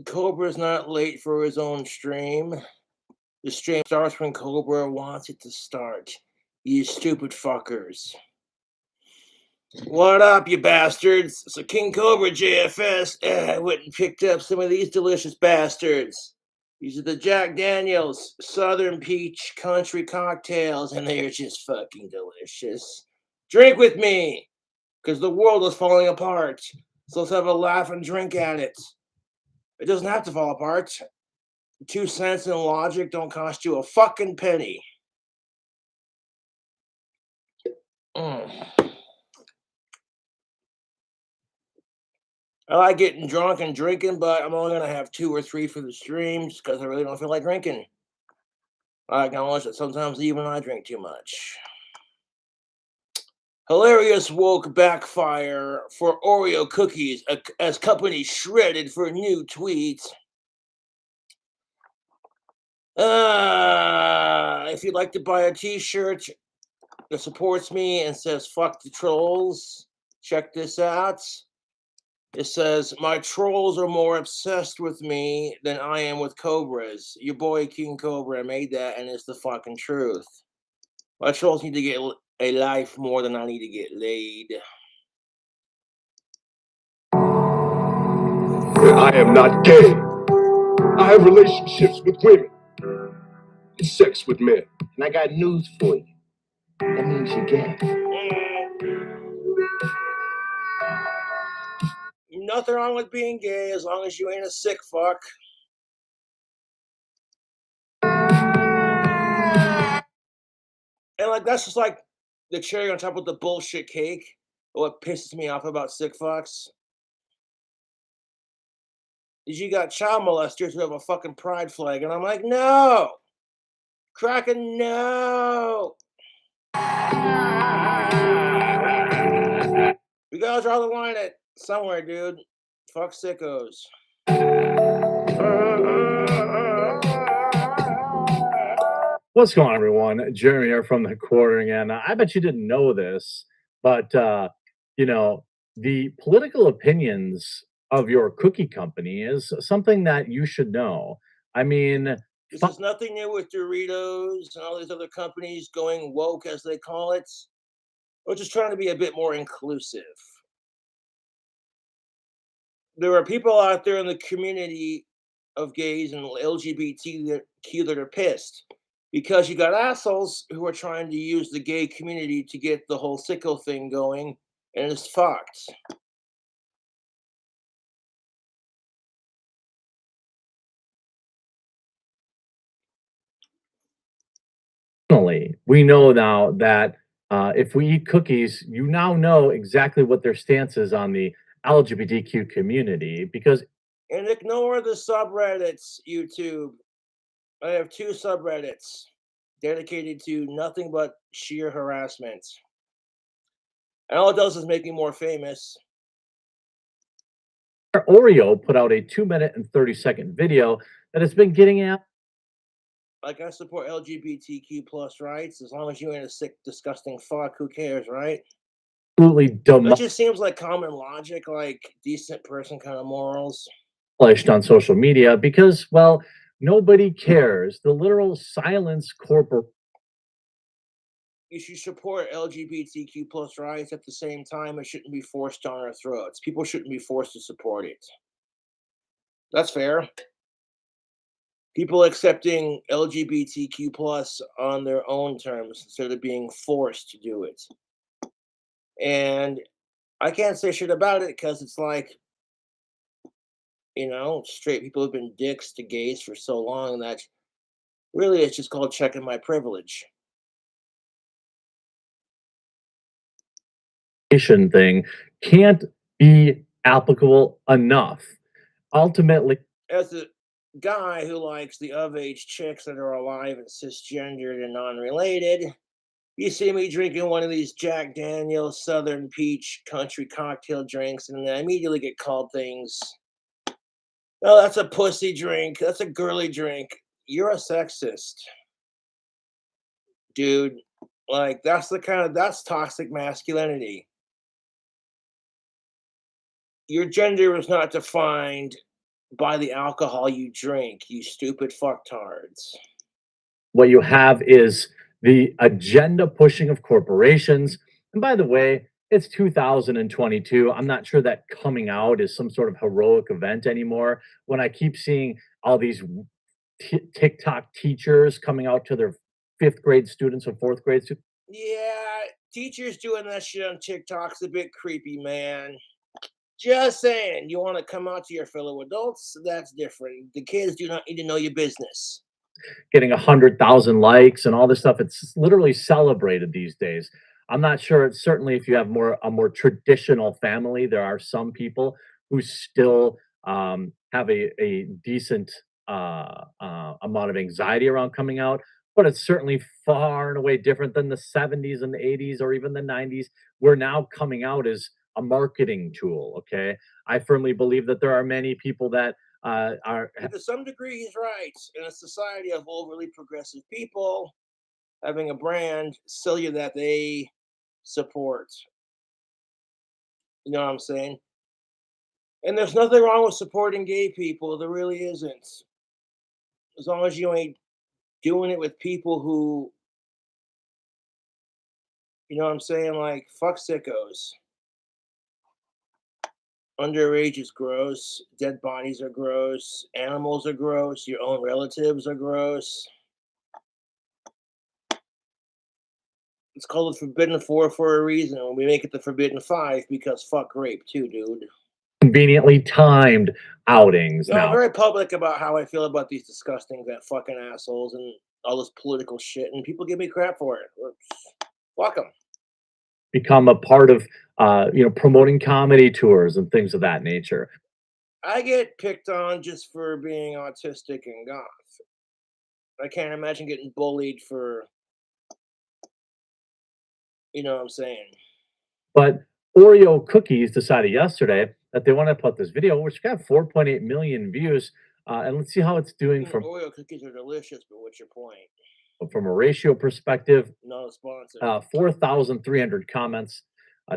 Cobra's not late for his own stream. The stream starts when Cobra wants it to start. You stupid fuckers. What up, you bastards? So King Cobra JFS. I went and picked up some of these delicious bastards. These are the Jack Daniels Southern Peach Country Cocktails, and they are just fucking delicious. Drink with me, because the world is falling apart. So let's have a laugh and drink at it. It doesn't have to fall apart. 2 cents and logic don't cost you a fucking penny. I like getting drunk and drinking, but I'm only going to have 2 or 3 for the streams because I really don't feel like drinking. I acknowledge that sometimes even I drink too much. Hilarious woke backfire for Oreo cookies as company shredded for new tweets. If you'd like to buy a t-shirt that supports me and says fuck the trolls, check this out. It says, my trolls are more obsessed with me than I am with cobras. Your boy King Cobra made that, and it's the fucking truth. My trolls need to get a life more than I need to get laid. I am not gay. I have relationships with women and sex with men. And I got news for you. That means you're gay. Nothing wrong with being gay as long as you ain't a sick fuck. And like that's just like the cherry on top of the bullshit cake. What pisses me off about sick fucks is you got child molesters who have a fucking pride flag, and I'm like, no, Kraken, no. We gotta draw the line at somewhere, dude. Fuck sickos. What's going on, everyone? Jeremy here from the Quartering, and I bet you didn't know this, but you know, the political opinions of your cookie company is something that you should know. I mean, This is nothing new with Doritos and all these other companies going woke, as they call it. We're just trying to be a bit more inclusive. There are people out there in the community of gays and LGBTQ that are pissed because you got assholes who are trying to use the gay community to get the whole sicko thing going, and it's fucked. we know now that if we eat cookies, you now know exactly what their stance is on the LGBTQ community because. And ignore the subreddits, YouTube. I have 2 subreddits dedicated to nothing but sheer harassment. And all it does is make me more famous. Oreo put out a 2-minute and 30-second video that has been getting out. Like, I support LGBTQ plus rights. As long as you ain't a sick, disgusting fuck, who cares, right? Absolutely dumb. It just seems like common logic, like decent person kind of morals. On social media because, well, nobody cares. The literal silence corporate. You should support LGBTQ plus rights at the same time. It shouldn't be forced down our throats. People shouldn't be forced to support it. That's fair. People accepting LGBTQ plus on their own terms instead of being forced to do it. And I can't say shit about it because it's like, you know, straight people have been dicks to gays for so long that really it's just called checking my privilege. Thing can't be applicable enough. Ultimately, as a guy who likes the of-age chicks that are alive and cisgendered and non-related, you see me drinking one of these Jack Daniels Southern Peach Country Cocktail drinks, and I immediately get called things. Oh, that's a pussy drink. That's a girly drink. You're a sexist, dude. Like, that's toxic masculinity. Your gender is not defined by the alcohol you drink, you stupid fucktards. What you have is the agenda pushing of corporations. And by the way, it's 2022. I'm not sure that coming out is some sort of heroic event anymore. When I keep seeing all these TikTok teachers coming out to their fifth grade students or fourth grade students. Yeah, teachers doing that shit on TikTok's a bit creepy, man. Just saying, you want to come out to your fellow adults? That's different. The kids do not need to know your business. Getting 100,000 likes and all this stuff. It's literally celebrated these days. I'm not sure. It's certainly if you have a more traditional family, there are some people who still have a decent amount of anxiety around coming out, but it's certainly far and away different than the 70s and the 80s or even the 90s, where now coming out is a marketing tool. Okay. I firmly believe that there are many people that are To some degree, he's right. In a society of overly progressive people, having a brand sell you that they support. You know what I'm saying? And there's nothing wrong with supporting gay people. There really isn't. As long as you ain't doing it with people who, you know what I'm saying, like fuck sickos. Underage is gross. Dead bodies are gross. Animals are gross. Your own relatives are gross. It's called the Forbidden Four for a reason. And we make it the Forbidden Five because fuck rape too, dude. conveniently timed outings No, I'm now. very public about how I feel about these disgusting that fucking assholes and all this political shit, and people give me crap for it. Fuck them. Become a part of promoting comedy tours and things of that nature. I get picked on just for being autistic and goth. I can't imagine getting bullied for, you know what I'm saying. But Oreo Cookies decided yesterday that they want to put this video, which got 4.8 million views, and let's see how it's doing Oreo cookies are delicious, but what's your point? From a ratio perspective. Not a sponsor. 4,300 comments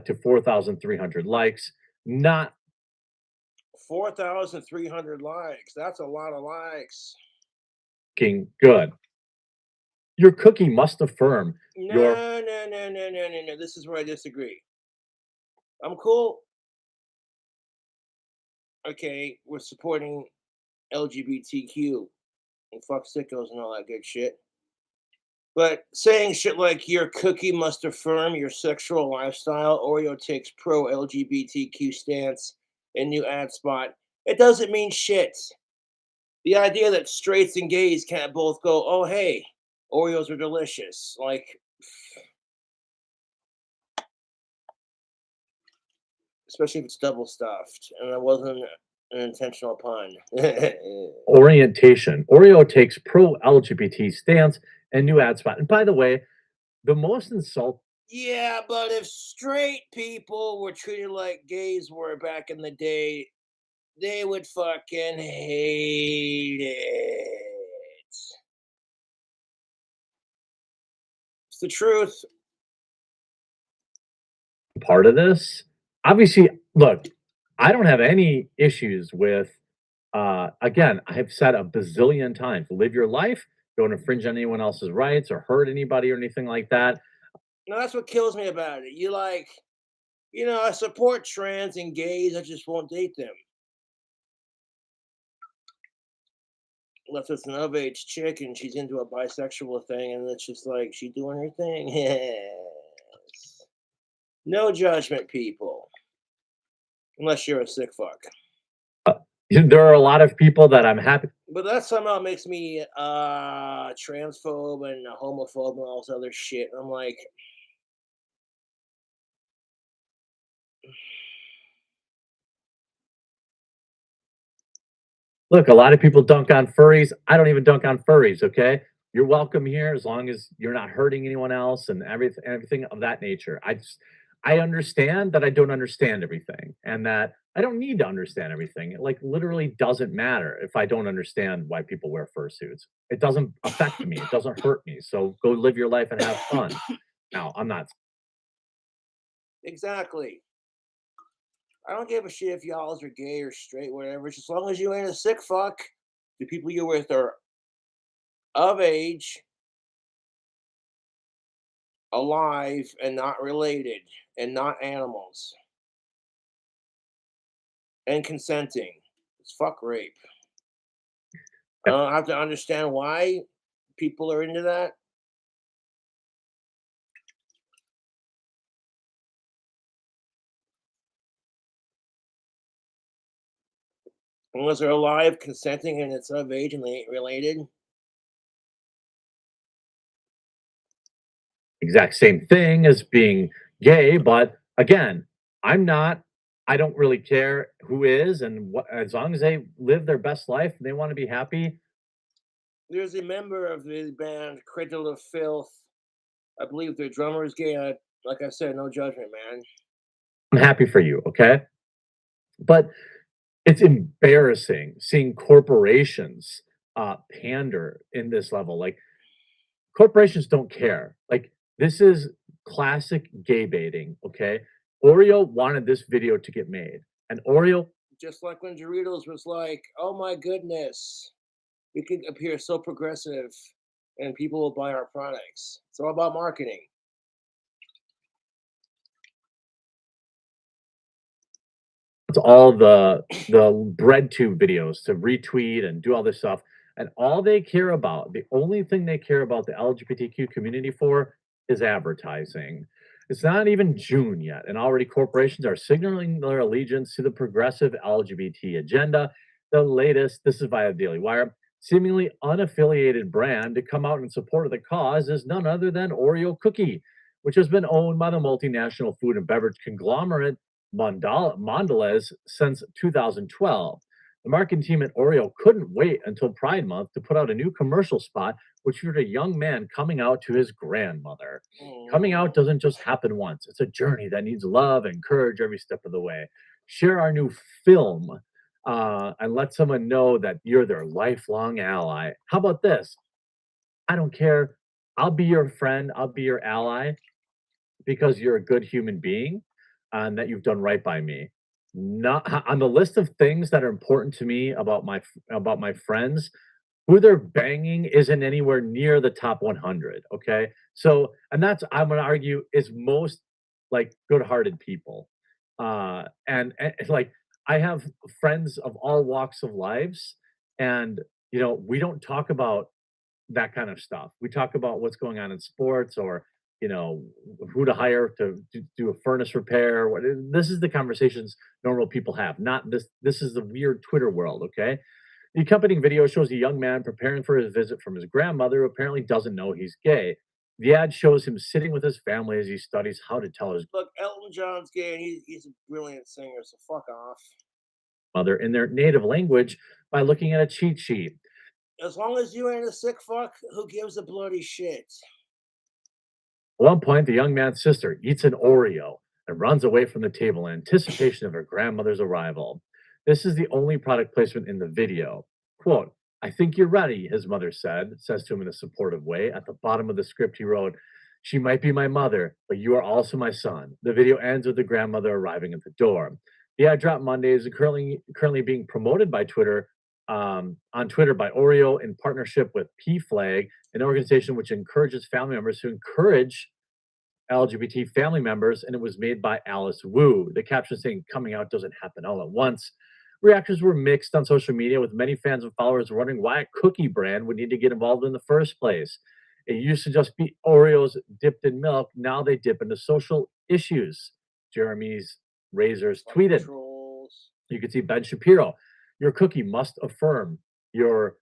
to 4,300 likes. Not 4,300 likes. That's a lot of likes. Good. Your cookie must affirm your. No. This is where I disagree. I'm cool. Okay, we're supporting LGBTQ and fuck sickos and all that good shit. But saying shit like your cookie must affirm your sexual lifestyle, Oreo takes pro LGBTQ stance in new ad spot, it doesn't mean shit. The idea that straights and gays can't both go, oh, hey, Oreos are delicious. Like, especially if it's double stuffed. And that wasn't an intentional pun. Orientation. Oreo takes pro LGBT stance and new ad spot. And by the way, the most insult. Yeah, but if straight people were treated like gays were back in the day, they would fucking hate it. It's the truth. Part of this, obviously, look, I don't have any issues with. Again, I have said a bazillion times, live your life. Don't infringe on anyone else's rights or hurt anybody or anything like that. No, that's what kills me about it. You like, I support trans and gays. I just won't date them. Unless it's an of-age chick and she's into a bisexual thing and it's just like, she doing her thing. Yes. No judgment, people. Unless you're a sick fuck. There are a lot of people that I'm happy. But that somehow makes me transphobe and a homophobe and all this other shit. I'm like, look, a lot of people dunk on furries. I don't even dunk on furries, okay? You're welcome here as long as you're not hurting anyone else and everything of that nature. I understand that I don't understand everything and that I don't need to understand everything. It like literally doesn't matter if I don't understand why people wear fursuits. It doesn't affect me. It doesn't hurt me. So go live your life and have fun. Now, I'm not. exactly. I don't give a shit if y'all are gay or straight, whatever. Just as long as you ain't a sick fuck, the people you're with are of age, alive, and not related, and not animals, and consenting. It's fuck rape. I don't have to understand why people are into that. Unless they're alive, consenting, and it's of age and they ain't related. Exact same thing as being gay, but again, I'm not. I don't really care who is, and what, as long as they live their best life and they want to be happy, There's a member of the band Cradle of Filth. I believe their drummer is gay. Like I said, no judgment, man. I'm happy for you. Okay, but it's embarrassing seeing corporations pander in this level. Like corporations don't care. Like this is classic gay baiting. Okay, Oreo wanted this video to get made, and Oreo Just like when Doritos was like, "Oh my goodness, we could appear so progressive, and people will buy our products." It's all about marketing. it's all the bread tube videos to retweet and do all this stuff. And all they care about, the only thing they care about the LGBTQ community for is advertising. It's not even June yet, and already corporations are signaling their allegiance to the progressive LGBT agenda. The latest, this is via Daily Wire, seemingly unaffiliated brand to come out in support of the cause is none other than Oreo Cookie, which has been owned by the multinational food and beverage conglomerate Mondelez since 2012. The marketing team at Oreo couldn't wait until Pride Month to put out a new commercial spot which featured a young man coming out to his grandmother. Coming out Mm. doesn't just happen once, it's a journey that needs love and courage every step of the way. Share our new film and let someone know that you're their lifelong ally. How about this? I don't care. I'll be your friend, I'll be your ally because you're a good human being and that you've done right by me. Not on the list of things that are important to me about my friends, who they're banging isn't anywhere near the top 100. Okay, so and that's I'm gonna argue is most like good-hearted people, and like I have friends of all walks of lives, and we don't talk about that kind of stuff. We talk about what's going on in sports or, who to hire to do a furnace repair. This is the conversations normal people have, not this. This is the weird Twitter world, okay? The accompanying video shows a young man preparing for his visit from his grandmother who apparently doesn't know he's gay. The ad shows him sitting with his family as he studies how to tell his Look, Elton John's gay, and he's a brilliant singer. So fuck off. mother in their native language by looking at a cheat sheet. As long as you ain't a sick fuck, who gives a bloody shit? At one point, the young man's sister eats an Oreo and runs away from the table in anticipation of her grandmother's arrival. This is the only product placement in the video. Quote, I think you're ready, his mother says to him in a supportive way. At the bottom of the script, he wrote, she might be my mother, but you are also my son. The video ends with the grandmother arriving at the door. The ad drop Monday is currently being promoted by Twitter on Twitter by Oreo in partnership with P Flag, an organization which encourages family members to encourage LGBT family members, and it was made by Alice Wu. The caption saying coming out doesn't happen all at once. Reactions were mixed on social media, with many fans and followers wondering why a cookie brand would need to get involved in the first place. It used to just be Oreos dipped in milk. Now they dip into social issues. Jeremy's Razors Fucking tweeted. trolls. You can see Ben Shapiro. Your cookie must affirm your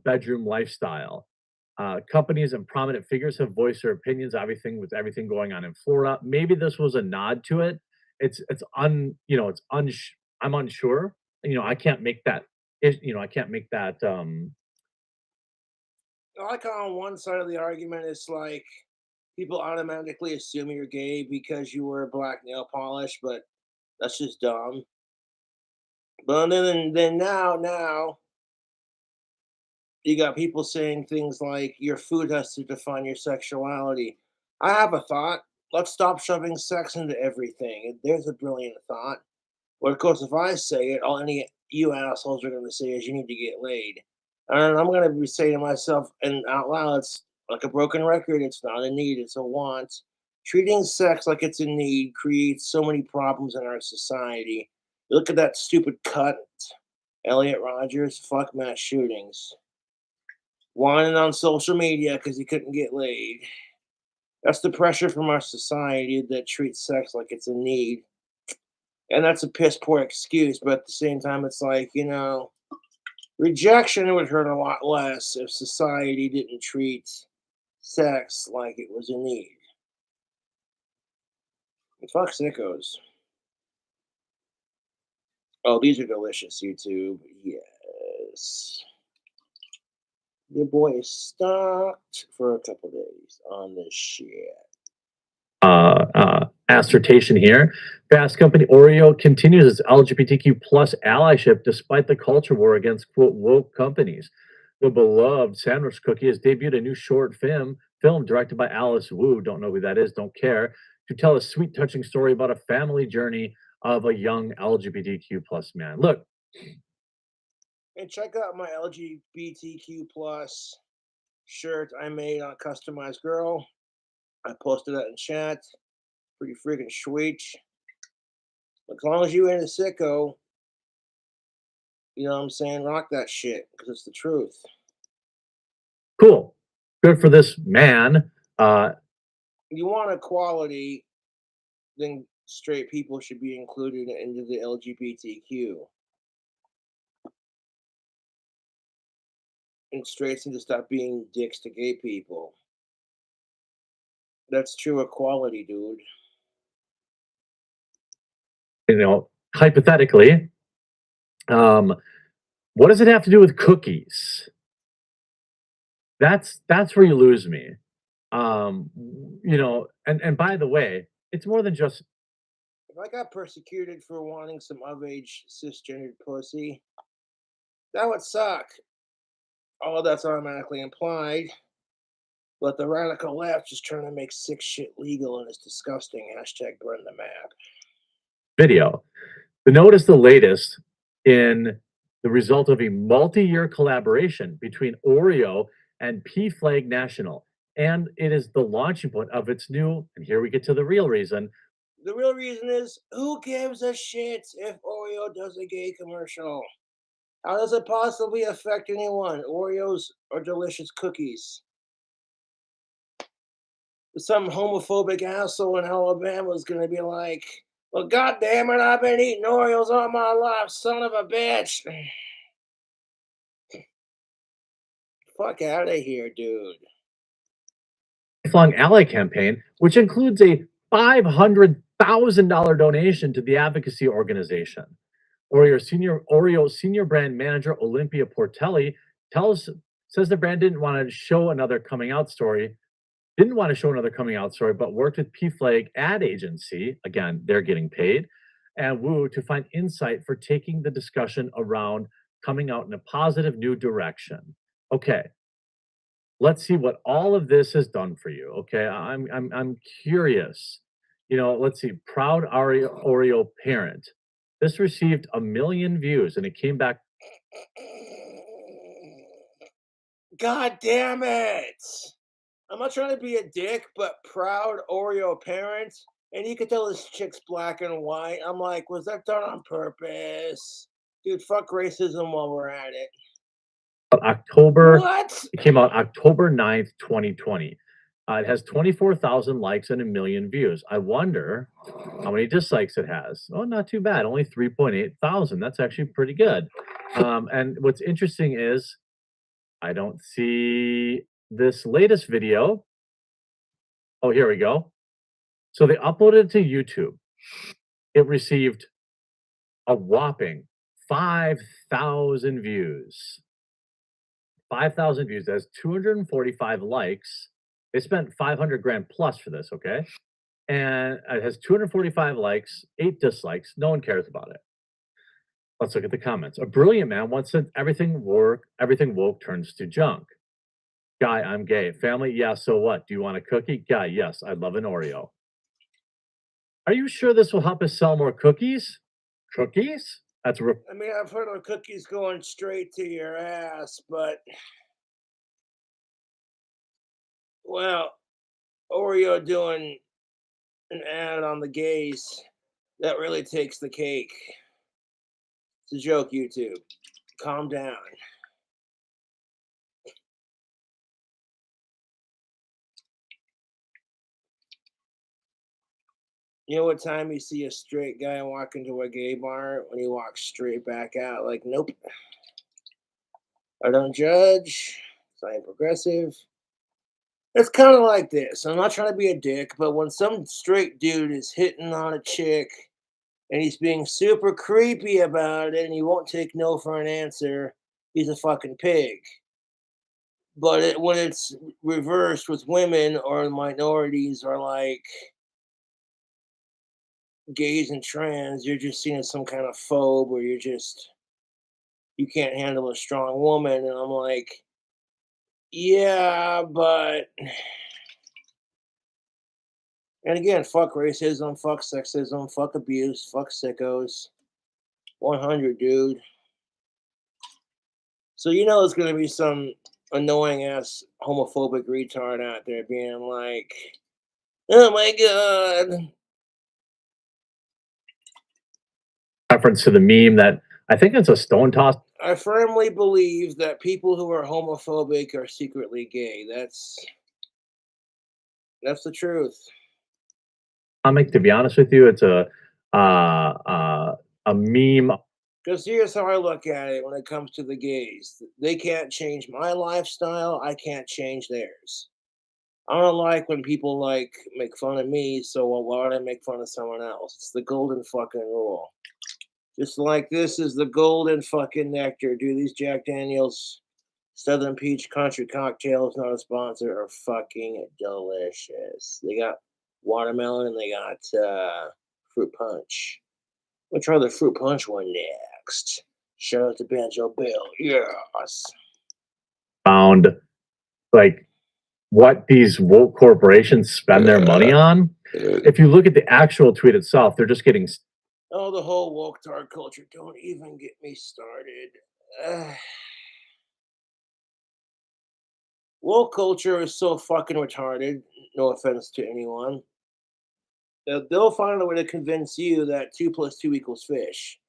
bedroom lifestyle. Companies and prominent figures have voiced their opinions. Everything with everything going on in Florida. Maybe this was a nod to it. It's un you know it's un I'm unsure. I can't make that. I can't make that. I like how on one side of the argument it's like people automatically assume you're gay because you wear black nail polish, but that's just dumb. But then now you got people saying things like your food has to define your sexuality. I have a thought. Let's stop shoving sex into everything. There's a brilliant thought. Well, of course, if I say it, all any you assholes are going to say is you need to get laid. And I'm going to be saying to myself and out loud, it's like a broken record. It's not a need, it's a want. Treating sex like it's a need creates so many problems in our society. Look at that stupid cunt, Elliot Rogers, fuck mass shootings. Whining on social media because he couldn't get laid. That's the pressure from our society that treats sex like it's a need. And that's a piss poor excuse, but at the same time, it's like, rejection would hurt a lot less if society didn't treat sex like it was a need. And fuck sickos. Oh, these are delicious, YouTube. Yes. Your boy is stocked for a couple days on this shit. Assertion here. Fast company Oreo continues its LGBTQ plus allyship despite the culture war against quote woke companies. The beloved sandwich cookie has debuted a new short film directed by Alice Wu. Don't know who that is, don't care. To tell a sweet, touching story about a family journey of a young LGBTQ plus man. Look, And check out my LGBTQ plus shirt I made on Customized Girl. I posted that in chat. Pretty freaking sweet. As long as you ain't a sicko, you know what I'm saying? Rock that shit because it's the truth. cool. Good for this man. You want equality, then straight people should be included into the LGBTQ. And straights need to stop being dicks to gay people. That's true equality, dude. Hypothetically, what does it have to do with cookies? That's where you lose me. And by the way, it's more than just If I got persecuted for wanting some of age cisgendered pussy, that would suck. All of that's automatically implied. But the radical left is trying to make sick shit legal and it's disgusting. Hashtag burn the map. video. The note is the latest in the result of a multi-year collaboration between Oreo and P Flag National. And it is the launching point of its new, and here we get to the real reason. The real reason is who gives a shit if Oreo does a gay commercial? How does it possibly affect anyone? Oreos are delicious cookies. Some homophobic asshole in Alabama is going to be like, well, goddamn it, I've been eating Oreos all my life, son of a bitch. Fuck out of here, dude. Lifelong Ally campaign, which includes a $500,000 donation to the advocacy organization. Oreo senior brand manager Olympia Portelli says the brand didn't want to show another coming out story, but worked with P Flag ad agency. Again, they're getting paid, and Woo to find insight for taking the discussion around coming out in a positive new direction. Okay, let's see what all of this has done for you. Okay, I'm curious. Let's see. Proud Oreo parent. This received 1 million views, and it came back. God damn it! I'm not trying to be a dick, but proud Oreo parent, and you can tell this chick's black and white. I'm like, was that done on purpose? Dude, fuck racism while we're at it. It came out October 9th, 2020. It has 24,000 likes and 1 million views. I wonder how many dislikes it has. Oh, not too bad. Only 3.8 thousand. That's actually pretty good. And what's interesting is I don't see this latest video. Oh, here we go. So they uploaded it to YouTube. It received a whopping 5,000 views. 5,000 views. That has 245 likes. They spent 500 grand plus for this, okay? And it has 245 likes, 8 dislikes. No one cares about it. Let's look at the comments. A brilliant man once said everything woke turns to junk. Guy, I'm gay. Family, yeah, so what? Do you want a cookie? Guy, yes, I love an Oreo. Are you sure this will help us sell more cookies? Cookies? That's I mean, I've heard of cookies going straight to your ass, but well, Oreo doing an ad on the gays, that really takes the cake. It's a joke, YouTube. Calm down. You know what time you see a straight guy walk into a gay bar? When he walks straight back out, like, nope, I don't judge. I am progressive. It's kind of like this. I'm not trying to be a dick, but when some straight dude is hitting on a chick and he's being super creepy about it and he won't take no for an answer, he's a fucking pig. But when it's reversed with women or minorities or like gays and trans, you're just seen as some kind of phobe or you can't handle a strong woman. And I'm like, yeah, but and again, fuck racism, fuck sexism, fuck abuse, fuck sickos. 100, dude. So you know there's gonna be some annoying ass homophobic retard out there being like, "Oh my god." reference to the meme that I think it's a stone toss I firmly believe that people who are homophobic are secretly gay. That's the truth. comic. To be honest with you, it's a meme. Because here's how I look at it when it comes to the gays. They can't change my lifestyle. I can't change theirs. I don't like when people like make fun of me, so why would I make fun of someone else? It's the golden fucking rule. Just like this is the golden fucking nectar. Dude, these Jack Daniels Southern Peach Country cocktails, not a sponsor, are fucking delicious. They got watermelon and they got fruit punch. We'll try the fruit punch one next. Shout out to Banjo Bill. Yes. Found like what these woke corporations spend their money on. If you look at the actual tweet itself, they're just getting Oh, the whole woke tard culture. Don't even get me started. Ugh. Woke culture is so fucking retarded. No offense to anyone. They'll find a way to convince you that 2 + 2 equals fish.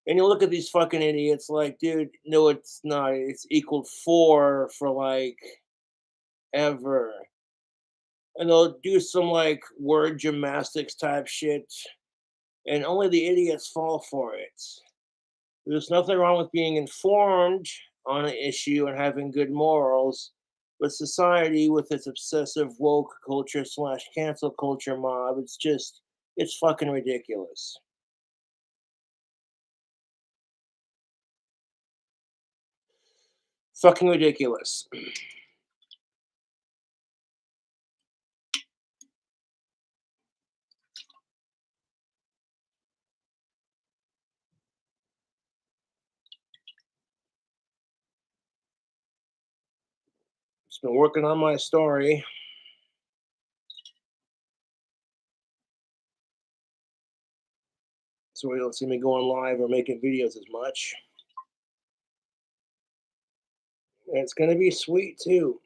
And you look at these fucking idiots like, dude, no, it's not. It's equaled 4 for like ever. And they'll do some like word gymnastics type shit. And only the idiots fall for it. There's nothing wrong with being informed on an issue and having good morals, but society with its obsessive woke culture slash cancel culture mob, it's fucking ridiculous. Fucking ridiculous. Just been working on my story. So you don't see me going live or making videos as much. And it's gonna be sweet too.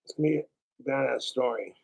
It's gonna be a badass story.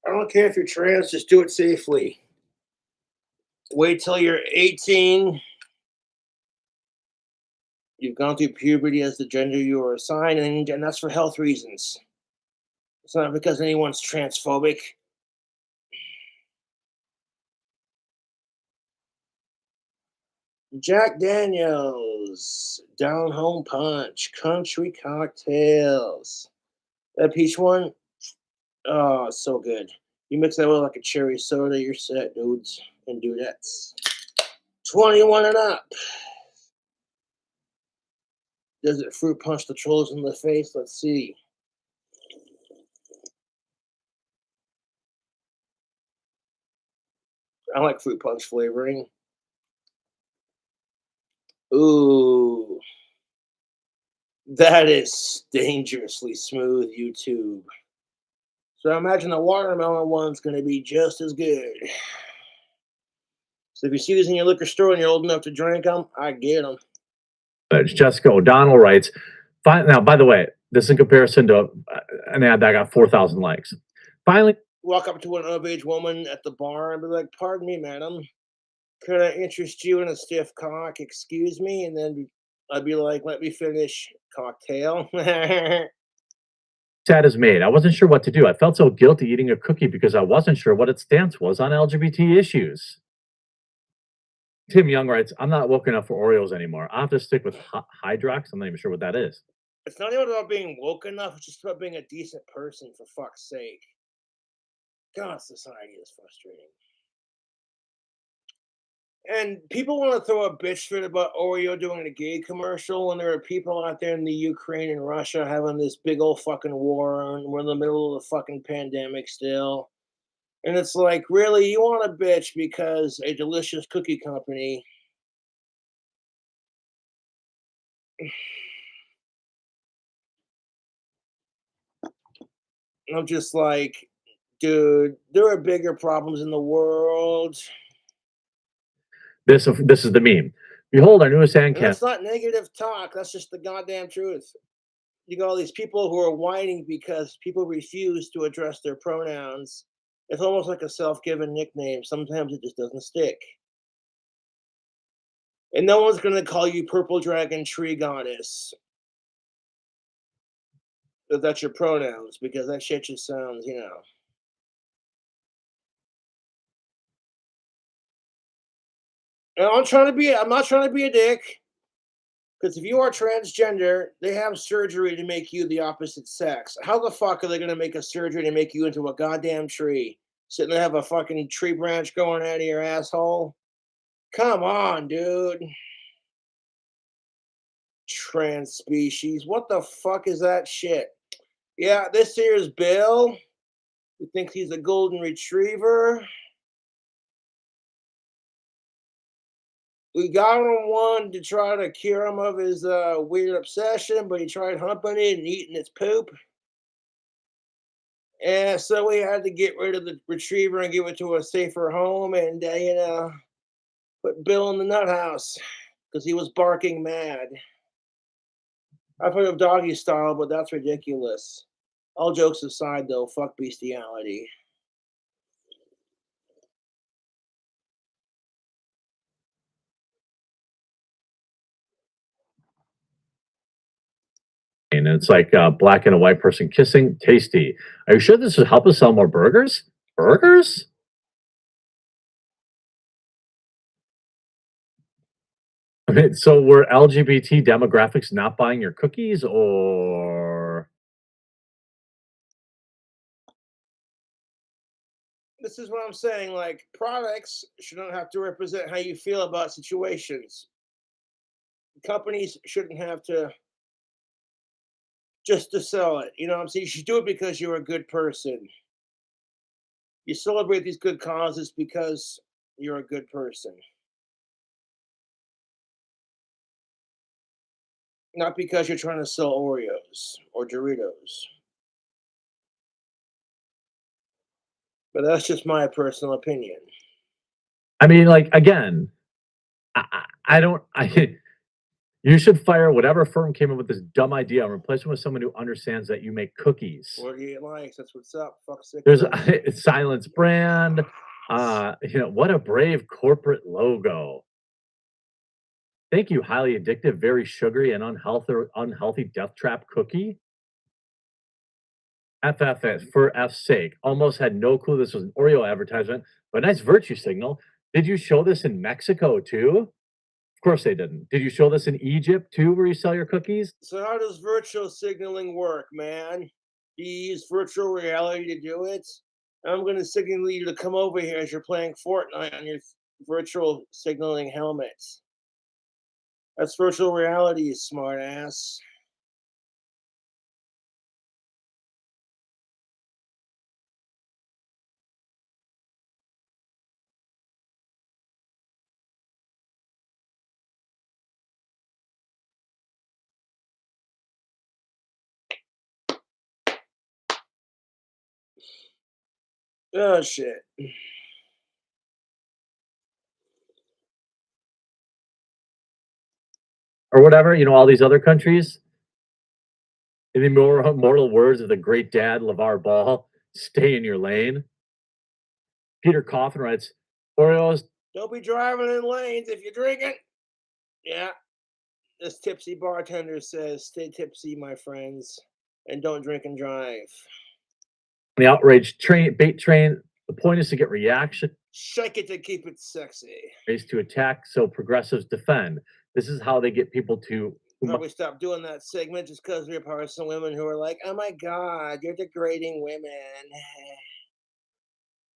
I don't care if you're trans, just do it safely. Wait till you're 18. You've gone through puberty as the gender you are assigned, and that's for health reasons. It's not because anyone's transphobic. Jack Daniels, Down Home Punch, Country Cocktails. That peach one, oh, so good. You mix that with like a cherry soda, you're set, dudes and dudettes. 21 and up. Does it fruit punch the trolls in the face? Let's see. I like fruit punch flavoring. Ooh. That is dangerously smooth, YouTube. So I imagine the watermelon one's going to be just as good. So if you see these in your liquor store and you're old enough to drink them, I get them. Jessica O'Donnell writes, now, by the way, this is in comparison to an ad that got 4,000 likes. Finally, Walk up to an of-age woman at the bar and be like, pardon me, madam. Could I interest you in a stiff cock? Excuse me? And then I'd be like, let me finish cocktail. ad is made. I wasn't sure what to do. I felt so guilty eating a cookie because I wasn't sure what its stance was on LGBT issues. Tim Young writes, I'm not woke enough for Oreos anymore. I'll have to stick with Hydrox. I'm not even sure what that is. It's not even about being woke enough. It's just about being a decent person, for fuck's sake. God, society is frustrating. And people want to throw a bitch fit about Oreo doing a gay commercial when there are people out there in the Ukraine and Russia having this big old fucking war, and we're in the middle of the fucking pandemic still. And it's like, really, you want a bitch because a delicious cookie company I'm just like, dude, there are bigger problems in the world. This is the meme. Behold, our newest And hand that's not negative talk. That's just the goddamn truth. You got all these people who are whining because people refuse to address their pronouns. It's almost like a self-given nickname. Sometimes it just doesn't stick. And no one's going to call you Purple Dragon Tree Goddess if that's your pronouns, because that shit just sounds, And I'm not trying to be a dick. Because if you are transgender, they have surgery to make you the opposite sex. How the fuck are they going to make a surgery to make you into a goddamn tree? Sitting there have a fucking tree branch going out of your asshole? Come on, dude. Trans species. What the fuck is that shit? Yeah, this here's Bill. He thinks he's a golden retriever. We got him one to try to cure him of his weird obsession, but he tried humping it and eating its poop. And so we had to get rid of the retriever and give it to a safer home and, put Bill in the nut house because he was barking mad. I've heard of doggy style, but that's ridiculous. All jokes aside, though, fuck bestiality. And it's like a black and a white person kissing. Tasty. Are you sure this would help us sell more burgers? Burgers? I mean, so were LGBT demographics not buying your cookies, or This is what I'm saying. Like, products shouldn't have to represent how you feel about situations. Companies shouldn't have to just to sell it. You know what I'm saying? You should do it because you're a good person. You celebrate these good causes because you're a good person. Not because you're trying to sell Oreos or Doritos. But that's just my personal opinion. I mean, like again, I don't. You should fire whatever firm came up with this dumb idea and replace it with someone who understands that you make cookies. 48 likes. That's what's up. Fuck sick. There's a Silence brand. What a brave corporate logo. Thank you, highly addictive, very sugary and unhealthy death trap cookie. FFS for F's sake. Almost had no clue this was an Oreo advertisement, but nice virtue signal. Did you show this in Mexico too? Of course they didn't. Did you show this in Egypt too, where you sell your cookies? So how does virtual signaling work, man? You use virtual reality to do it. I'm going to signal you to come over here as you're playing Fortnite on your virtual signaling helmet. That's virtual reality, you smart ass. Oh, shit. Or whatever, all these other countries. In the more immortal words of the great dad, LeVar Ball, stay in your lane. Peter Coffin writes, Oreos. Don't be driving in lanes if you're drinking. Yeah. This tipsy bartender says, stay tipsy, my friends, and don't drink and drive. The outraged bait train. The point is to get reaction. Shake it to keep it sexy. Ways to attack, so progressives defend. This is how they get people to. Probably stop doing that segment just because there are some women who are like, oh my God, you're degrading women.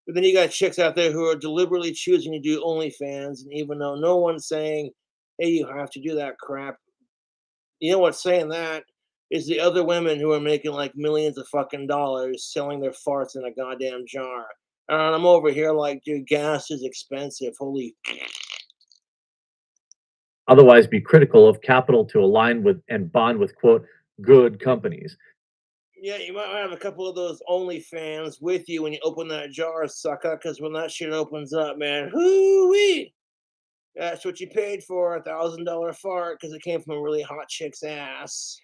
But then you got chicks out there who are deliberately choosing to do OnlyFans, and even though no one's saying, hey, you have to do that crap, you know what's saying that is the other women who are making like millions of fucking dollars selling their farts in a goddamn jar. And I'm over here like, dude, gas is expensive. Holy. Otherwise, be critical of capital to align with and bond with, quote, good companies. Yeah, you might have a couple of those OnlyFans with you when you open that jar, sucker, because when that shit opens up, man, hoo-wee! That's what you paid for, $1,000 fart, because it came from a really hot chick's ass.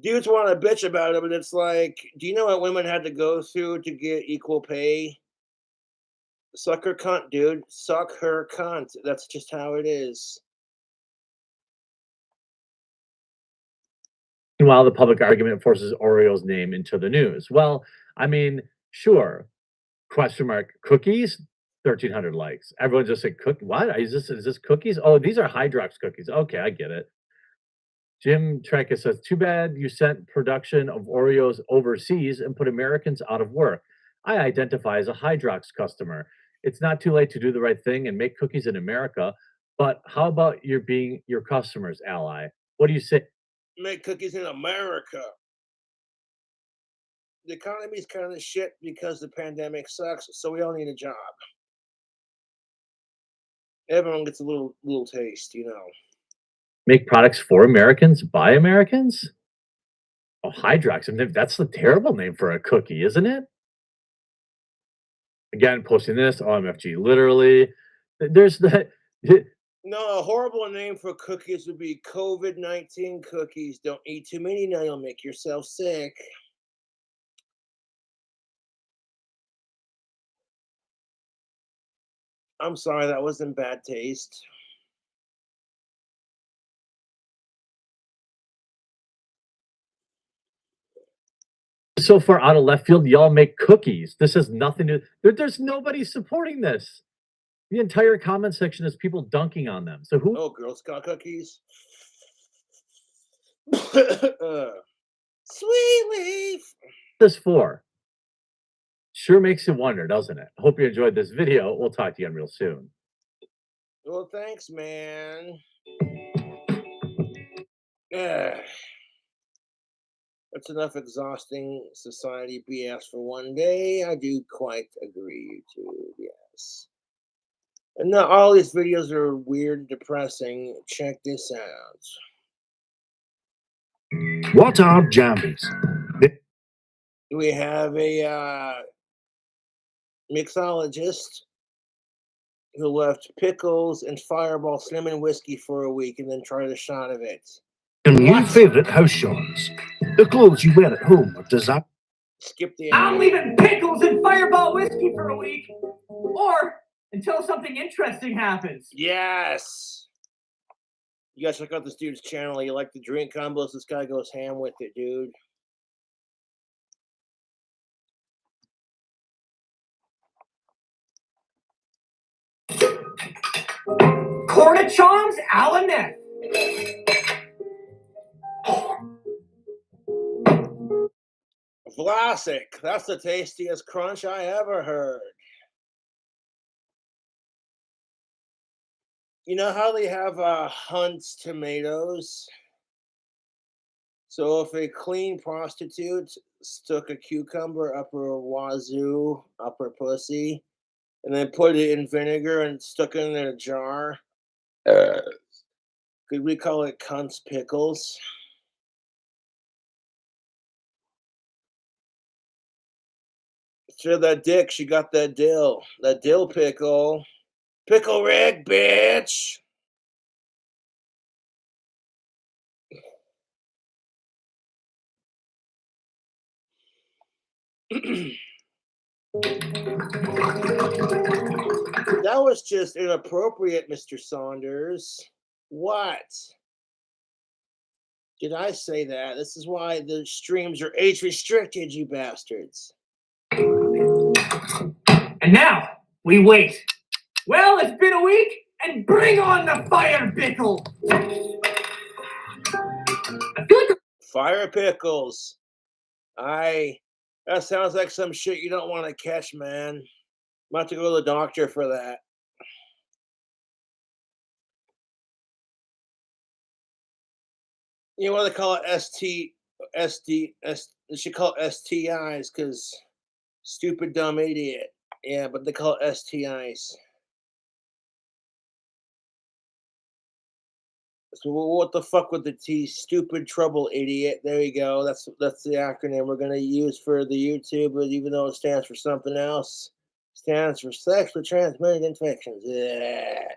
Dudes want to bitch about it, but it's like, do you know what women had to go through to get equal pay? Suck her cunt, dude. Suck her cunt. That's just how it is. Meanwhile, the public argument forces Oreo's name into the news. Well, I mean, sure. Question mark. Cookies? 1,300 likes. Everyone just said, "Cook what? Is this cookies? Oh, these are Hydrox cookies. Okay, I get it." Jim Trekka says, too bad you sent production of Oreos overseas and put Americans out of work. I identify as a Hydrox customer. It's not too late to do the right thing and make cookies in America, but how about you being your customer's ally? What do you say? Make cookies in America. The economy's kind of shit because the pandemic sucks, so we all need a job. Everyone gets a little taste, Make products for Americans by Americans? Oh, Hydrox. I mean, that's a terrible name for a cookie, isn't it? Again, posting this, OMFG, literally. There's the. No, a horrible name for cookies would be COVID-19 cookies. Don't eat too many now, you'll make yourself sick. I'm sorry, that was in bad taste. So far out of left field, y'all make cookies. This has nothing to. There's nobody supporting this. The entire comment section is people dunking on them. So who? Oh, Girl Scout cookies. Sweet leaf. This for? Sure makes you wonder, doesn't it? Hope you enjoyed this video. We'll talk to you again real soon. Well, thanks, man. Yeah. That's enough exhausting society BS for one day. I do quite agree, too. Yes. And now all these videos are weird and depressing. Check this out. What are jambies? We have a mixologist who left pickles and Fireball cinnamon whiskey for a week and then tried a shot of it. Your new favorite house shorts. The clothes you wear at home or design. Skip the I'm ad. leaving pickles and Fireball whiskey for a week, or until something interesting happens. Yes. You guys check out this dude's channel. You like the drink combos? This guy goes ham with it, dude. Cornichons a la neck. Classic. That's the tastiest crunch I ever heard. You know how they have Hunt's tomatoes? So if a clean prostitute stuck a cucumber up her wazoo, up her pussy, and then put it in vinegar and stuck it in a jar, could we call it cunt's pickles? Sure, that dick, she got that dill. That dill pickle. Pickle Rick, bitch! That was just inappropriate, Mr. Saunders. What? Did I say that? This is why the streams are age restricted, you bastards. And now we wait. Well, it's been a week, and bring on the fire pickle. I feel like Fire pickles. That sounds like some shit you don't want to catch, man. I'm about to go to the doctor for that. You know what they call it? They should call it STIs because stupid, dumb idiot. Yeah, but they call it STIs. So what the fuck with the T? Stupid trouble idiot. There you go. That's the acronym we're gonna use for the YouTube, but even though it stands for something else, it stands for sexually transmitted infections. Yeah.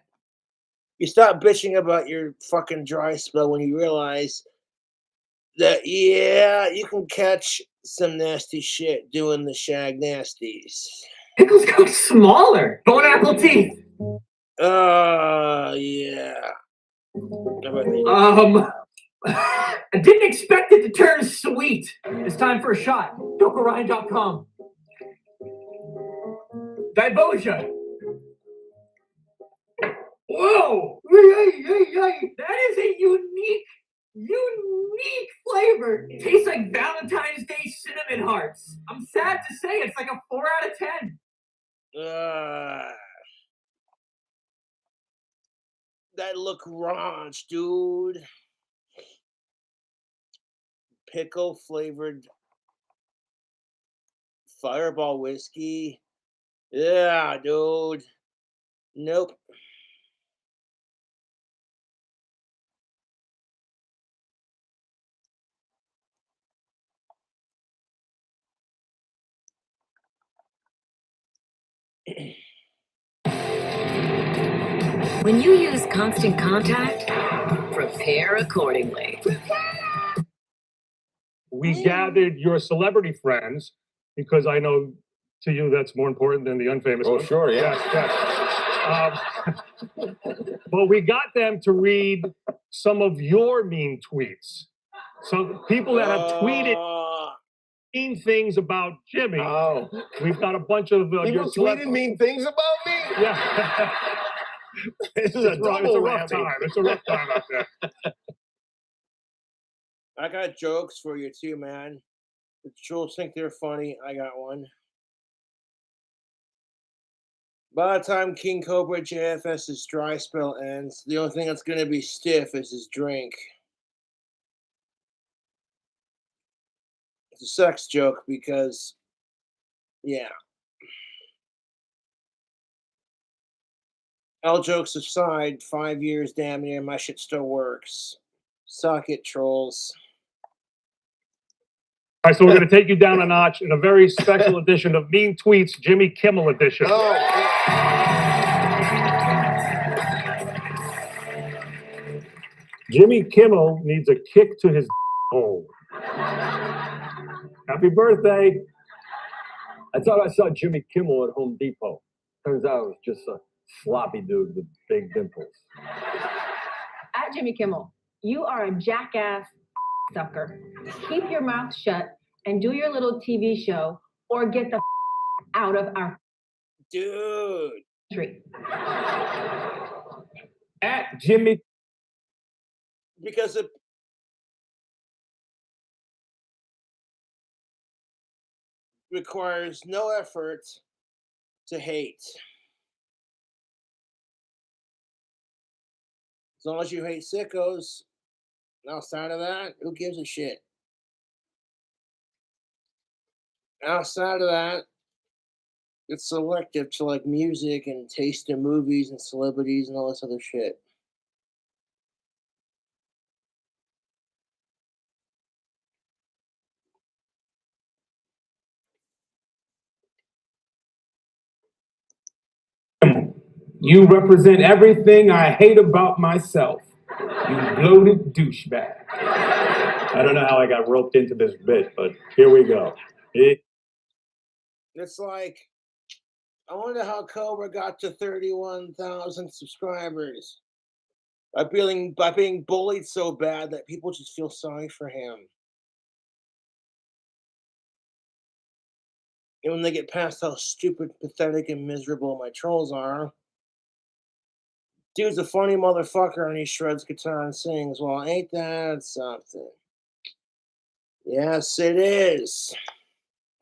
You stop bitching about your fucking dry spell when you realize that you can catch some nasty shit doing the shag nasties. pickles got smaller. Bone apple teeth. Yeah. I didn't expect it to turn sweet. It's time for a shot. DokaRyan.com. Dibosia. Whoa! That is a unique flavor. It tastes like Valentine's Day cinnamon hearts. I'm sad to say it's like a 4 out of 10. That look raunch, dude. Pickle flavored Fireball whiskey. Yeah, dude. Nope. When you use constant contact, prepare accordingly. We gathered your celebrity friends because I know to you that's more important than the unfamous Oh, one. sure, yeah. Yes. But we got them to read some of your mean tweets. So people that have tweeted mean things about Jimmy. Oh, We've got a bunch of people tweeted mean things about me. Yeah. This is a double rough time. It's a rough time out there. I got jokes for you too, man. The trolls think they're funny. I got one. By the time King Cobra JFS's dry spell ends, the only thing that's going to be stiff is his drink. It's a sex joke because, yeah. All jokes aside, 5 years damn near, my shit still works. Suck it, trolls. All right, so we're going to take you down a notch in a very special edition of Mean Tweets, Jimmy Kimmel edition. Jimmy Kimmel needs a kick to his hole. Happy birthday. I thought I saw Jimmy Kimmel at Home Depot. Turns out it was just a sloppy dude with big dimples. At Jimmy Kimmel, you are a jackass sucker. Keep your mouth shut and do your little TV show or get the out of our country. At Jimmy. Because requires no effort to hate. As long as you hate sickos, outside of that, who gives a shit? Outside of that, it's selective to like music and taste in movies and celebrities and all this other shit. You represent everything I hate about myself. You bloated douchebag. I don't know how I got roped into this bit, but here we go. It's like, I wonder how Cobra got to 31,000 subscribers. By being bullied so bad that people just feel sorry for him. And when they get past how stupid, pathetic, and miserable my trolls are, dude's a funny motherfucker and he shreds guitar and sings. Well, ain't that something? Yes, it is.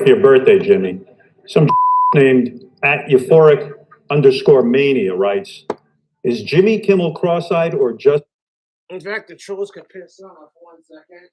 Your birthday, Jimmy. Some named @euphoric_mania writes, is Jimmy Kimmel cross-eyed or just... In fact, the trolls could piss off. 1 second.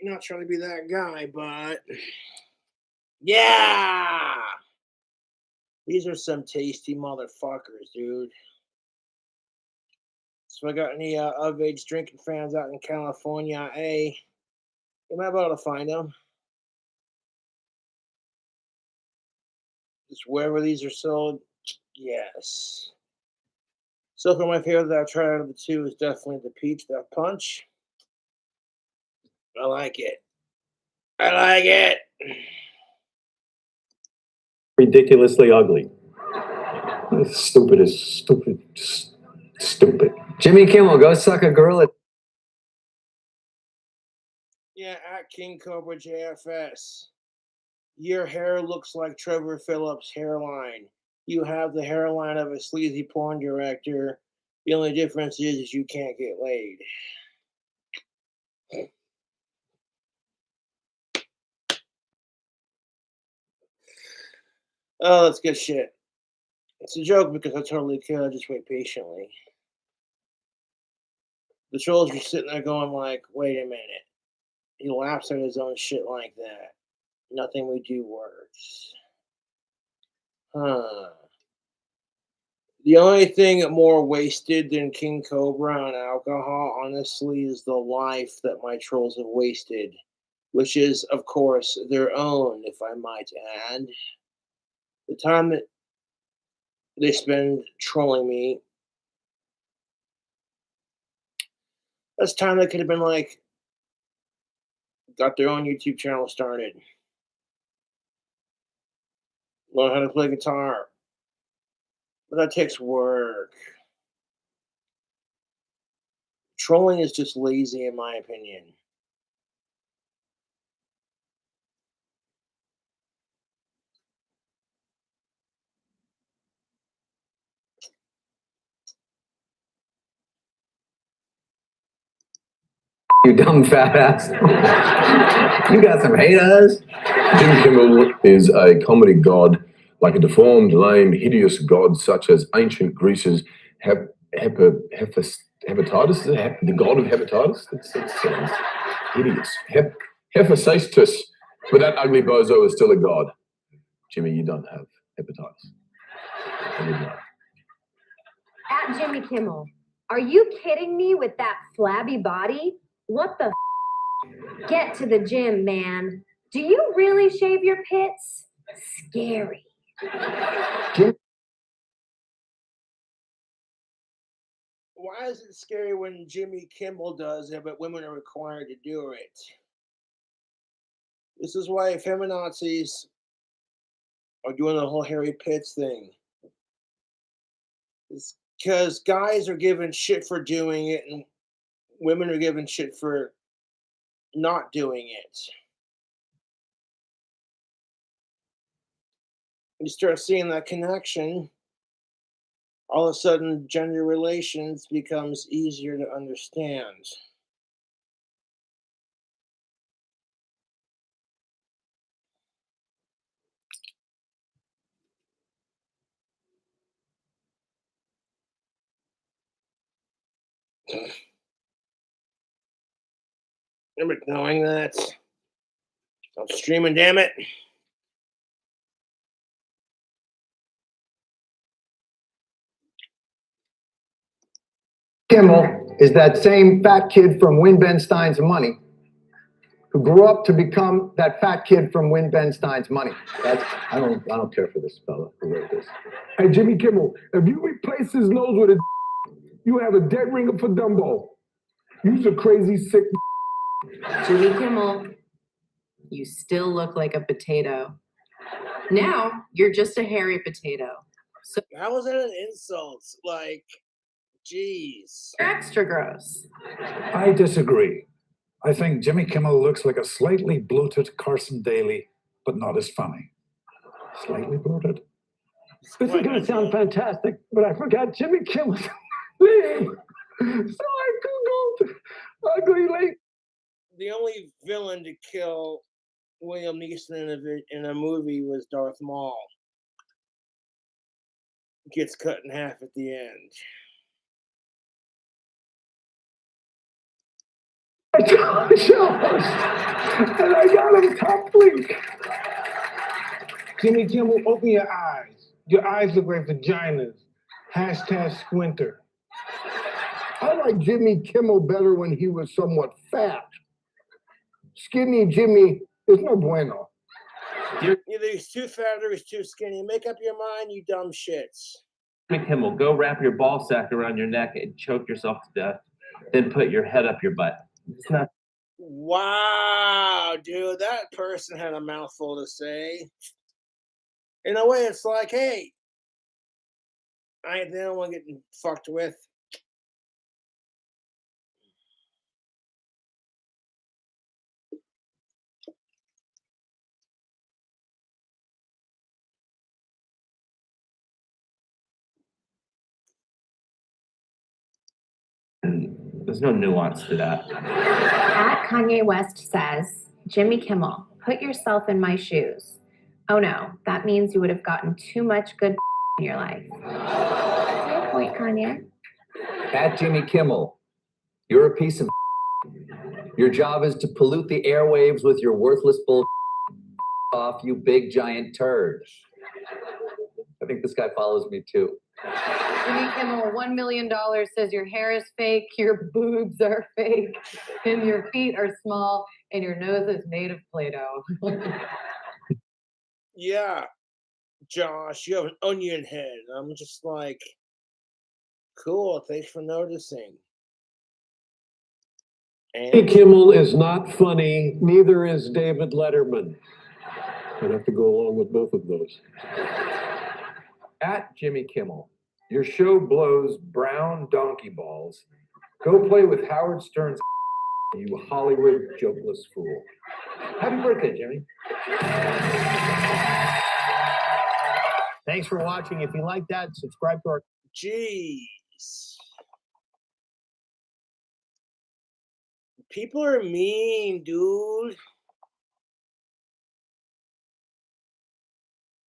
I'm not trying to be that guy, but yeah, these are some tasty motherfuckers, dude. So I got any of age drinking fans out in California? Hey, you might be able to find them. Just wherever these are sold. Yes. So far, my favorite that I've tried out of the two is definitely the peach, that punch. I like it. I like it. ridiculously ugly. Stupid is stupid. Stupid. Jimmy Kimmel, go suck a girl at. Yeah, at King Cobra JFS. Your hair looks like Trevor Phillips' hairline. You have the hairline of a sleazy porn director. The only difference is you can't get laid. Oh, that's good shit. It's a joke because I totally could. I just wait patiently. The trolls are sitting there going like, wait a minute. He laughs at his own shit like that. Nothing we do works. Huh. The only thing more wasted than King Cobra and alcohol, honestly, is the life that my trolls have wasted, which is, of course, their own, if I might add. The time that they spend trolling me, that's time they could have been like, got their own YouTube channel started. Learn how to play guitar. But that takes work. Trolling is just lazy, in my opinion. You dumb fat ass. You got some haters. Jim Kimmel is a comedy god, like a deformed, lame, hideous god such as ancient Greece's hepatitis. Is it the god of hepatitis? That sounds hideous. Hephaestus. But that ugly bozo is still a god. Jimmy, you don't have hepatitis. At Jimmy Kimmel, are you kidding me with that flabby body? What the Get to the gym, man. Do you really shave your pits? Scary. Why is it scary when Jimmy Kimmel does it, but women are required to do it? This is why feminazis are doing the whole hairy pits thing. It's because guys are given shit for doing it, and women are given shit for not doing it. You start seeing that connection, all of a sudden gender relations becomes easier to understand. I'm ignoring that. I'm streaming, damn it. Kimmel is that same fat kid from Win Ben Stein's Money who grew up to become that fat kid from Win Ben Stein's Money. I don't care for this fella who wrote this. Hey, Jimmy Kimmel, if you replace his nose with a you have a dead ringer for Dumbo. You's a crazy, sick. Jimmy Kimmel, you still look like a potato. Now you're just a hairy potato. So How was that an insult? Like, jeez. you're extra gross. I disagree. I think Jimmy Kimmel looks like a slightly bloated Carson Daly, but not as funny. Slightly bloated? This is going to sound fantastic, but I forgot Jimmy Kimmel's name. So I googled ugly lady. The only villain to kill William Neeson in a movie was Darth Maul. Gets cut in half at the end. I and I got him top link. Jimmy Kimmel, open your eyes. Your eyes look like vaginas. Hashtag squinter. I like Jimmy Kimmel better when he was somewhat fat. Skinny Jimmy is no bueno. Either he's too fat or he's too skinny. Make up your mind, you dumb shits. Jimmy Kimmel, go wrap your ball sack around your neck and choke yourself to death. Then put your head up your butt. It's not. Wow, dude, that person had a mouthful to say. In a way, it's like, hey, I ain't the only one getting fucked with. There's no nuance to that. At Kanye West says, Jimmy Kimmel, put yourself in my shoes. Oh no, that means you would have gotten too much good in your life. Fair point, Kanye. At Jimmy Kimmel, you're a piece of Your job is to pollute the airwaves with your worthless bull off, you big giant turd. I think this guy follows me too. Jimmy Kimmel, $1 million says your hair is fake, your boobs are fake, and your feet are small, and your nose is made of Play-Doh. Yeah, Josh, you have an onion head. I'm just like, cool, thanks for noticing. Jimmy Kimmel is not funny, neither is David Letterman. I'd have to go along with both of those. At Jimmy Kimmel, your show blows brown donkey balls. Go play with Howard Stern's you Hollywood jokeless fool. Happy birthday, Jimmy. Thanks for watching. If you like that, subscribe to our. Jeez. People are mean, dude.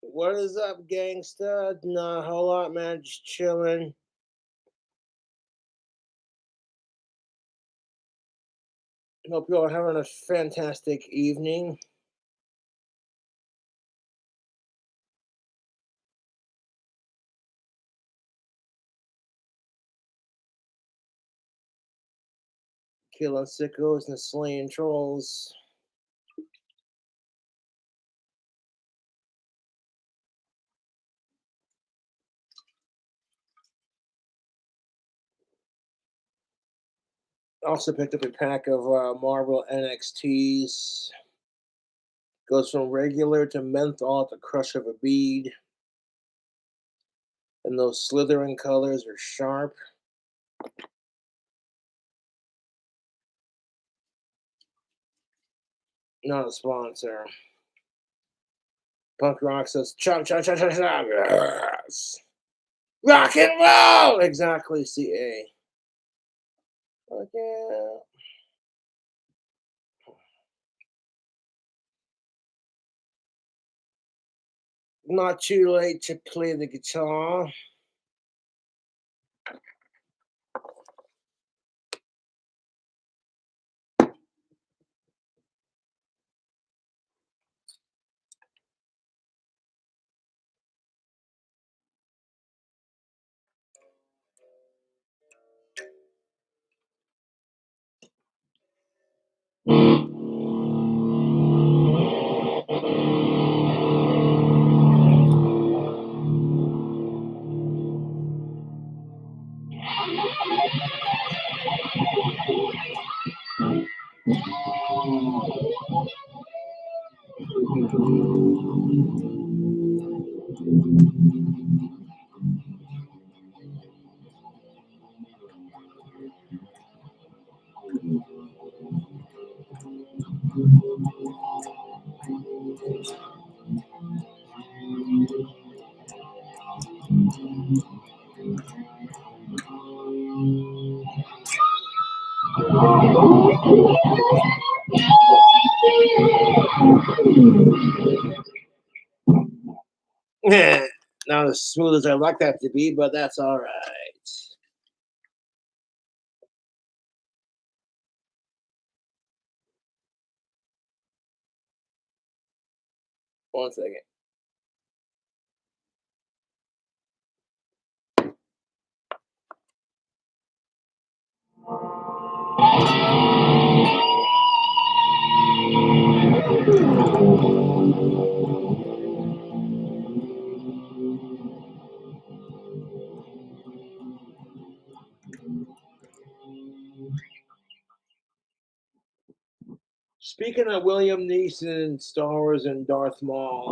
What is up, gangsta? Nah, a whole lot, man. Just chilling. Hope you all are having a fantastic evening. Killing sickos and slaying trolls. Also picked up a pack of Marvel NXTs. Goes from regular to menthol at the crush of a bead. And those slithering colors are sharp. Not a sponsor. Punk rock says chug chug chug chug chug. Yes. Rock and roll! Exactly, CA. Okay. Not too late to play the guitar. Not as smooth as I like that to be, but that's all right. One second. Speaking of William Neeson, Star Wars, and Darth Maul.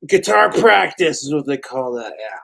Guitar practice is what they call that app.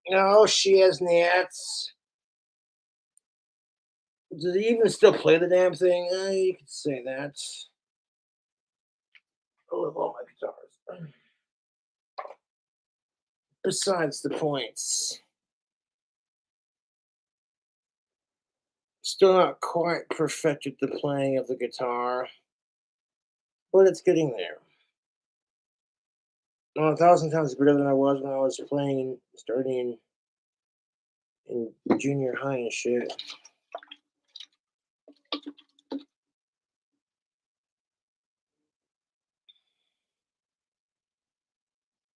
No, she has nats. Does he even still play the damn thing? You could say that. I love all my guitars. Besides the points. Still not quite perfected the playing of the guitar, but it's getting there. Well, 1,000 times better than I was when I was playing, starting in junior high and shit.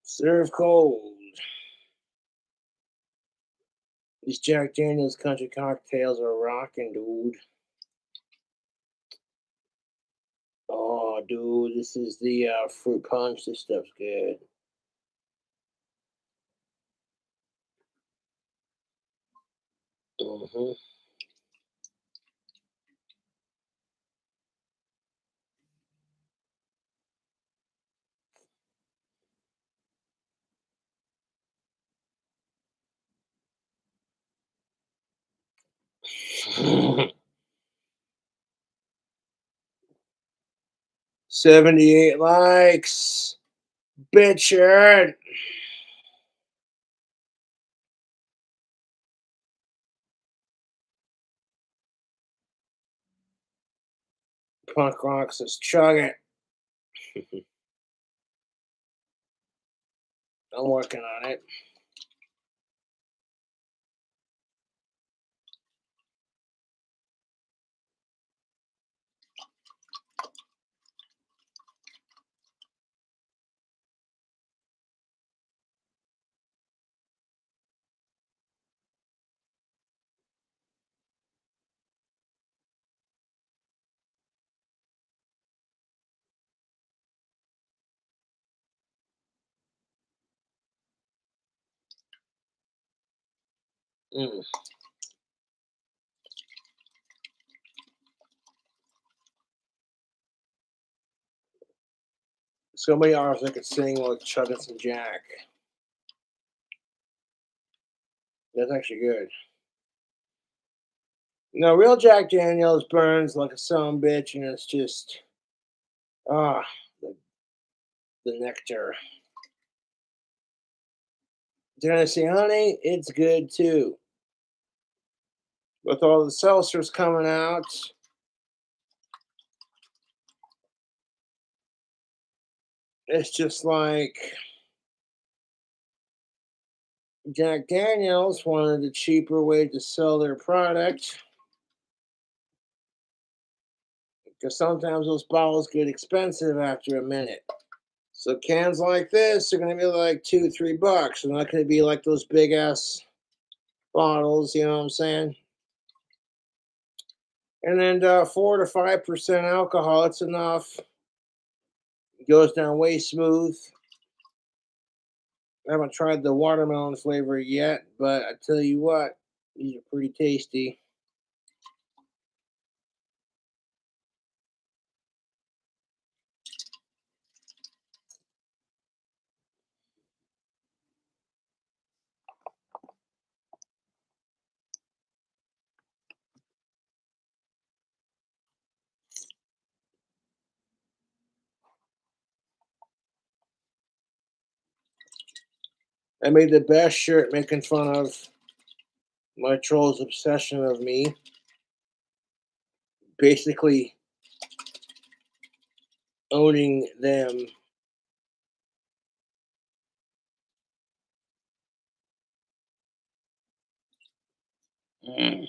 Serve cold. These Jack Daniels country cocktails are rocking, dude. Oh, dude, this is the fruit punch. This stuff's good. Mm-hmm. $78 likes. Bitchin'. Punk Rock says, chug it. I'm working on it. Mm. So many artists I could sing while chugging some Jack. That's actually good. No, real Jack Daniels burns like a son bitch, and it's just the nectar. Tennessee honey, it's good too. With all the seltzers coming out, it's just like Jack Daniels wanted a cheaper way to sell their product. Because sometimes those bottles get expensive after a minute. So cans like this are going to be like $2-3. They're not going to be like those big ass bottles, you know what I'm saying? And then 4 to 5% alcohol, it's enough. It goes down way smooth. I haven't tried the watermelon flavor yet, but I tell you what, these are pretty tasty. I made the best shirt making fun of my troll's obsession of me. Basically owning them Mm.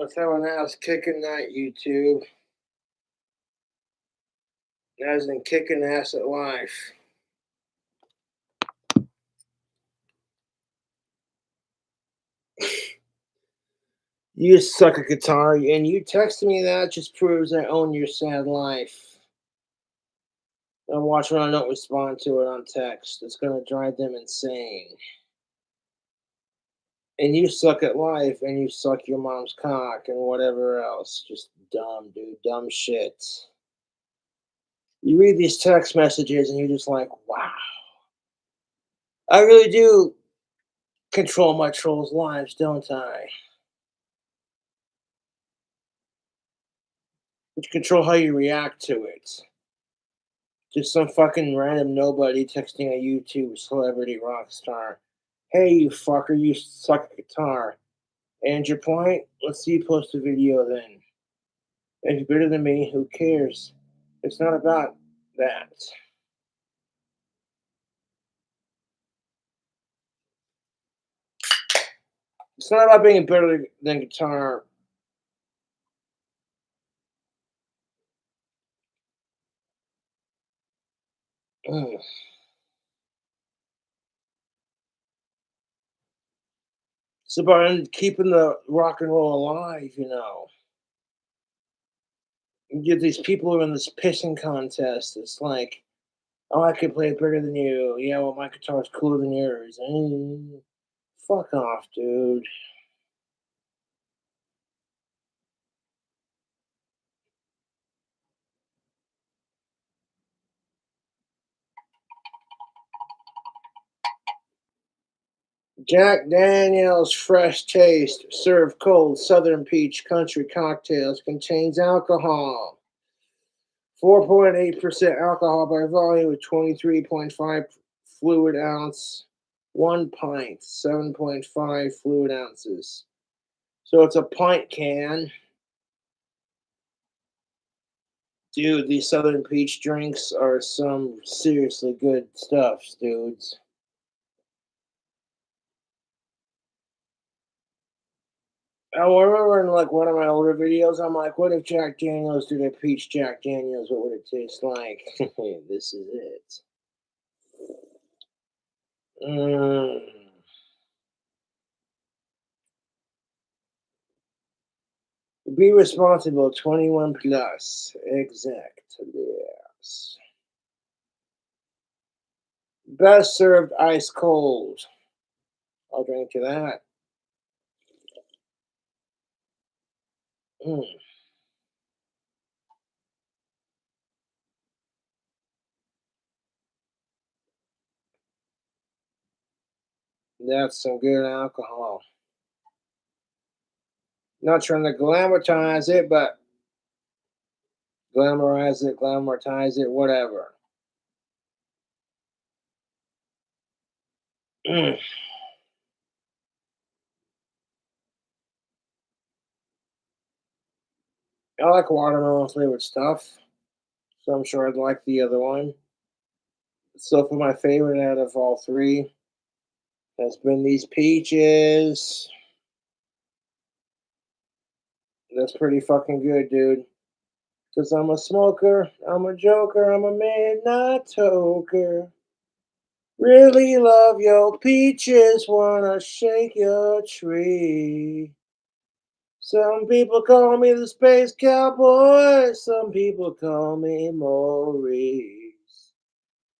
Let's have an ass kicking night, YouTube. As in kicking ass at life. You suck at guitar, and you texting me that just proves I own your sad life. And watch when I don't respond to it on text. It's gonna drive them insane. And you suck at life, and you suck your mom's cock, and whatever else. Just dumb, dude. Dumb shit. You read these text messages, and you're just like, wow. I really do control my trolls' lives, don't I? You control how you react to it. Just some fucking random nobody texting a YouTube celebrity rock star. Hey, you fucker, you suck at guitar. And your point? Let's see you post a video then. If you're better than me, who cares? It's not about that. It's not about being better than guitar. Ugh. It's about keeping the rock and roll alive, you know. You get these people who are in this pissing contest. It's like, oh, I can play it better than you. Yeah, well, my guitar's cooler than yours. Fuck off, dude. Jack Daniel's Fresh Taste, served cold Southern Peach Country Cocktails, contains alcohol. 4.8% alcohol by volume with 23.5 fluid ounce. 1 pint, 7.5 fluid ounces. So it's a pint can. Dude, these Southern Peach drinks are some seriously good stuff, dudes. I remember in like one of my older videos, I'm like, what if Jack Daniels did a peach Jack Daniels? What would it taste like? This is it. Mm. Be responsible, 21 plus. Exactly. Yes. Best served ice cold. I'll drink to that. Mm. That's some good alcohol. Not trying to glamorize it, but glamorize it, whatever. Mm. I like watermelon flavored stuff, so I'm sure I'd like the other one. So for my favorite out of all three has been these peaches. That's pretty fucking good, dude. Cause I'm a smoker, I'm a joker, I'm a midnight toker. Really love your peaches, wanna shake your tree. Some people call me the space cowboy, some people call me Maurice.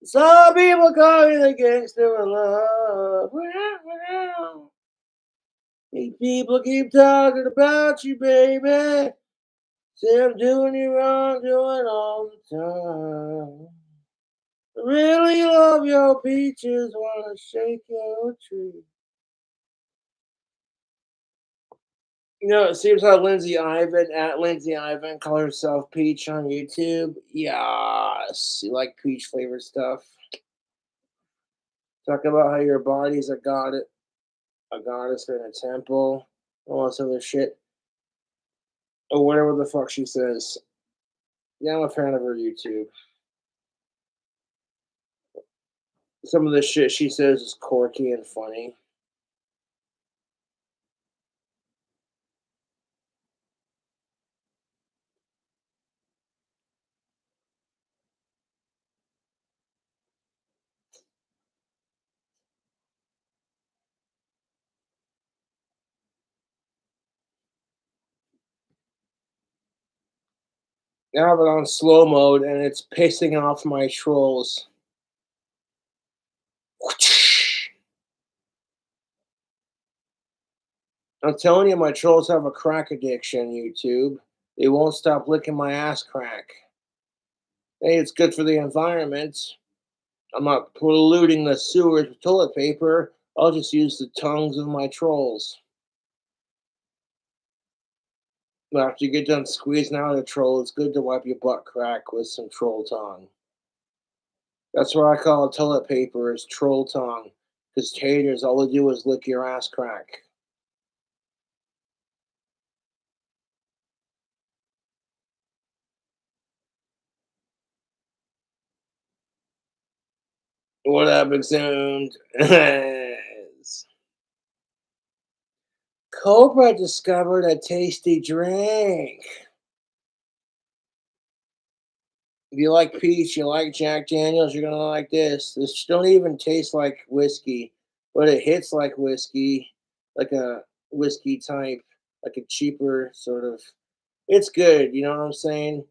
Some people call me the gangster of love. These people keep talking about you, baby. Say I'm doing you wrong, doing all the time. Really love your peaches, wanna shake your tree. You know, it seems how Lindsay Ivan at Lindsay Ivan call herself Peach on YouTube. Yes, you like peach flavored stuff. Talk about how your body's a goddess in a temple, all this other shit, or whatever the fuck she says. Yeah, I'm a fan of her YouTube. Some of the shit she says is quirky and funny. Now I have it on slow mode and it's pissing off my trolls. I'm telling you, my trolls have a crack addiction, YouTube. They won't stop licking my ass crack. Hey, it's good for the environment. I'm not polluting the sewers with toilet paper. I'll just use the tongues of my trolls. But after you get done squeezing out a troll, it's good to wipe your butt crack with some troll tongue. That's what I call toilet paper is troll tongue. Because taters, all they do is lick your ass crack. What up, exhumed? Cobra discovered a tasty drink. If you like peach, you like Jack Daniels, you're gonna like this. This don't even taste like whiskey, but it hits like whiskey, like a whiskey type, like a cheaper sort of. It's good, you know what I'm saying?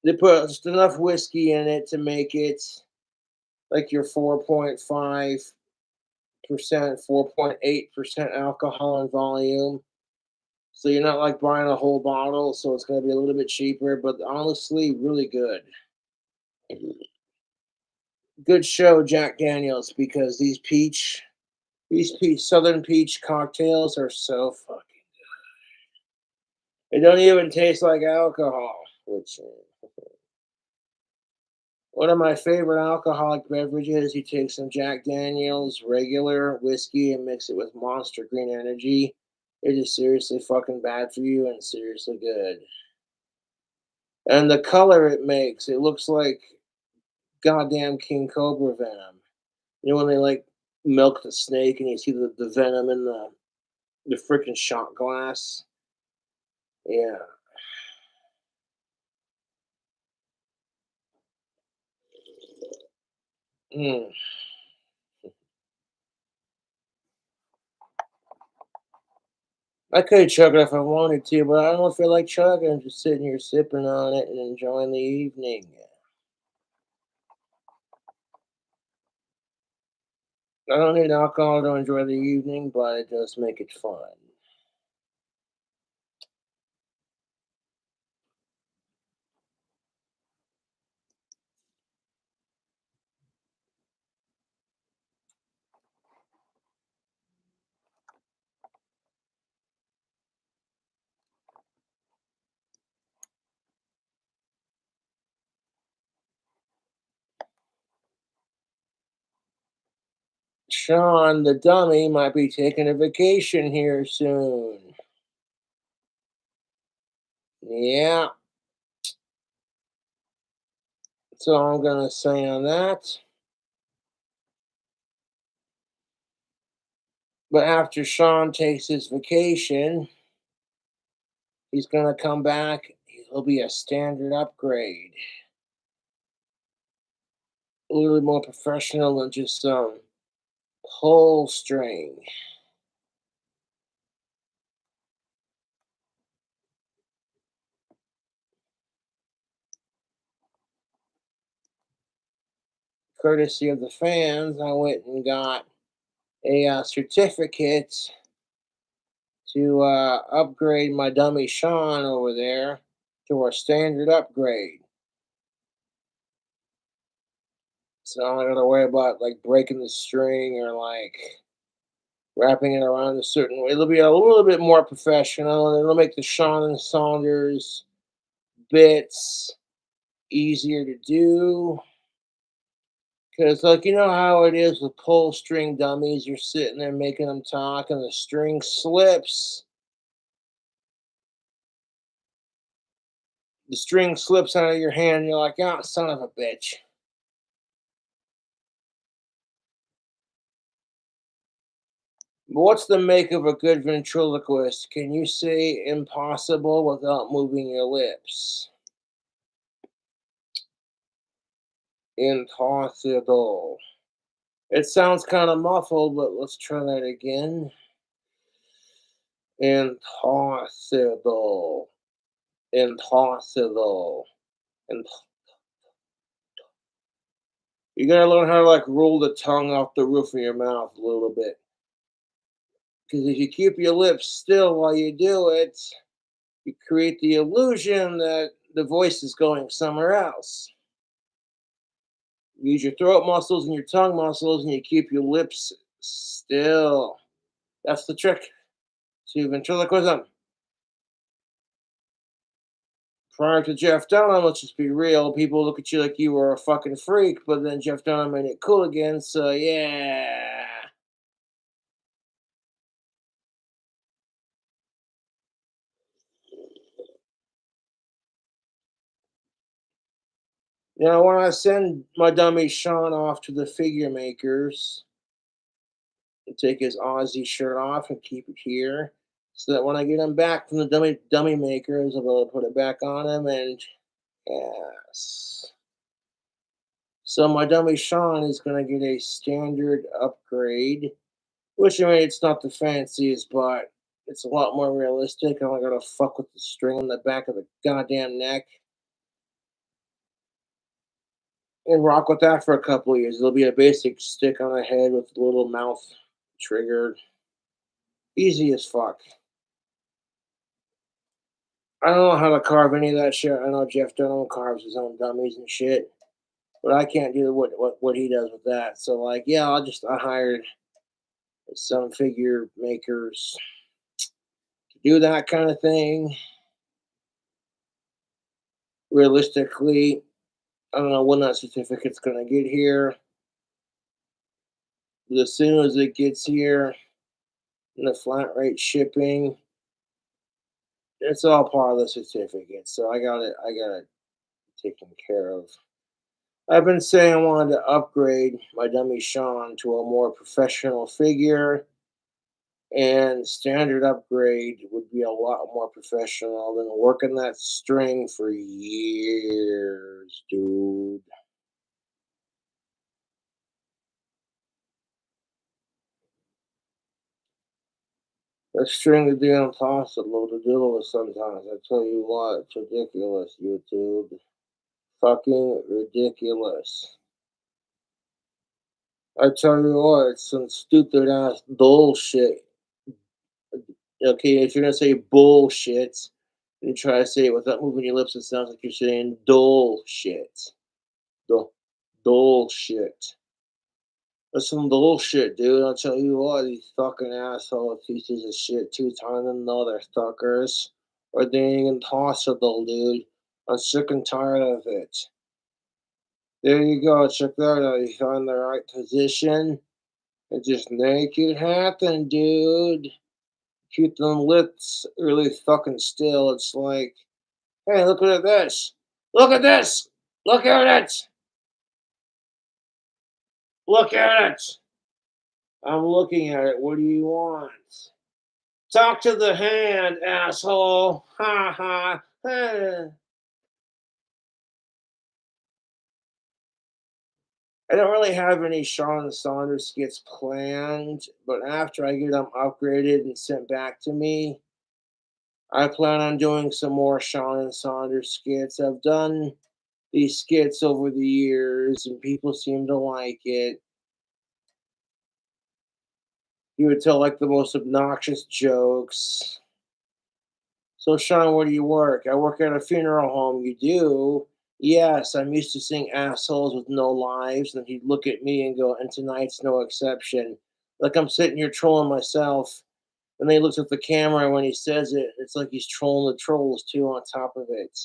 They put just enough whiskey in it to make it like your 4.5%, 4.8% alcohol in volume. So you're not like buying a whole bottle, so it's gonna be a little bit cheaper, but honestly, really good. Good show, Jack Daniels, because these peach Southern peach cocktails are so fucking. They don't even taste like alcohol, which one of my favorite alcoholic beverages. You take some Jack Daniels regular whiskey and mix it with Monster Green Energy. It is seriously fucking bad for you and seriously good. And the color it makes, it looks like goddamn King Cobra venom. You know when they like milk the snake and you see the venom in the freaking shot glass? Yeah. Mm. I could chug it if I wanted to, but I don't feel like chugging. I'm just sitting here sipping on it and enjoying the evening. I don't need alcohol to enjoy the evening, but it does make it fun. Sean, the dummy, might be taking a vacation here soon. Yeah. That's all I'm going to say on that. But after Sean takes his vacation, he's going to come back. He'll be a standard upgrade. A little more professional than just some pull string. Courtesy of the fans, I went and got a certificate to upgrade my dummy Sean over there to our standard upgrade. So I'm not gonna worry about like breaking the string or like wrapping it around a certain way. It'll be a little bit more professional, and it'll make the Sean and Saunders bits easier to do. Cause like you know how it is with pull string dummies, you're sitting there making them talk, and the string slips. The string slips out of your hand, and you're like, "Ah, son of a bitch." But what's the make of a good ventriloquist? Can you say impossible without moving your lips? Impossible. It sounds kind of muffled, but let's try that again. Impossible. Impossible. You gotta learn how to like roll the tongue off the roof of your mouth a little bit. Because if you keep your lips still while you do it, you create the illusion that the voice is going somewhere else. Use your throat muscles and your tongue muscles, and you keep your lips still. That's the trick to ventriloquism. Prior to Jeff Dunham, let's just be real, people look at you like you were a fucking freak, but then Jeff Dunham made it cool again, so yeah. Now, when I send my dummy Sean off to the figure makers, and take his Aussie shirt off and keep it here, so that when I get him back from the dummy makers, I'll be able to put it back on him, and yes. So my dummy Sean is gonna get a standard upgrade, which I mean it's not the fanciest, but it's a lot more realistic. I'm not gonna fuck with the string on the back of the goddamn neck. And rock with that for a couple of years. It'll be a basic stick on the head with a little mouth triggered. Easy as fuck. I don't know how to carve any of that shit. I know Jeff Dunham carves his own dummies and shit, but I can't do what he does with that. So like, yeah, I hired some figure makers to do that kind of thing. Realistically, I don't know when that certificate's gonna get here. But as soon as it gets here, and the flat rate shipping, it's all part of the certificate. So I got it taken care of. I've been saying I wanted to upgrade my dummy Sean to a more professional figure, and standard upgrade would be a lot more professional than working that string for years, dude. That string is the impossible to deal with sometimes. I tell you what, it's ridiculous, YouTube. Fucking ridiculous. I tell you what, it's some stupid ass bullshit. Okay, if you're gonna say bullshit, you try to say it without moving your lips, it sounds like you're saying dull shit. Dull, dull shit. That's some bullshit, dude. I'll tell you what, these fucking asshole pieces of shit, two-time another fuckers, are being impossible, dude. I'm sick and tired of it. There you go, check that out. You find the right position and just make it happen, dude. Keep them lips really fucking still. It's like, hey, look at this. Look at this. Look at it. Look at it. I'm looking at it. What do you want? Talk to the hand, asshole. Ha ha. Ha. I don't really have any Sean Saunders skits planned, but after I get them upgraded and sent back to me, I plan on doing some more Sean and Saunders skits. I've done these skits over the years, and people seem to like it. He would tell like the most obnoxious jokes. So, Sean, where do you work? I work at a funeral home. You do? Yes, I'm used to seeing assholes with no lives, and he'd look at me and go, and tonight's no exception. Like I'm sitting here trolling myself, and then he looks at the camera when he says it. It's like he's trolling the trolls too on top of it.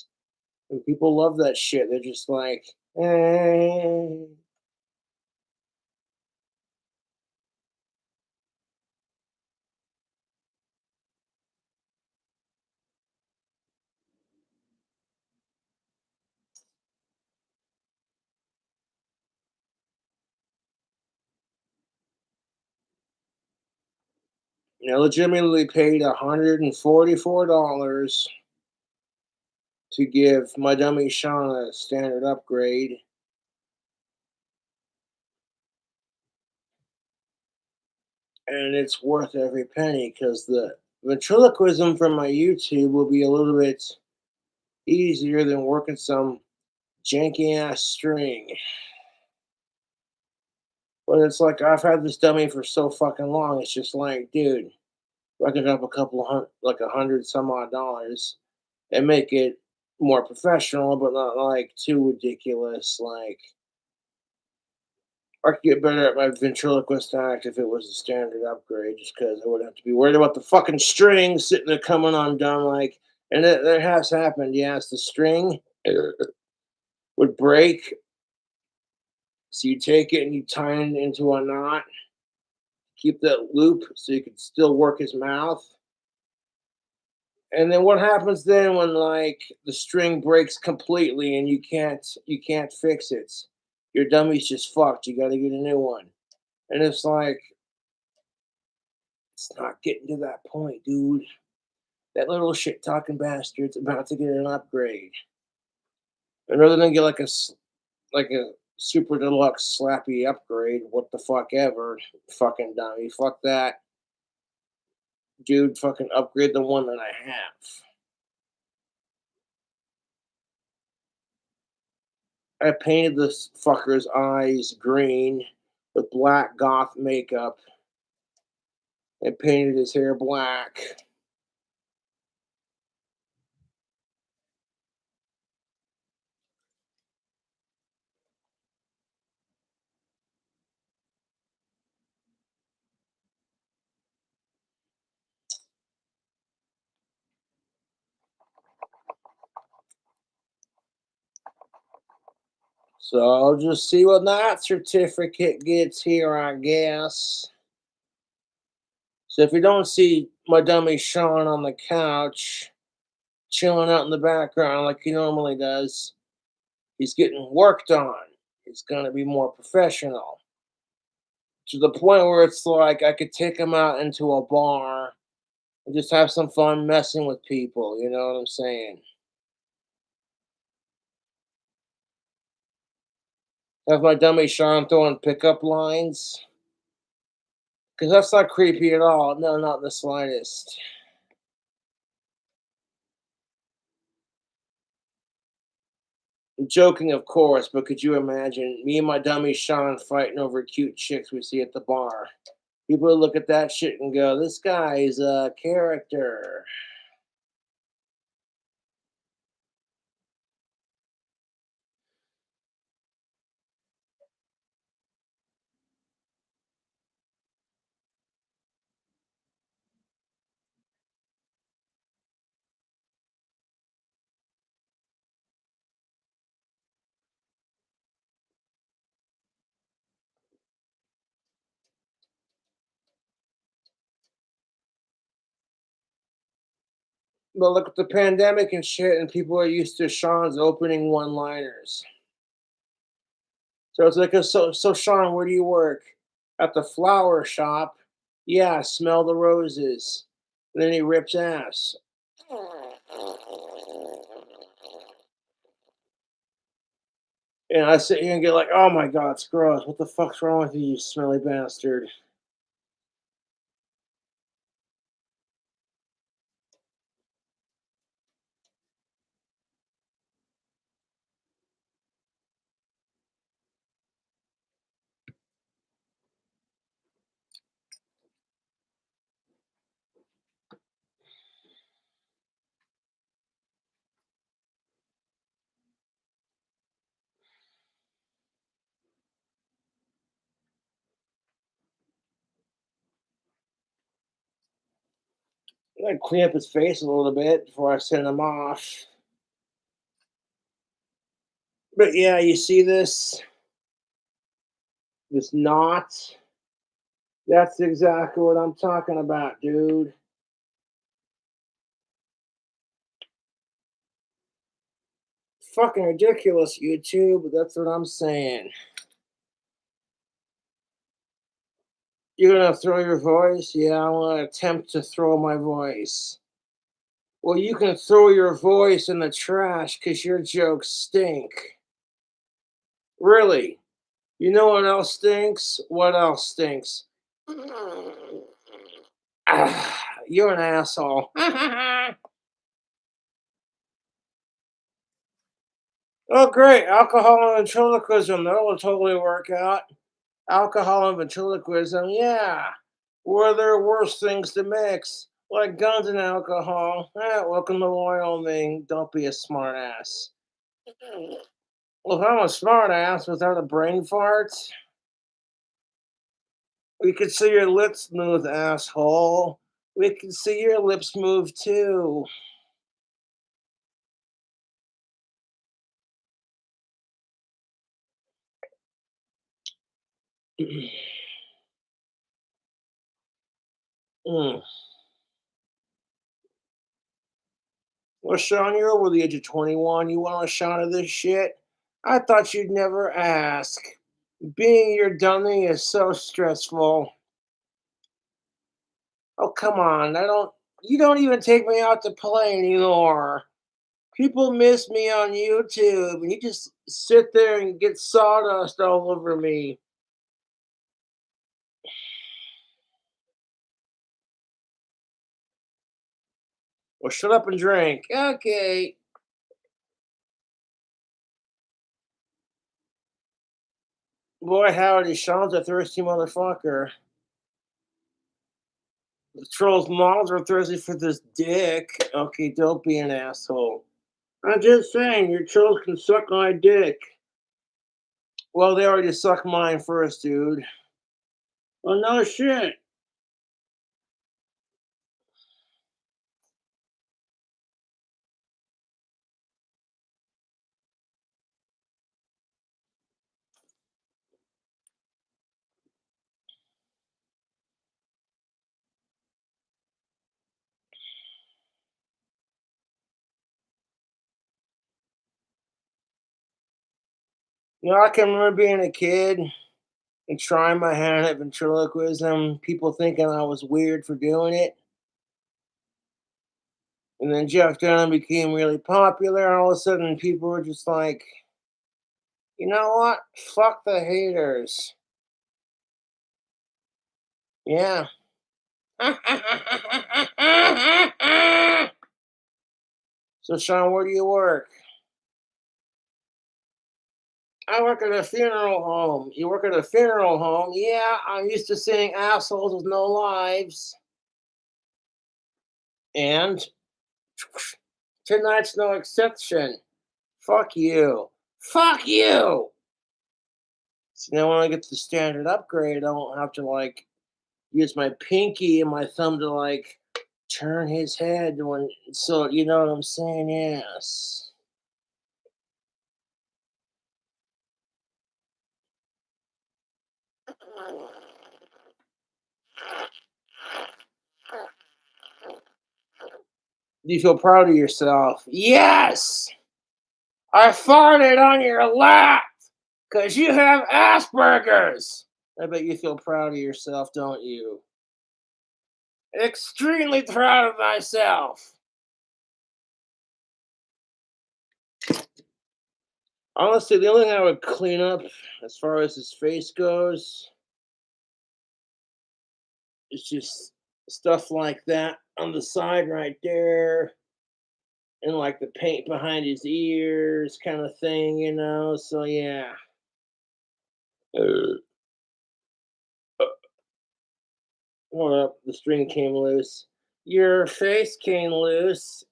And people love that shit. They're just like, eh. Legitimately paid $144 to give my dummy Sean a standard upgrade. And it's worth every penny because the ventriloquism from my YouTube will be a little bit easier than working some janky ass string. But it's like I've had this dummy for so fucking long. It's just like, dude, if I can drop a couple hundred, like $100 some odd dollars, and make it more professional, but not like too ridiculous. Like I could get better at my ventriloquist act if it was a standard upgrade, just because I wouldn't have to be worried about the fucking string sitting there coming undone. Like, and it has happened. Yes, the string would break. So you take it and you tie it into a knot, keep that loop so you can still work his mouth. And then what happens then when like the string breaks completely and you can't fix it? Your dummy's just fucked. You got to get a new one. And it's like it's not getting to that point, dude. That little shit talking bastard's about to get an upgrade. And rather than get like a super deluxe slappy upgrade, what the fuck ever, fucking dummy, fuck that, dude. Fucking upgrade the one that I have. I painted this fucker's eyes green with black goth makeup and painted his hair black. So I'll just see what that certificate gets here, I guess. So if you don't see my dummy Sean on the couch, chilling out in the background like he normally does, he's getting worked on. He's gonna be more professional. To the point where it's like I could take him out into a bar and just have some fun messing with people, you know what I'm saying? Have my dummy Sean throwing pickup lines. Because that's not creepy at all. No, not in the slightest. I'm joking, of course, but could you imagine me and my dummy Sean fighting over cute chicks we see at the bar? People would look at that shit and go, this guy is a character. But look at the pandemic and shit, and people are used to Sean's opening one-liners. So it's like, so Sean, where do you work? At the flower shop. Yeah, smell the roses. And then he rips ass. And I sit here and get like, oh my god, it's gross. What the fuck's wrong with you, you smelly bastard? I'm gonna clean up his face a little bit before I send him off. But yeah, you see this? This knot? That's exactly what I'm talking about, dude. Fucking ridiculous, YouTube, but that's what I'm saying. You're gonna throw your voice? Yeah, I'm gonna attempt to throw my voice. Well, you can throw your voice in the trash because your jokes stink. Really? You know what else stinks? What else stinks? Ah, you're an asshole. Oh, great. Alcohol and ventriloquism. That'll totally work out. Alcohol and ventriloquism. Yeah. Where there are worse things to mix, like guns and alcohol. Welcome to Wyoming. Don't be a smartass. Well, if I'm a smartass without a brain fart, we could see your lips move, asshole. We can see your lips move too. Mm. Well, Sean, you're over the age of 21. You want a shot of this shit? I thought you'd never ask. Being your dummy is so stressful. Oh, come on. You don't even take me out to play anymore. People miss me on YouTube, and you just sit there and get sawdust all over me. Well, shut up and drink. Okay. Boy, howdy, Sean's a thirsty motherfucker. The troll's moms are thirsty for this dick. Okay, don't be an asshole. I'm just saying, your trolls can suck my dick. Well, they already sucked mine first, dude. Well, no shit. I can remember being a kid and trying my hand at ventriloquism, people thinking I was weird for doing it. And then Jeff Dunham became really popular, and all of a sudden people were just like, you know what? Fuck the haters. Yeah. So, Sean, where do you work? I work at a funeral home. You work at a funeral home? Yeah, I'm used to seeing assholes with no lives. And tonight's no exception. Fuck you. Fuck you. So now when I get the standard upgrade, I won't have to use my pinky and my thumb to turn his head so you know what I'm saying? Yes. Do you feel proud of yourself? Yes! I farted on your lap because you have Asperger's. I bet you feel proud of yourself, don't you? Extremely proud of myself. Honestly, the only thing I would clean up as far as his face goes is just stuff like that on the side right there. And the paint behind his ears kind of thing. So yeah. Hold up, the string came loose. Your face came loose.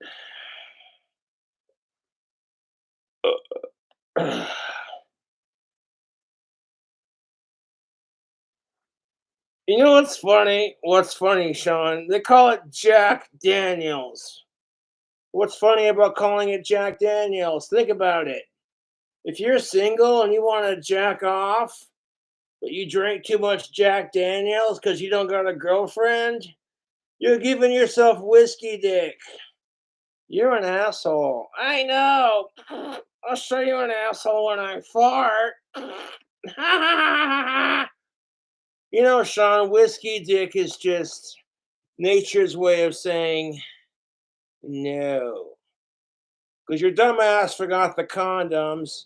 You know what's funny? What's funny, Sean? They call it Jack Daniels. What's funny about calling it Jack Daniels? Think about it. If you're single and you want to jack off, but you drink too much Jack Daniels because you don't got a girlfriend, you're giving yourself whiskey dick. You're an asshole. I know. I'll show you an asshole when I fart. You know, Sean, whiskey dick is just nature's way of saying no. Because your dumbass forgot the condoms,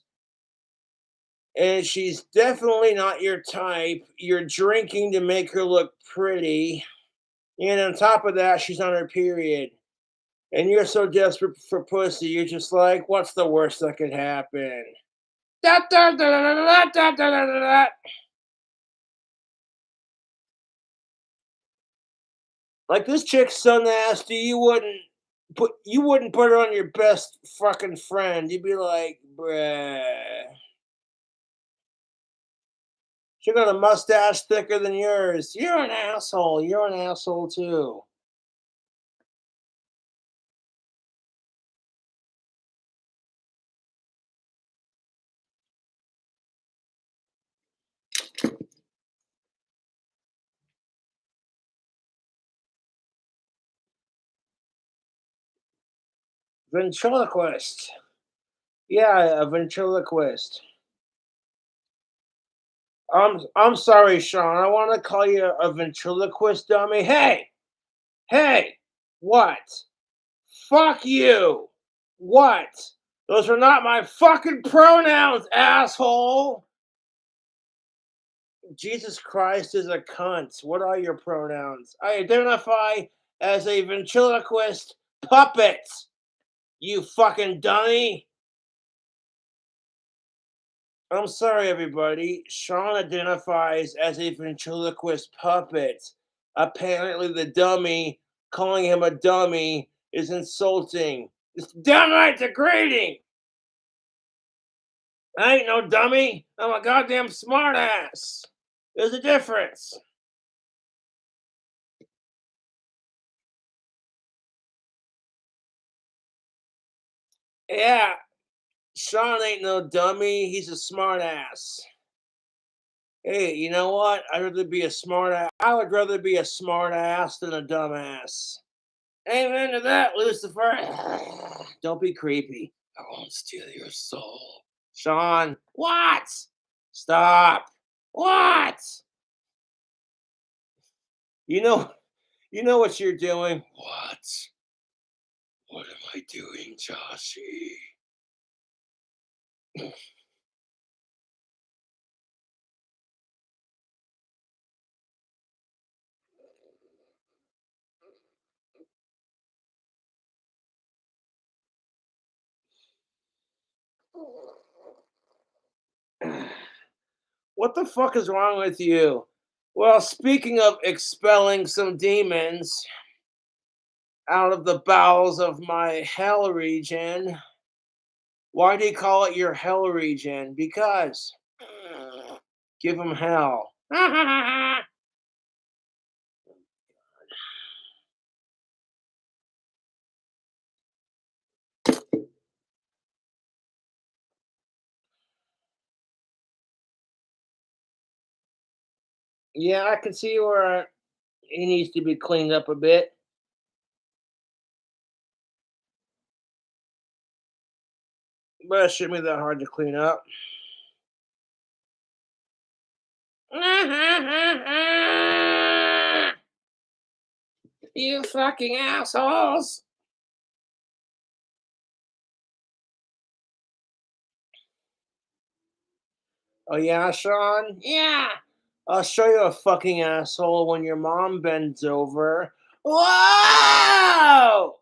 and she's definitely not your type. You're drinking to make her look pretty. And on top of that, she's on her period. And you're so desperate for pussy, you're just like, what's the worst that could happen? Da, da, da, da, da, da, da, da, da, da. Like this chick's so nasty, you wouldn't put her on your best fucking friend. You'd be like, bruh. She got a mustache thicker than yours. You're an asshole. You're an asshole too. Ventriloquist. Yeah, a ventriloquist. I'm sorry, Sean. I want to call you a ventriloquist dummy. Hey, hey, what? Fuck you. What? Those are not my fucking pronouns, asshole. Jesus Christ is a cunt. What are your pronouns? I identify as a ventriloquist puppet. You fucking dummy. I'm sorry, everybody. Sean identifies as a ventriloquist puppet. Apparently, the dummy calling him a dummy is insulting. It's downright degrading. I ain't no dummy. I'm a goddamn smartass. There's a difference. Yeah, Sean ain't no dummy. He's a smartass. Hey, you know what? I would rather be a smartass than a dumbass. Amen to that, Lucifer. Don't be creepy. I won't steal your soul. Sean, what? Stop. What? You know, you know what you're doing? What? What am I doing, Joshy? What the fuck is wrong with you? Well, speaking of expelling some demons out of the bowels of my hell region, why do you call it your hell region? Because give them hell. Yeah, I can see where he needs to be cleaned up a bit. But it shouldn't be that hard to clean up. You fucking assholes. Oh yeah, Sean? Yeah. I'll show you a fucking asshole when your mom bends over. Whoa!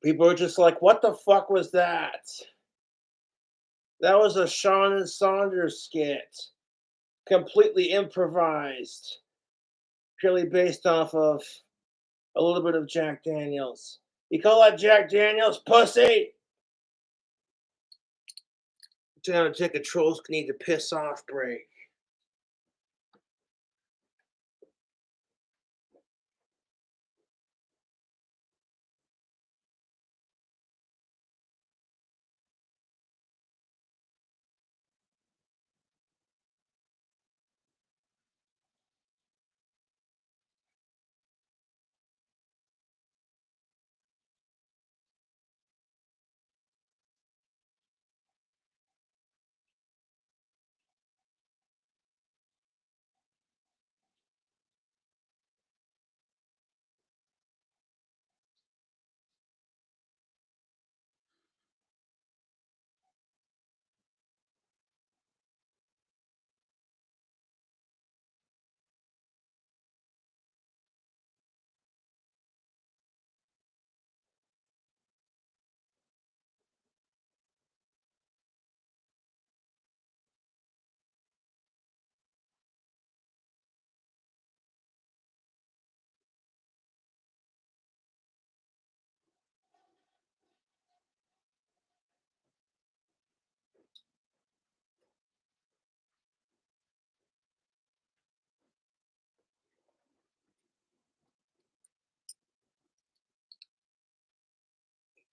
People are just like, what the fuck was that? That was a Sean and Saunders skit. Completely improvised. Purely based off of a little bit of Jack Daniels. You call that Jack Daniels, pussy? I'm gonna take a trolls need to piss off break.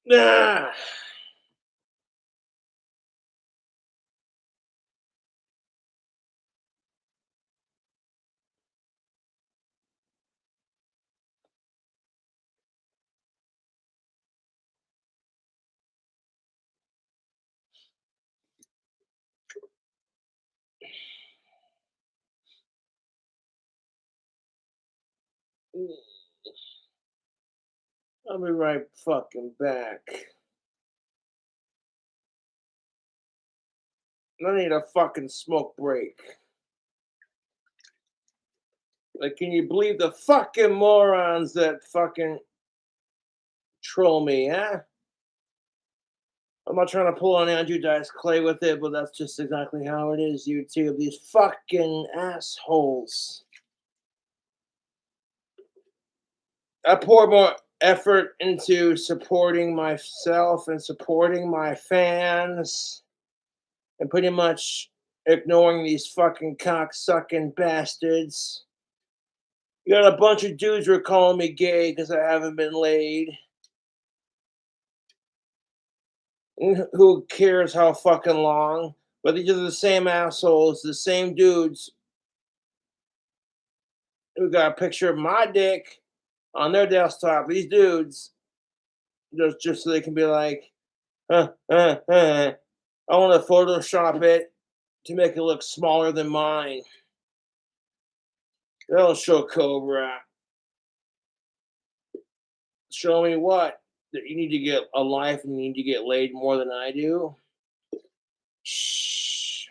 Nah. I'll be right fucking back. I need a fucking smoke break. Like, can you believe the fucking morons that fucking troll me, huh? I'm not trying to pull on Andrew Dice Clay with it, but that's just exactly how it is, YouTube. These fucking assholes. I pour more effort into supporting myself and supporting my fans and pretty much ignoring these fucking cock-sucking bastards. You got a bunch of dudes who are calling me gay because I haven't been laid. Who cares how fucking long? But these are the same assholes, the same dudes who got a picture of my dick on their desktop. These dudes, just so they can be like, I want to Photoshop it to make it look smaller than mine. That'll show Cobra. Show me what? That you need to get a life and you need to get laid more than I do? Shh.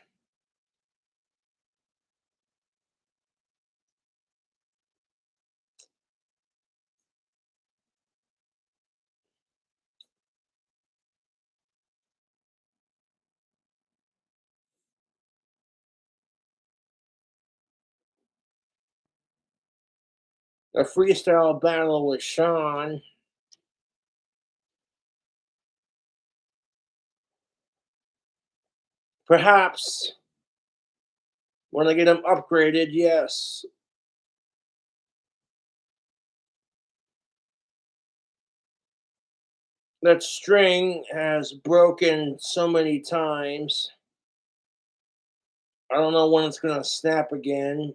A freestyle battle with Sean. Perhaps when I get him upgraded, yes. That string has broken so many times. I don't know when it's going to snap again.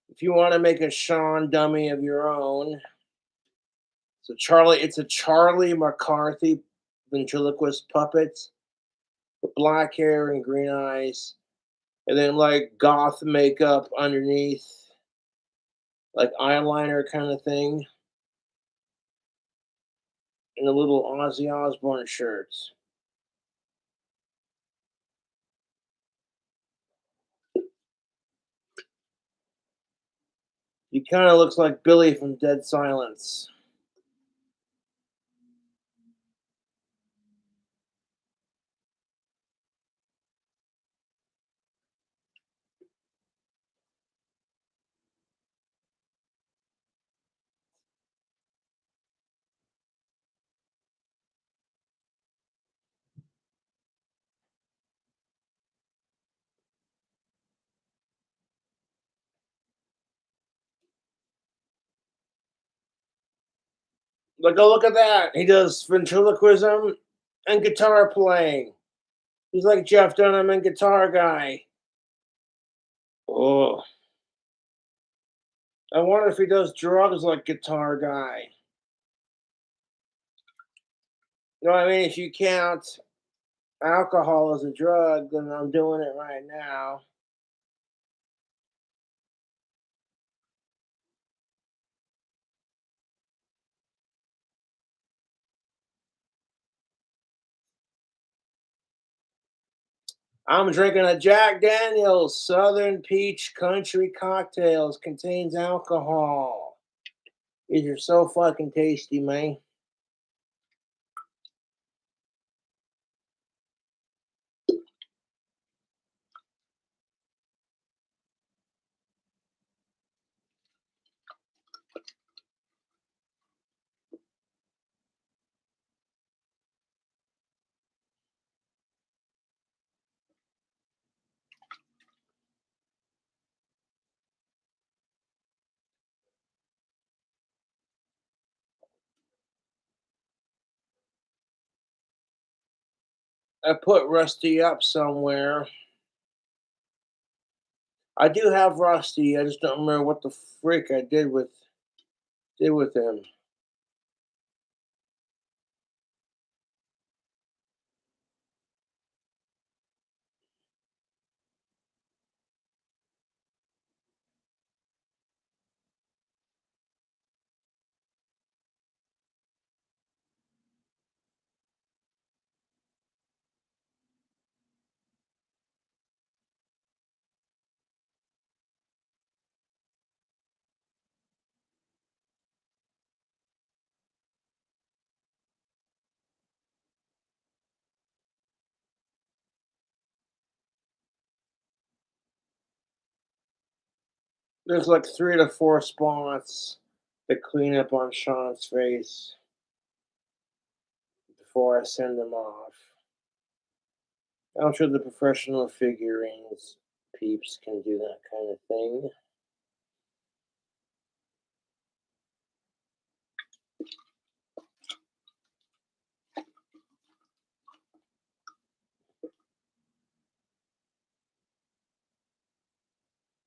If you want to make a Sean dummy of your own, it's a Charlie McCarthy ventriloquist puppet with black hair and green eyes, and then like goth makeup underneath, like eyeliner kind of thing, and a little Ozzy Osbourne shirts. He kind of looks like Billy from Dead Silence. Like, oh, look at that. He does ventriloquism and guitar playing. He's like Jeff Dunham and Guitar Guy. Oh. I wonder if he does drugs like Guitar Guy. You know what I mean? If you count alcohol as a drug, then I'm doing it right now. I'm drinking a Jack Daniel's Southern Peach Country Cocktails. Contains alcohol. These are so fucking tasty, man. I put Rusty up somewhere. I do have Rusty. I just don't remember what the frick I did with him. There's like 3 to 4 spots to clean up on Sean's face before I send him off. I'm sure the professional figurines peeps can do that kind of thing.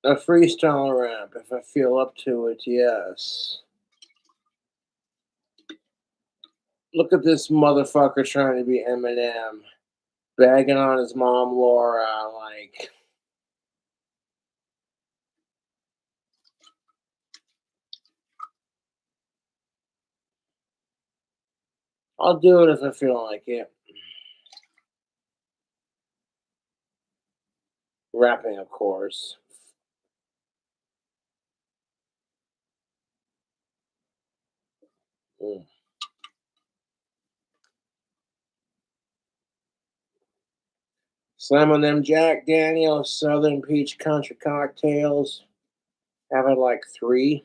A freestyle rap, if I feel up to it, yes. Look at this motherfucker trying to be Eminem, bagging on his mom Laura, like. I'll do it if I feel like it. Rapping, of course. Slamming them Jack Daniel's Southern Peach Country Cocktails. Having like 3.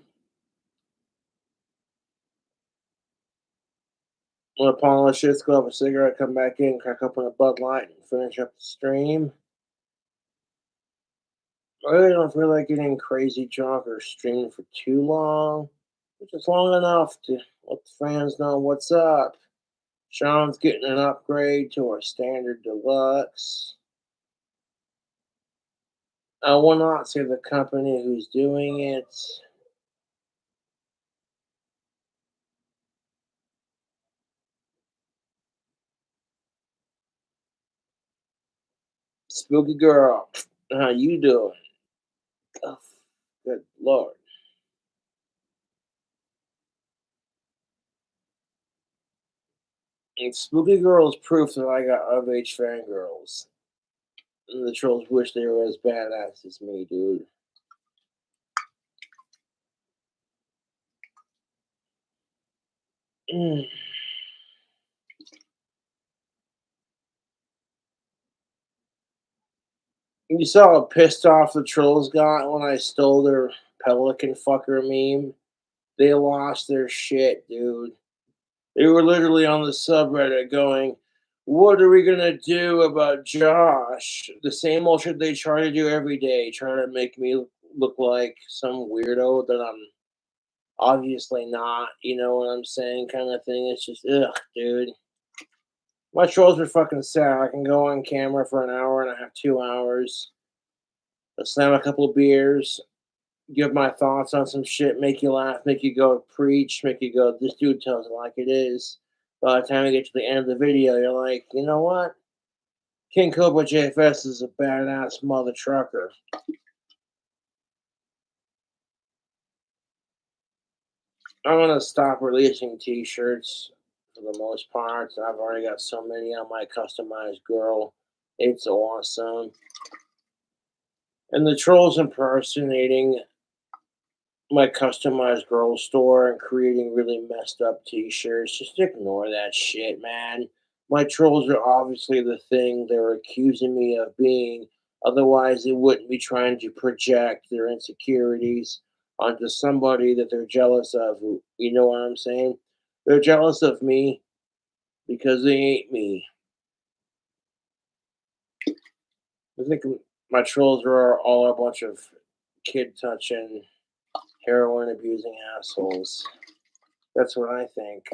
I'm gonna polish this, go have a cigarette, come back in, crack open a Bud Light, and finish up the stream. I really don't feel like getting crazy drunk or streaming for too long. Just long enough to let the fans know what's up. Sean's getting an upgrade to our standard deluxe. I will not say the company who's doing it. Spooky girl, how you doing? Oh, good Lord. And Spooky Girl is proof that I got of age fangirls. And the trolls wish they were as badass as me, dude. You saw how pissed off the trolls got when I stole their pelican fucker meme? They lost their shit, dude. They were literally on the subreddit going, "What are we gonna do about Josh?" The same old shit they try to do every day, trying to make me look like some weirdo that I'm obviously not, you know what I'm saying, kind of thing. It's just, ugh, dude. My trolls are fucking sad. I can go on camera for an hour and a half, 2 hours, slam a couple of beers, give my thoughts on some shit, make you laugh, make you go preach, make you go, this dude tells it like it is. By the time you get to the end of the video, you're like, you know what? King Cobra JFS is a badass mother trucker. I'm gonna stop releasing t-shirts for the most part. I've already got so many on my customized girl. It's awesome. And the trolls impersonating my customized girl store and creating really messed up t-shirts. Just ignore that shit, man. My trolls are obviously the thing they're accusing me of being. Otherwise, they wouldn't be trying to project their insecurities onto somebody that they're jealous of. You know what I'm saying? They're jealous of me because they ain't me. I think my trolls are all a bunch of kid touching, heroin abusing assholes. That's what I think.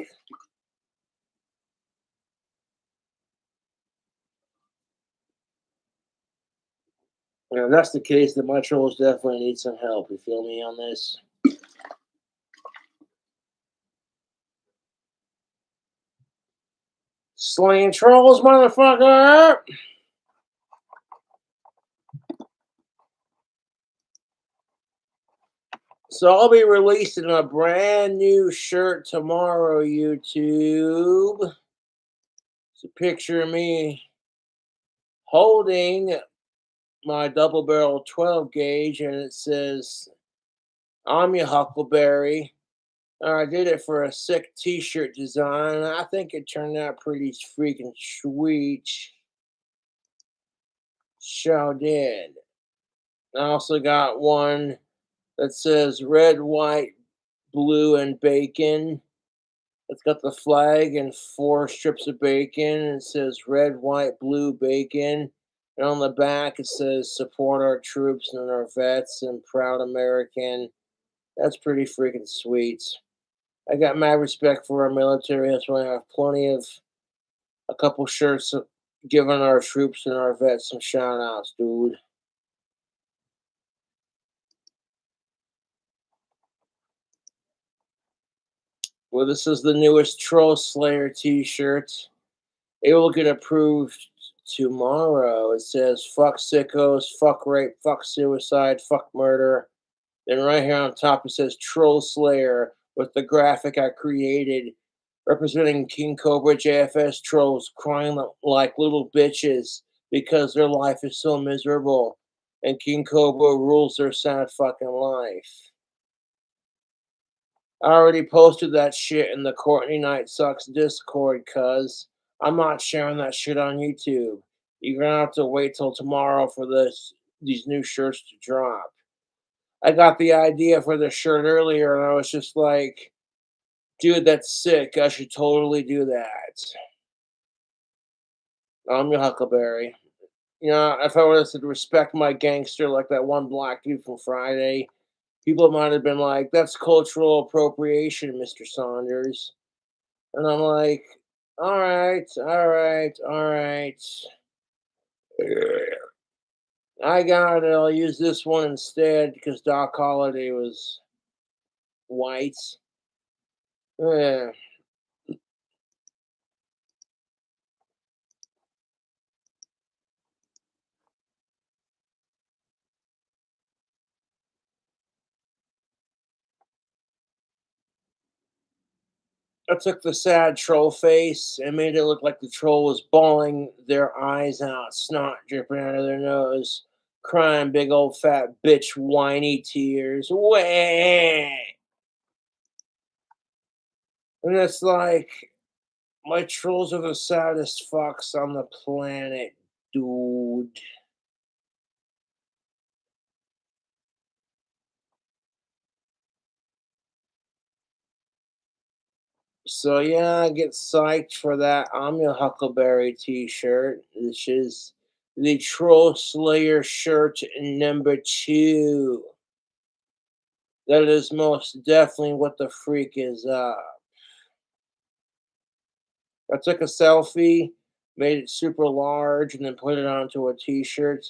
You know, if that's the case, then my trolls definitely need some help. You feel me on this? Slaying trolls, motherfucker! So I'll be releasing a brand new shirt tomorrow, YouTube. It's a picture of me holding my double barrel 12 gauge, and it says, "I'm your Huckleberry." I did it for a sick t-shirt design. I think it turned out pretty freaking sweet. Sure did. I also got one that says red, white, blue, and bacon. It's got the flag and 4 strips of bacon. It says red, white, blue, bacon. And on the back it says support our troops and our vets and proud American. That's pretty freaking sweet. I got mad respect for our military. That's why I have plenty of a couple shirts giving our troops and our vets some shout outs, dude. Well, this is the newest Troll Slayer t-shirt. It will get approved tomorrow. It says fuck sickos, fuck rape, fuck suicide, fuck murder. Then right here on top it says Troll Slayer with the graphic I created representing King Cobra JFS trolls crying like little bitches because their life is so miserable and King Cobra rules their sad fucking life. I already posted that shit in the Courtney Night Sucks Discord, cuz I'm not sharing that shit on YouTube. You're gonna have to wait till tomorrow for these new shirts to drop. I got the idea for the shirt earlier and I was just like, dude, that's sick. I should totally do that. I'm your Huckleberry. You know, if I would have said respect my gangster like that one black dude from Friday, people might have been like, that's cultural appropriation, Mr. Saunders. And I'm like, all right, all right, all right. I got it. I'll use this one instead because Doc Holliday was white. Yeah. I took the sad troll face and made it look like the troll was bawling their eyes out, snot dripping out of their nose, crying big old fat bitch whiny tears. Wah! And it's like, my trolls are the saddest fucks on the planet, dude. So yeah, get psyched for that I'm Your Huckleberry t-shirt, which is the Troll Slayer shirt number 2. That is most definitely what the freak is up. I took a selfie, made it super large, and then put it onto a t-shirt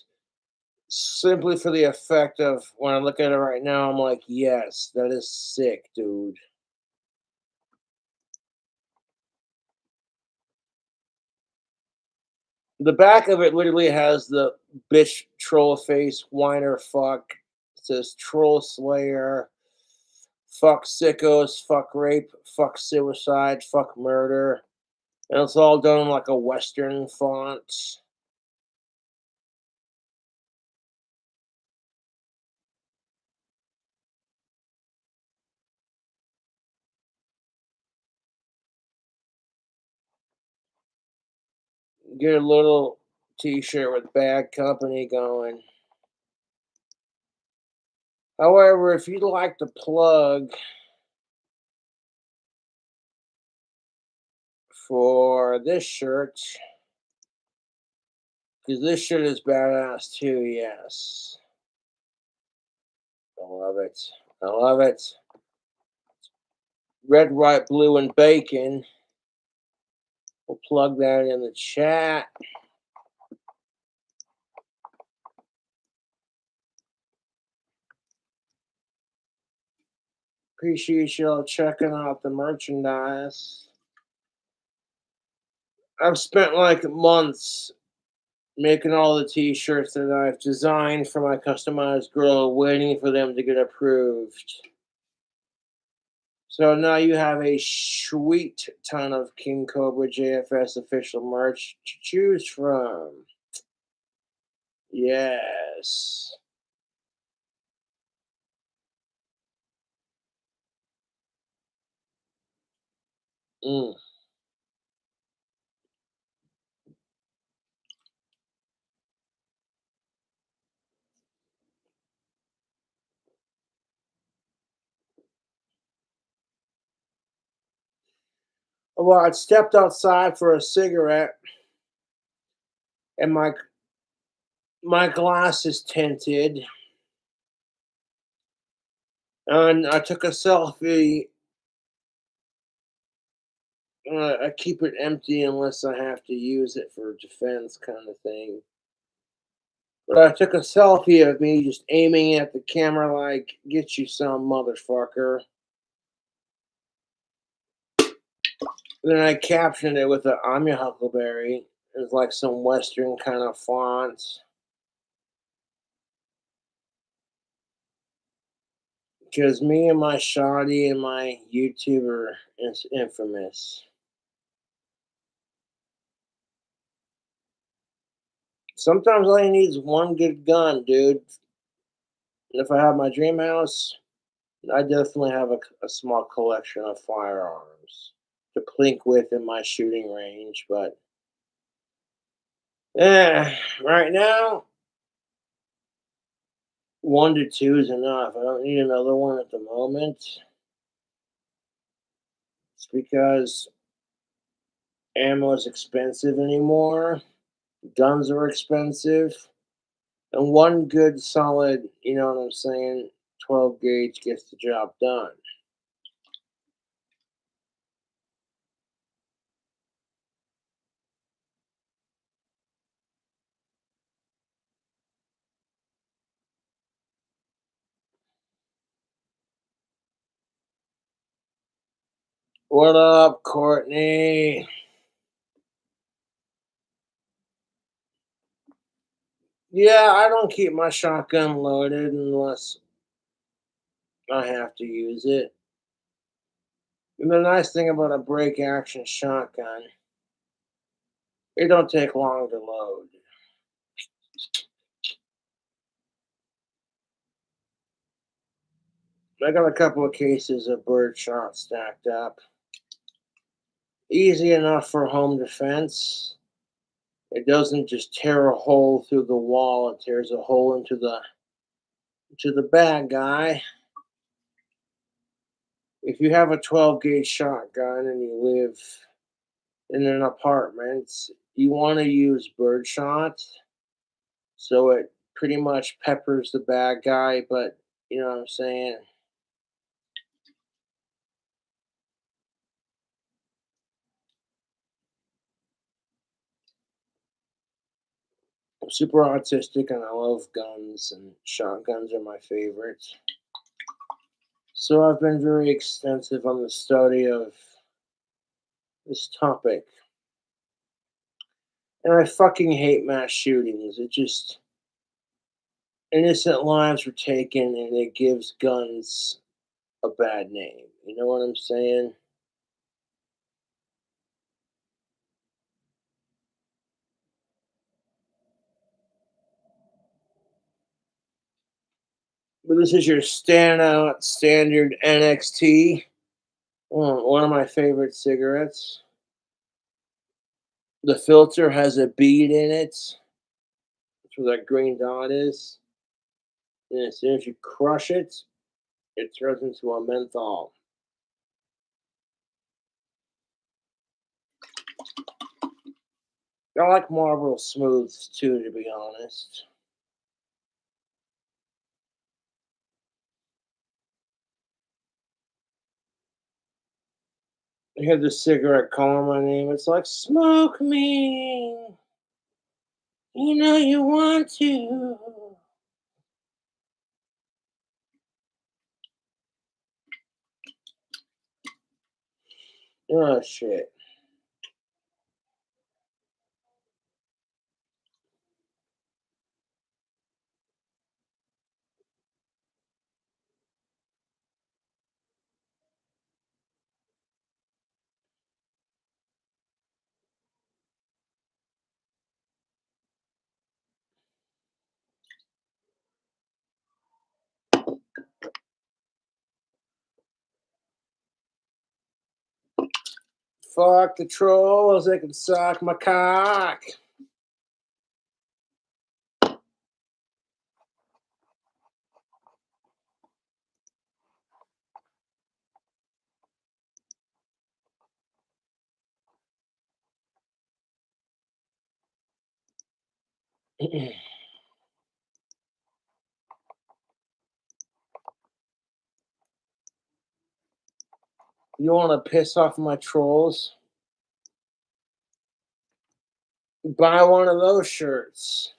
simply for the effect of when I look at it right now, I'm like, yes, that is sick, dude. The back of it literally has the bitch troll face whiner fuck. It says troll slayer, fuck sickos, fuck rape, fuck suicide, fuck murder. And it's all done in like a Western font. Get a little t-shirt with bad company going. However, if you'd like to plug for this shirt, because this shirt is badass too, yes. I love it. I love it. Red, white, blue, and bacon. We'll plug that in the chat. Appreciate y'all checking out the merchandise. I've spent like months making all the t-shirts that I've designed for my customized grill, waiting for them to get approved. So now you have a sweet ton of King Cobra JFS official merch to choose from. Yes. Mm. Well, I stepped outside for a cigarette, and my glass is tinted, and I took a selfie. I keep it empty unless I have to use it for defense, kind of thing. But I took a selfie of me just aiming at the camera, like, "Get you some, motherfucker." Then I captioned it with a "I'm your Huckleberry." It's like some Western kind of font. Because me and my shoddy and my YouTuber is infamous. Sometimes all you need is one good gun, dude. And if I have my dream house, I definitely have a small collection of firearms to plink with in my shooting range. But right now, 1 to 2 is enough. I don't need another one at the moment. It's because ammo is expensive anymore. Guns are expensive. And one good solid, you know what I'm saying, 12 gauge gets the job done. What up, Courtney? Yeah, I don't keep my shotgun loaded unless I have to use it. And the nice thing about a break action shotgun, it don't take long to load. I got a couple of cases of birdshot stacked up. Easy enough for home defense. It doesn't just tear a hole through the wall, it tears a hole into the bad guy. If you have a 12 gauge shotgun and you live in an apartment, you want to use birdshot so it pretty much peppers the bad guy, but you know what I'm saying? I'm super autistic and I love guns, and shotguns are my favorite. So I've been very extensive on the study of this topic. And I fucking hate mass shootings. It just, innocent lives were taken and it gives guns a bad name. You know what I'm saying? But this is your standout standard NXT. One of my favorite cigarettes. The filter has a bead in it. That's where that green dot is. And as soon as you crush it, it turns into a menthol. I like Marlboro Smooths too, to be honest. I hear the cigarette calling my name. It's like, smoke me. You know you want to. Oh, shit. Fuck the trolls, they can suck my cock. You want to piss off my trolls? Buy one of those shirts.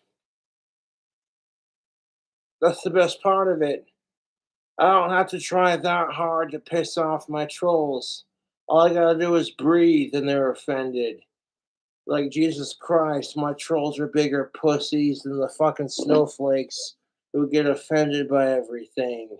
That's the best part of it. I don't have to try that hard to piss off my trolls. All I gotta do is breathe and they're offended. Like, Jesus Christ, my trolls are bigger pussies than the fucking snowflakes who get offended by everything.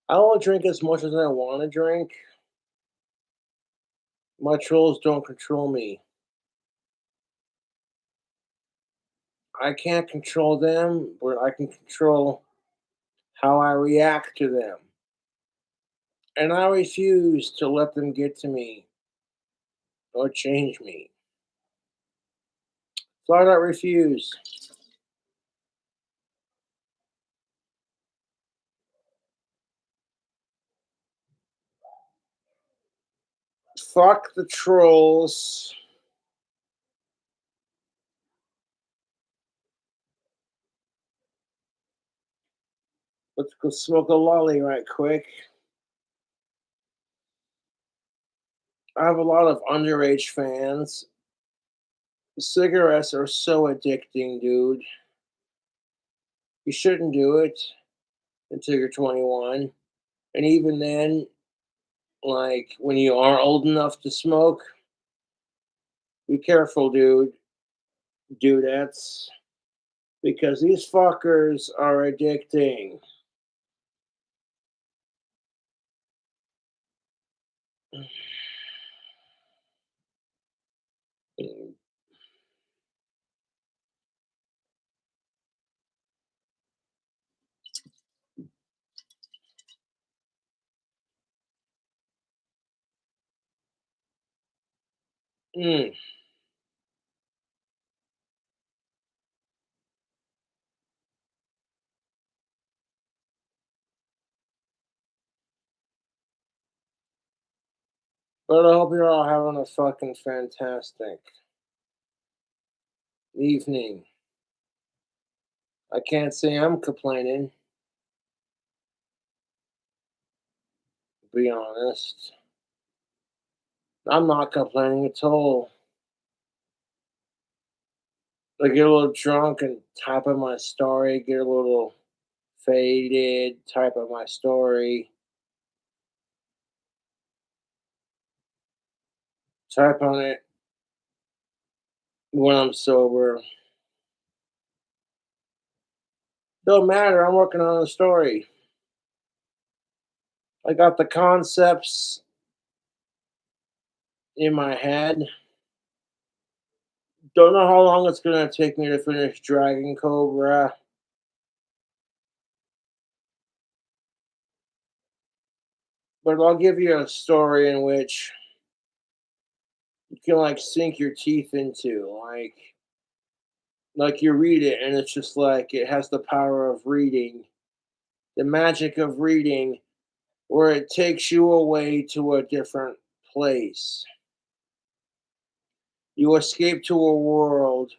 I don't drink as much as I want to drink. My trolls don't control me. I can't control them, but I can control how I react to them. And I refuse to let them get to me or change me. So I don't refuse. Fuck the trolls. Let's go smoke a lolly right quick. I have a lot of underage fans. Cigarettes are so addicting, dude. You shouldn't do it until you're 21. And even then, Like when you are old enough to smoke, be careful, dudettes, because these fuckers are addicting. Mm. But I hope you're all having a fucking fantastic evening. I can't say I'm complaining, to be honest. I'm not complaining at all. I get a little drunk and type of my story, get a little faded, type of my story, type on it when I'm sober. Don't matter, I'm working on a story. I got the concepts in my head. Don't know how long it's gonna take me to finish Dragon Cobra. But I'll give you a story in which you can like sink your teeth into. Like you read it and it's just like it has the power of reading. The magic of reading where it takes you away to a different place. You escape to a world.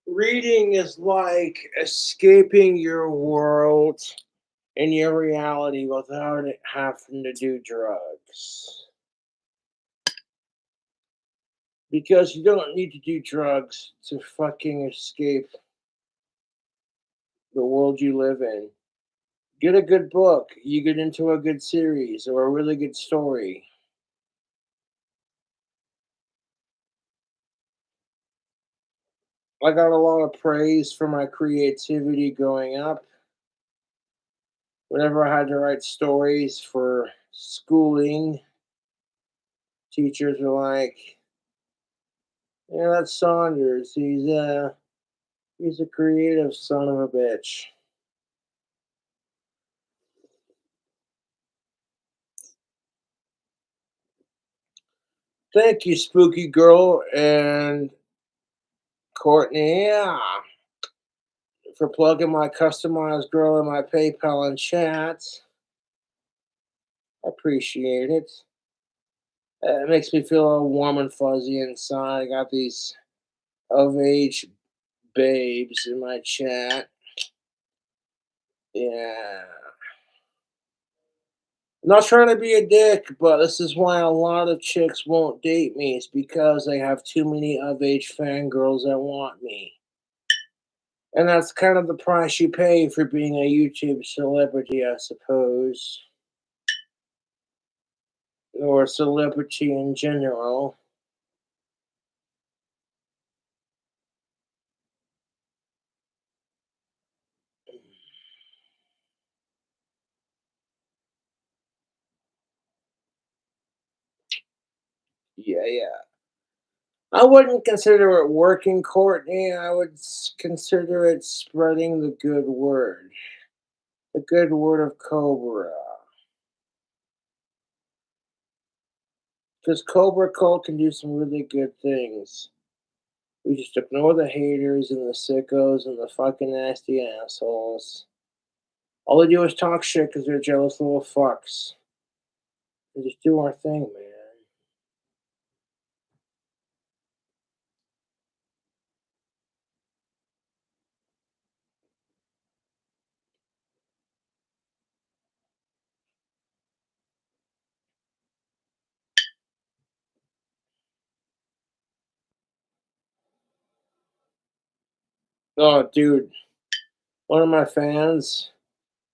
Reading is like escaping your world and your reality without it having to do drugs. Because you don't need to do drugs to fucking escape the world you live in. Get a good book, you get into a good series or a really good story. I got a lot of praise for my creativity growing up. Whenever I had to write stories for schooling, teachers were like, "Yeah, that's Saunders. He's a creative son of a bitch." Thank you, Spooky Girl and Courtney, yeah, for plugging my customized girl in my PayPal and chats. I appreciate it. It makes me feel all warm and fuzzy inside. I got these of age babes in my chat. Yeah. I'm not trying to be a dick, but this is why a lot of chicks won't date me. It's because they have too many of age fangirls that want me. And that's kind of the price you pay for being a YouTube celebrity, I suppose. Or a celebrity in general. Yeah. I wouldn't consider it working, Courtney. I would consider it spreading the good word. The good word of Cobra. Because Cobra Cult can do some really good things. We just ignore the haters and the sickos and the fucking nasty assholes. All they do is talk shit because they're jealous little fucks. We just do our thing, man. Oh, dude. One of my fans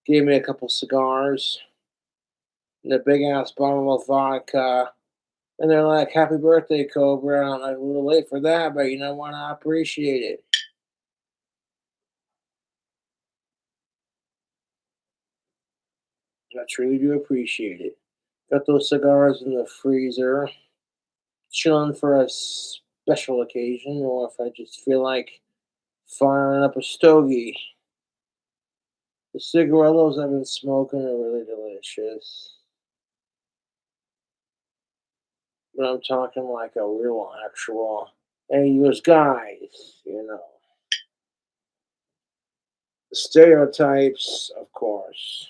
gave me a couple cigars and a big ass bottle of vodka. And they're like, "Happy birthday, Cobra." And I'm like, "A little late for that, but you know what? I appreciate it." I truly do appreciate it. Got those cigars in the freezer, chilling for a special occasion, or if I just feel like firing up a stogie. The cigarillos I've been smoking are really delicious. But I'm talking like a real, actual, hey, you guys, you know. Stereotypes, of course.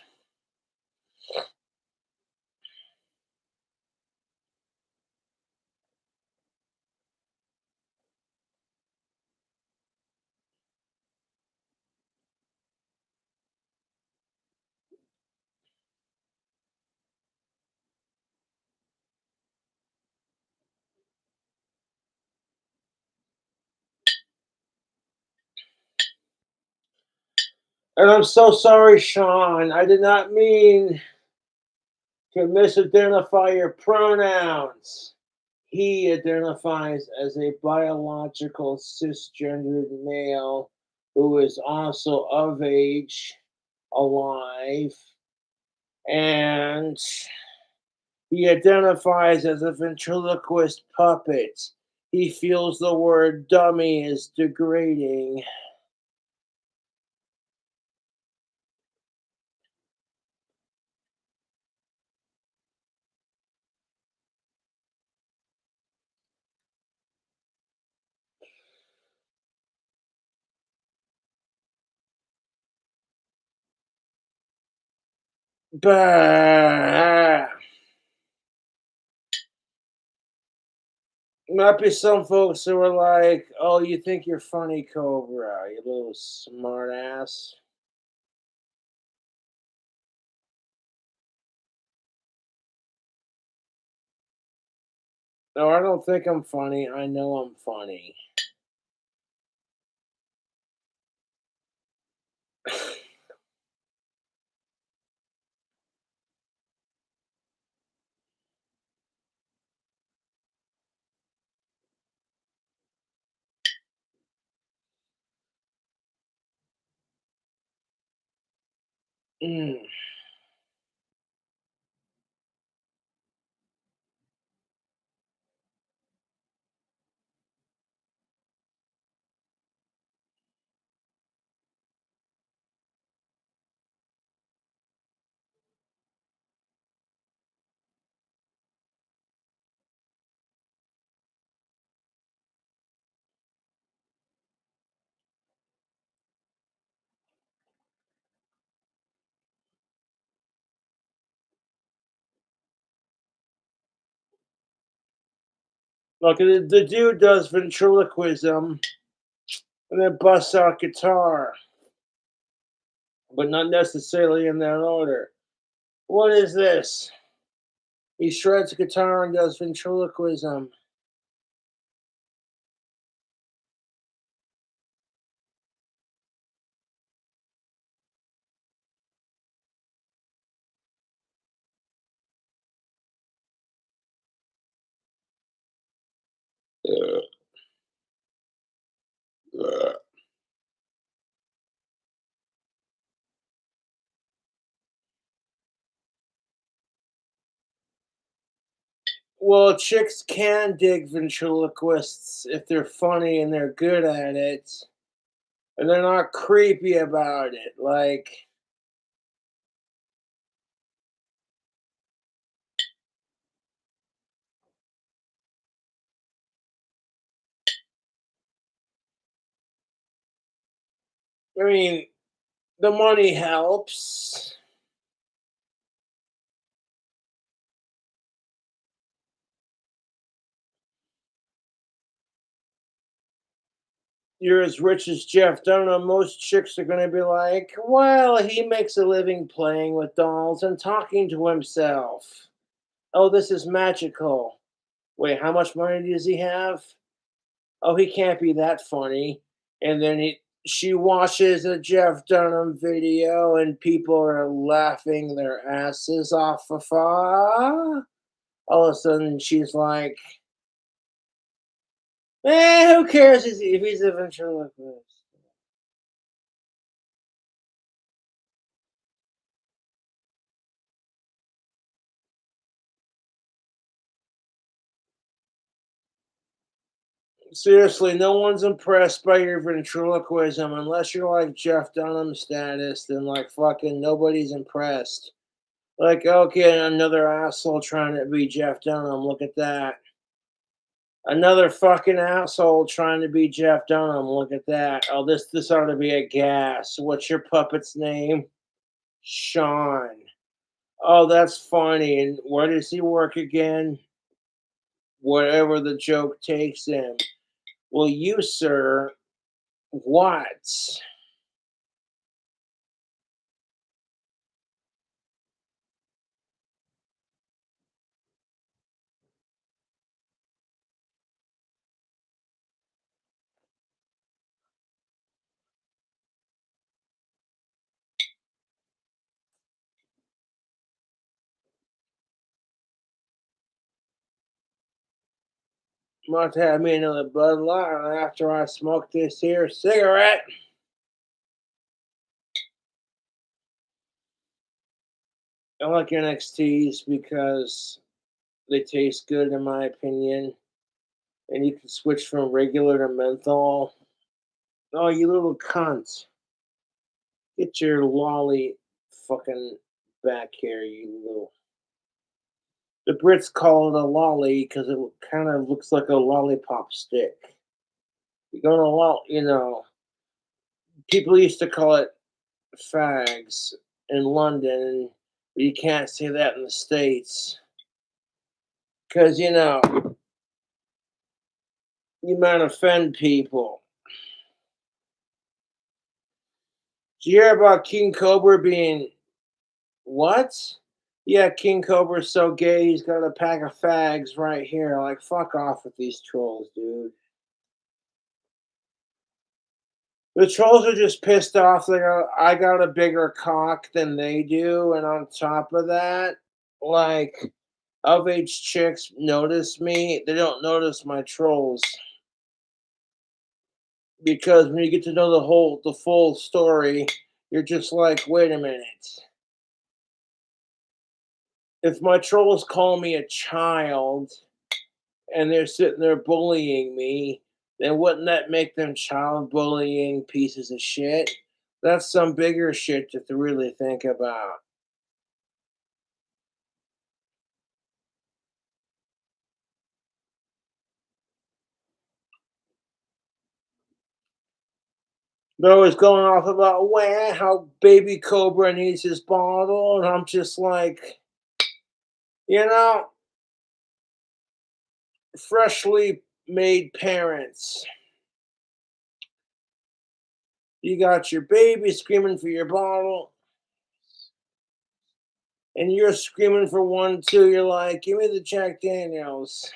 And I'm so sorry, Sean. I did not mean to misidentify your pronouns. He identifies as a biological cisgendered male who is also of age, alive, and he identifies as a ventriloquist puppet. He feels the word dummy is degrading. Bah. Might be some folks who are like, "Oh, you think you're funny, Cobra, you little smart ass." No, I don't think I'm funny. I know I'm funny. Mm. Look, the dude does ventriloquism and then busts out guitar, but not necessarily in that order. What is this? He shreds guitar and does ventriloquism. Well, chicks can dig ventriloquists if they're funny and they're good at it, and they're not creepy about it. Like, I mean, The money helps. You're as rich as Jeff Dunham. Most chicks are going to be like, well, he makes a living playing with dolls and talking to himself. Oh, this is magical. Wait, how much money does he have? Oh, he can't be that funny. And then she watches a Jeff Dunham video and people are laughing their asses off of her. All of a sudden she's like, who cares if he's a ventriloquist? Seriously, no one's impressed by your ventriloquism unless you're like Jeff Dunham status. Then like fucking nobody's impressed. Like, okay, another asshole trying to be Jeff Dunham. Look at that. Another fucking asshole trying to be Jeff Dunham. Look at that. Oh, this ought to be a gas. What's your puppet's name? Sean. Oh, that's funny. And where does he work again? Whatever the joke takes him. Well, you, sir, what? Must have me another Bud Light after I smoke this here cigarette. I like NXTs because they taste good in my opinion. And you can switch from regular to menthol. Oh, you little cunt. Get your lolly fucking back here, you little. The Brits call it a lolly because it kind of looks like a lollipop stick. You're gonna, people used to call it fags in London, but you can't say that in the States. Because, you might offend people. Did you hear about King Cobra being what? Yeah, King Cobra's so gay he's got a pack of fags right here. Like, fuck off with these trolls, dude. The trolls are just pissed off. I got a bigger cock than they do, and on top of that, like, of age chicks notice me. They don't notice my trolls. Because when you get to know the full story, you're just like, wait a minute. If my trolls call me a child and they're sitting there bullying me, then wouldn't that make them child bullying pieces of shit? That's some bigger shit to really think about. They're always going off about how baby Cobra needs his bottle, and I'm just like, freshly made parents. You got your baby screaming for your bottle, and you're screaming for one too. You're like, give me the Jack Daniels.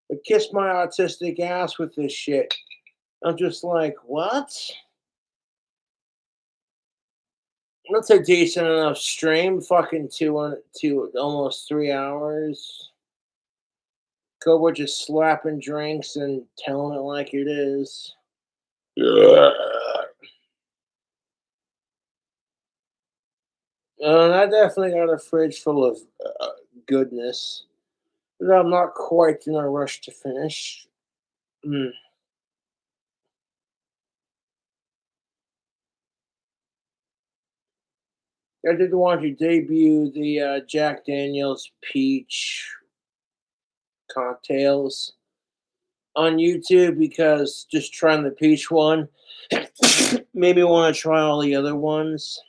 But kiss my autistic ass with this shit. I'm just like, what? That's a decent enough stream. Fucking two almost 3 hours. Cobra just slapping drinks and telling it like it is. And I definitely got a fridge full of goodness. But I'm not quite in a rush to finish. I did want to debut the Jack Daniel's peach cocktails on YouTube because just trying the peach one made me want to try all the other ones.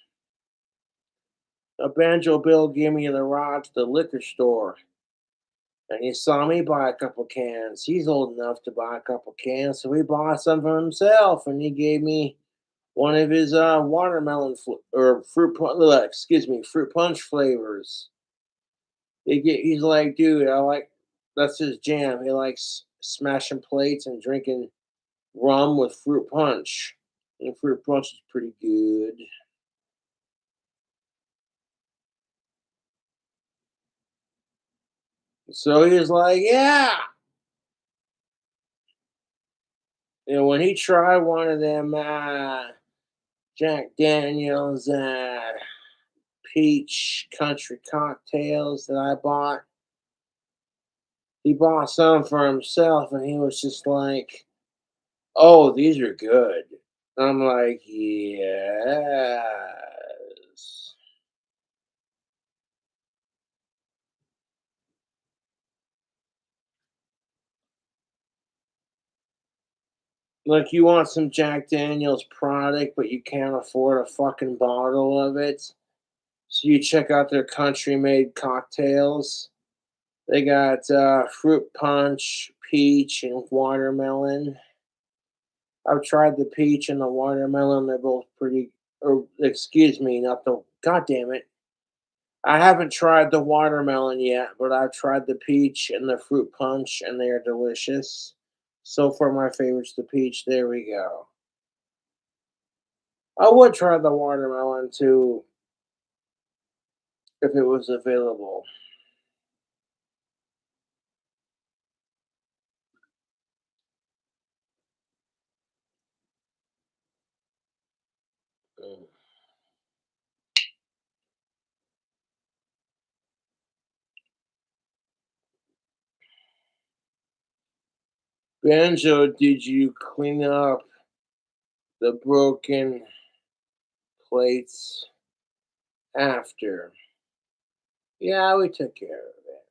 A Banjo Bill gave me the rod to the liquor store, and he saw me buy a couple cans. He's old enough to buy a couple cans, so he bought some for himself, and he gave me one of his watermelon or fruit punch flavors. He's like, dude, that's his jam. He likes smashing plates and drinking rum with fruit punch. And fruit punch is pretty good. So he was like, yeah. When he tried one of them Jack Daniels peach country cocktails that I bought, he bought some for himself, and he was just like, oh, these are good. I'm like, yes. Like, you want some Jack Daniels product, but you can't afford a fucking bottle of it. So you check out their country made cocktails. They got fruit punch, peach, and watermelon. I've tried the peach and the watermelon. They're both pretty, or excuse me, not the, god damn it. I haven't tried the watermelon yet, but I've tried the peach and the fruit punch, and they are delicious. So far, my favorite's the peach. There we go. I would try the watermelon too if it was available. Mm. Banjo, did you clean up the broken plates after? Yeah, we took care of it.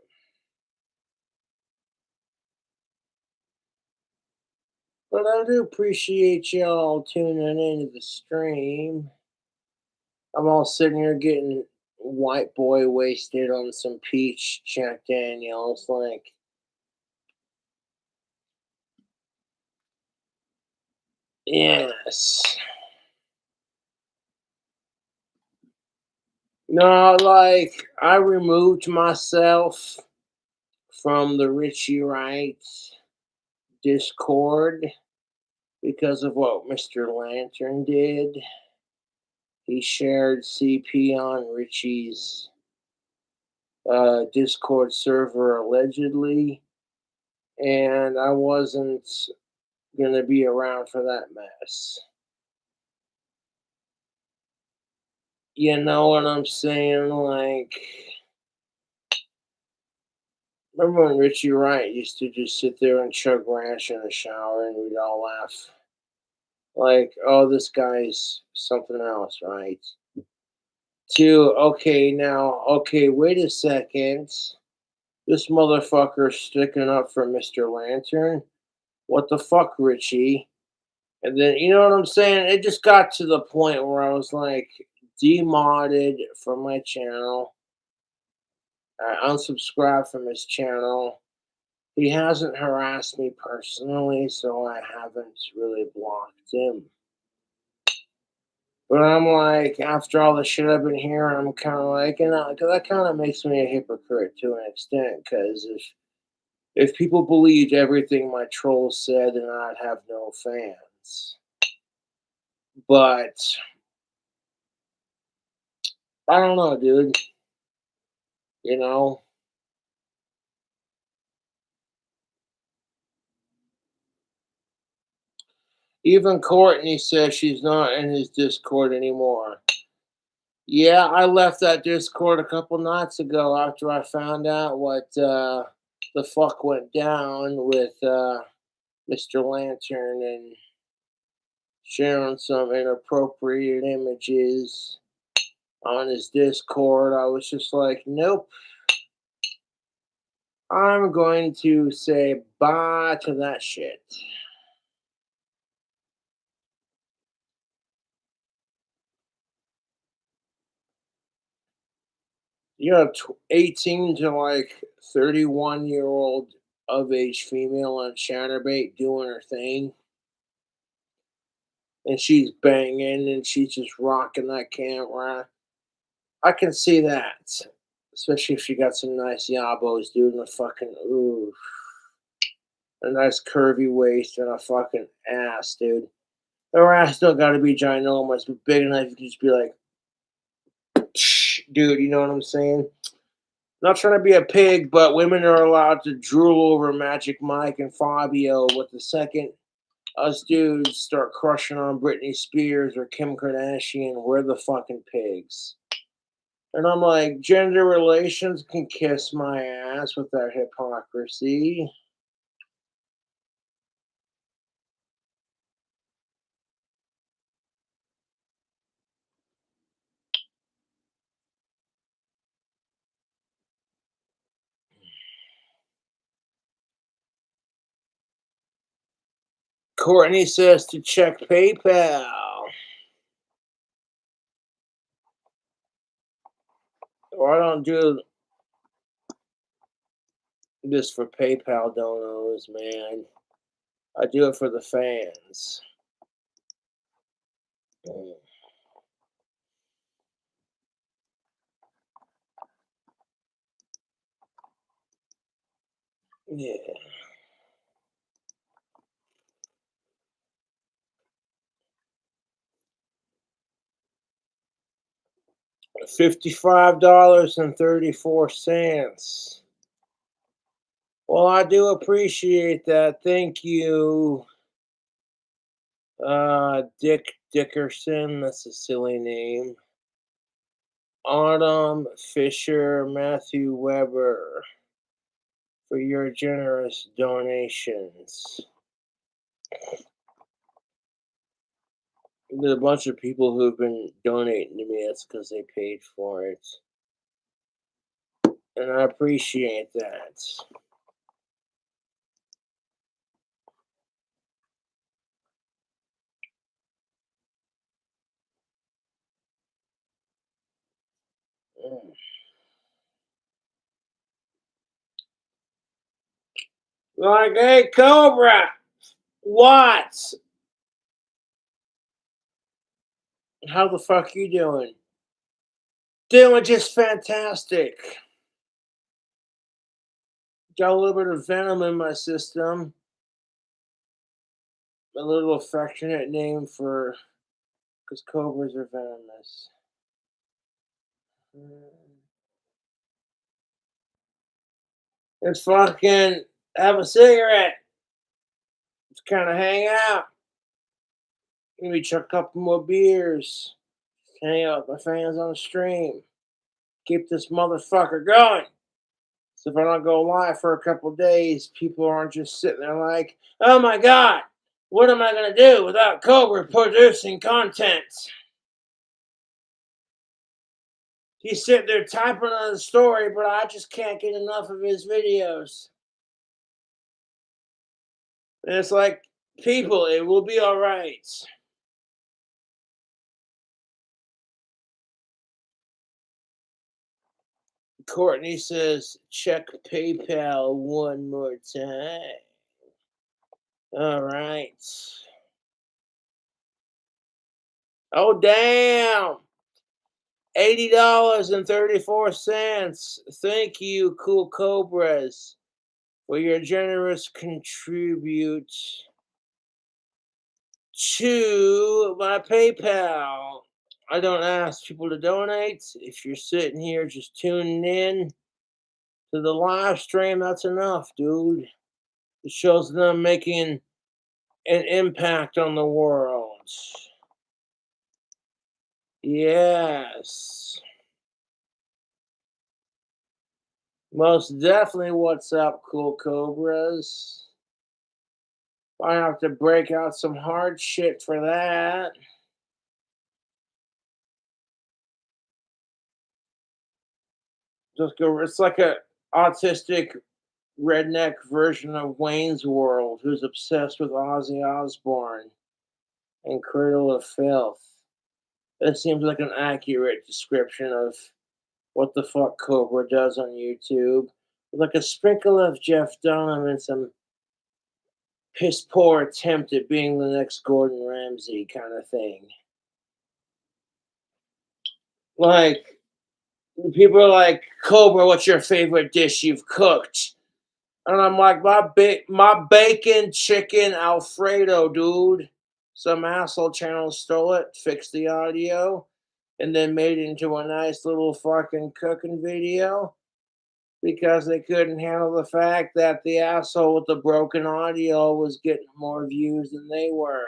But I do appreciate y'all tuning into the stream. I'm all sitting here getting white boy wasted on some peach Jack Daniels. Like, yes. No, like, I removed myself from the Richie Wright Discord because of what Mr. Lantern did. He shared CP on Richie's Discord server allegedly, and I wasn't gonna be around for that mess. You know what I'm saying? Like, remember when Richie Wright used to just sit there and chug ranch in the shower and we'd all laugh? Like, oh, this guy's something else, right? Okay, wait a second. This motherfucker's sticking up for Mr. Lantern. What the fuck, Richie? And then, you know what I'm saying? It just got to the point where I was like, demodded from my channel. I unsubscribed from his channel. He hasn't harassed me personally, so I haven't really blocked him. But I'm like, after all the shit I've been hearing, I'm kind of like, that kind of makes me a hypocrite to an extent. Because if people believed everything my trolls said, then I'd have no fans. But I don't know, dude. You know, even Courtney says she's not in his Discord anymore. Yeah, I left that Discord a couple nights ago after I found out what the fuck went down with Mr. Lantern and sharing some inappropriate images on his Discord. I was just like, nope. I'm going to say bye to that shit. You know, 18 to like 31-year-old of age female on Chatterbait doing her thing. And she's banging and she's just rocking that camera. I can see that. Especially if she got some nice yabos, dude, and a fucking, ooh. A nice curvy waist and a fucking ass, dude. Her ass still gotta be ginormous, but big enough you can just be like, dude, you know what I'm saying? Not trying to be a pig, but women are allowed to drool over Magic Mike and Fabio, but the second us dudes start crushing on Britney Spears or Kim Kardashian, we're the fucking pigs. And I'm like, gender relations can kiss my ass with that hypocrisy. Courtney says to check PayPal. Or I don't do this for PayPal donos, man. I do it for the fans. Yeah. $55.34. Well, I do appreciate that. Thank you. Dick Dickerson, that's a silly name. Autumn Fisher, Matthew Weber, for your generous donations. There's a bunch of people who've been donating to me. That's because they paid for it. And I appreciate that. Like, hey, Cobra, what? How the fuck you doing? Doing just fantastic. Got a little bit of venom in my system. A little affectionate name for, because cobras are venomous. Let's fucking have a cigarette. Let's kind of hang out. Maybe chuck a couple more beers. Hang out with my fans on the stream. Keep this motherfucker going. So if I don't go live for a couple days, people aren't just sitting there like, oh my God, what am I going to do without Cobra producing content? He's sitting there typing on the story, but I just can't get enough of his videos. And it's like, people, it will be all right. Courtney says, check PayPal one more time. All right. Oh, damn. $80.34. Thank you, Cool Cobras, for your generous contribute to my PayPal. I don't ask people to donate. If you're sitting here just tuning in to the live stream, that's enough, dude. It shows them making an impact on the world. Yes. Most definitely. What's up, Cool Cobras? I have to break out some hard shit for that. Just go. It's like a autistic redneck version of Wayne's World, who's obsessed with Ozzy Osbourne and Cradle of Filth. That seems like an accurate description of what the fuck Cobra does on YouTube. With like a sprinkle of Jeff Dunham and some piss poor attempt at being the next Gordon Ramsay kind of thing. Like, people are like, Cobra, what's your favorite dish you've cooked? And I'm like, my bacon chicken Alfredo, dude. Some asshole channel stole it, fixed the audio, and then made it into a nice little fucking cooking video because they couldn't handle the fact that the asshole with the broken audio was getting more views than they were.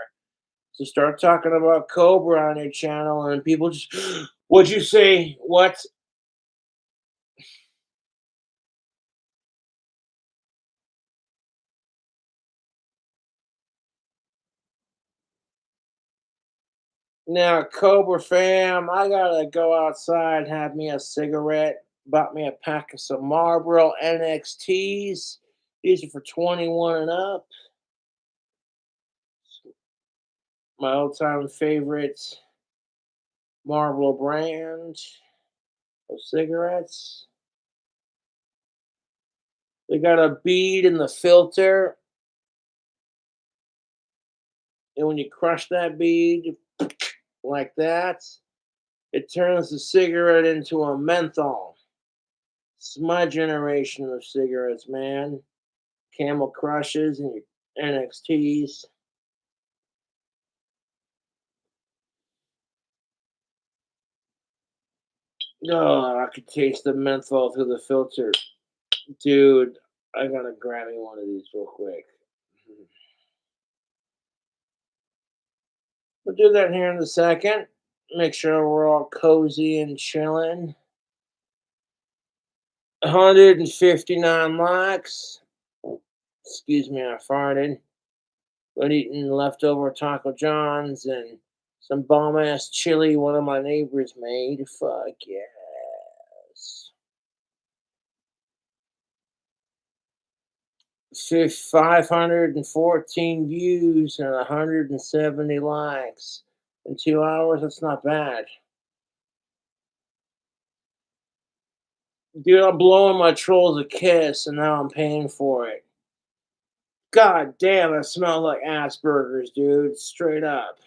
So start talking about Cobra on your channel, and people just, what'd you say? What? Now, Cobra fam, I gotta go outside, have me a cigarette, bought me a pack of some Marlboro NXTs. These are for 21 and up. My all-time favorite Marlboro brand of cigarettes. They got a bead in the filter. And when you crush that bead like that, it turns the cigarette into a menthol. It's my generation of cigarettes, man. Camel Crushes and your NXTs. Oh, I could taste the menthol through the filter. Dude, I gotta grab me one of these real quick. We'll do that here in a second. Make sure we're all cozy and chilling. 159 likes. Excuse me, I farted. But eating leftover Taco John's and some bomb ass chili one of my neighbors made. Fuck yes. 514 views and 170 likes in 2 hours. That's not bad. Dude, I'm blowing my trolls a kiss and now I'm paying for it. God damn, it smells like Asperger's, dude. Straight up.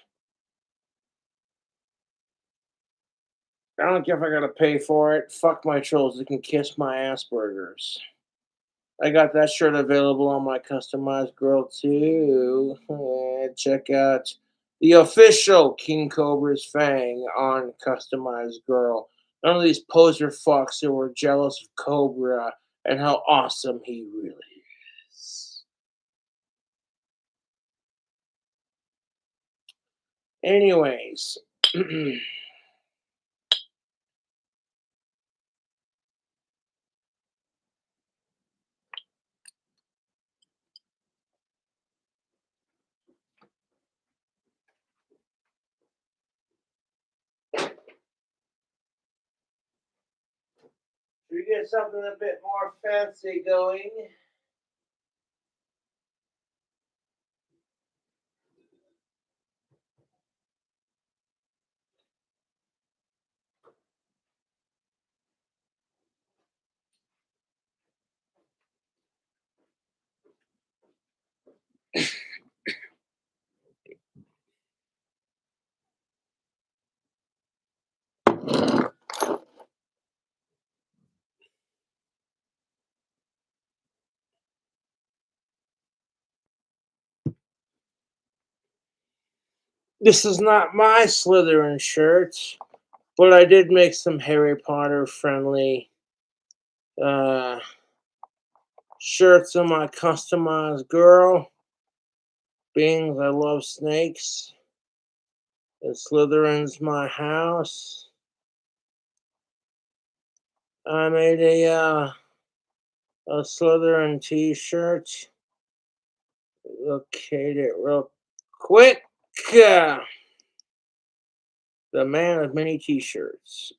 I don't care if I gotta pay for it. Fuck my trolls. They can kiss my Asperger's. I got that shirt available on my customized girl too. Check out the official King Cobra's Fang on customized girl. None of these poser fucks who were jealous of Cobra and how awesome he really is. Anyways. Should we get something a bit more fancy going? This is not my Slytherin shirt, but I did make some Harry Potter friendly shirts on my customized girl. Being I love snakes. And Slytherin's my house. I made a Slytherin t-shirt. Locate it real quick. The man of many t-shirts.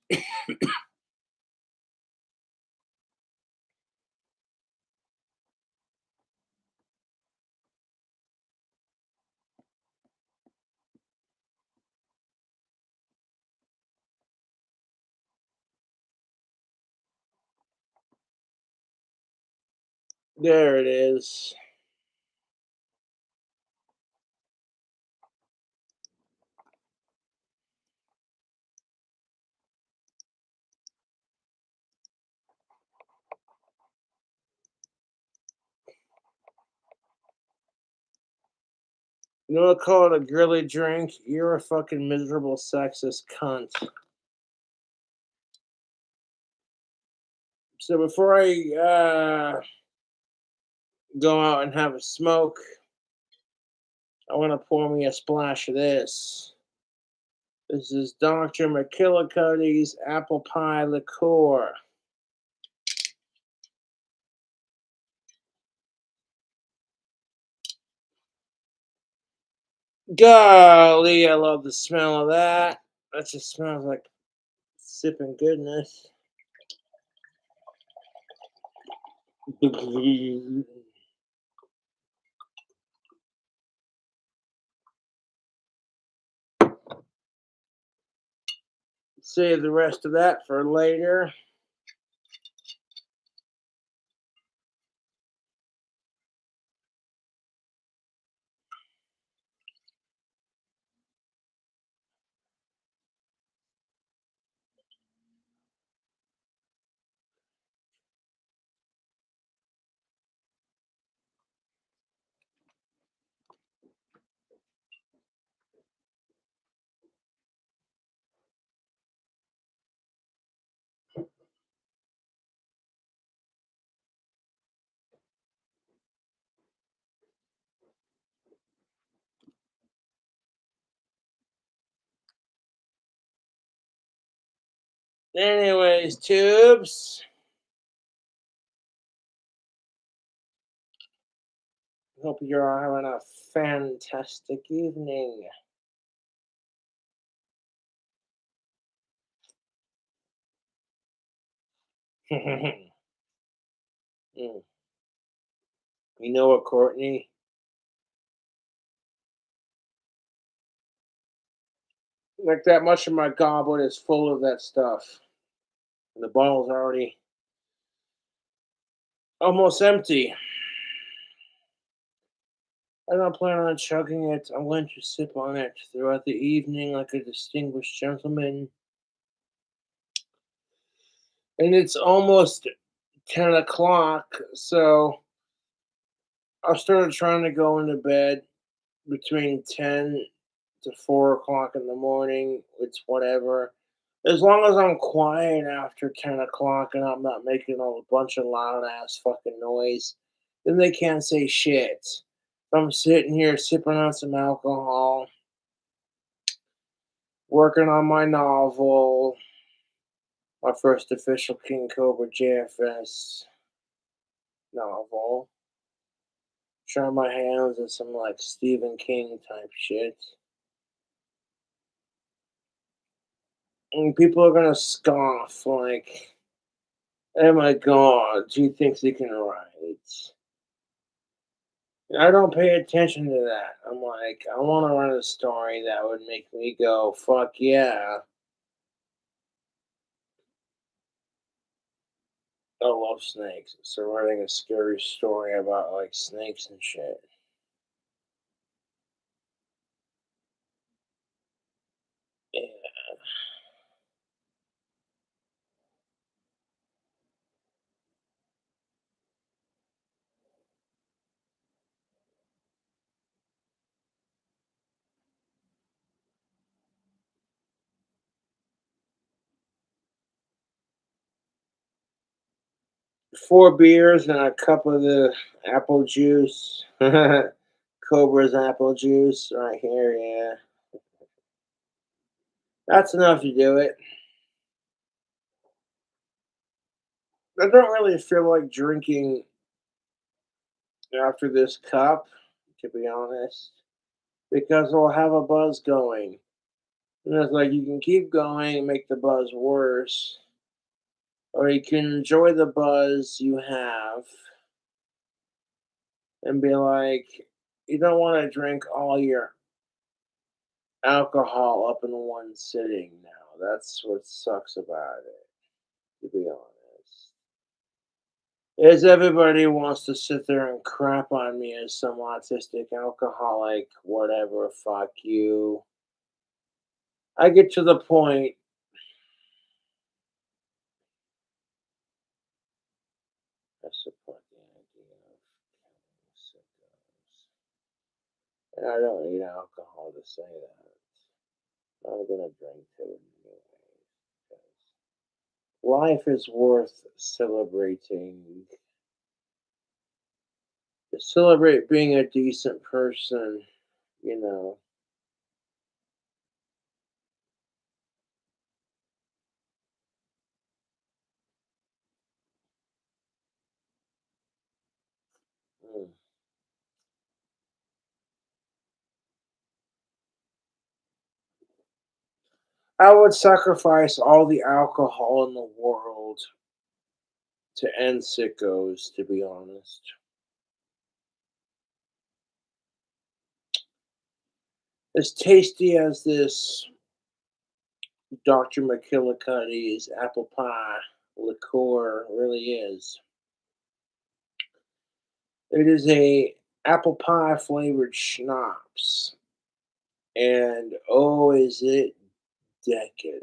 There it is. You know what I call it a girly drink? You're a fucking miserable sexist cunt. So before I go out and have a smoke, I want to pour me a splash of this. This is Dr. McKillicuddy's apple pie liqueur. Golly, I love the smell of that. That just smells like sipping goodness. Save the rest of that for later. Anyways, tubes. Hope you're all having a fantastic evening. Mm. You know what, Courtney? Like that much of my goblet is full of that stuff. And the bottle's already almost empty. I don't plan on chugging it. I'm going to sip on it throughout the evening like a distinguished gentleman. And it's almost 10 o'clock, so I started trying to go into bed between 10 to 4 o'clock in the morning. It's whatever. As long as I'm quiet after 10 o'clock and I'm not making a bunch of loud ass fucking noise, then they can't say shit. I'm sitting here sipping on some alcohol, working on my novel, my first official King Cobra JFS novel. Trying my hands at some like Stephen King type shit. And people are gonna scoff like, oh my god, he thinks he can write. I don't pay attention to that. I'm like, I want to write a story that would make me go, fuck yeah. I love snakes. So writing a scary story about like snakes and shit. Yeah. 4 beers and a cup of the apple juice. Cobra's apple juice right here, yeah. That's enough to do it. I don't really feel like drinking after this cup, to be honest, because I'll have a buzz going. And it's like you can keep going and make the buzz worse, or you can enjoy the buzz you have and be like, you don't want to drink all your alcohol up in one sitting now. That's what sucks about it, to be honest. is everybody wants to sit there and crap on me as some autistic alcoholic, whatever, fuck you. I get to the point. I support the idea of sickos. And I don't need alcohol to say that. I'm gonna drink to it anyway. Life is worth celebrating. To celebrate being a decent person, you know. Mm. I would sacrifice all the alcohol in the world to end sickos, to be honest. As tasty as this Dr. McKillicuddy's apple pie liqueur really is, it is a apple pie flavored schnapps, and oh, is it decadent.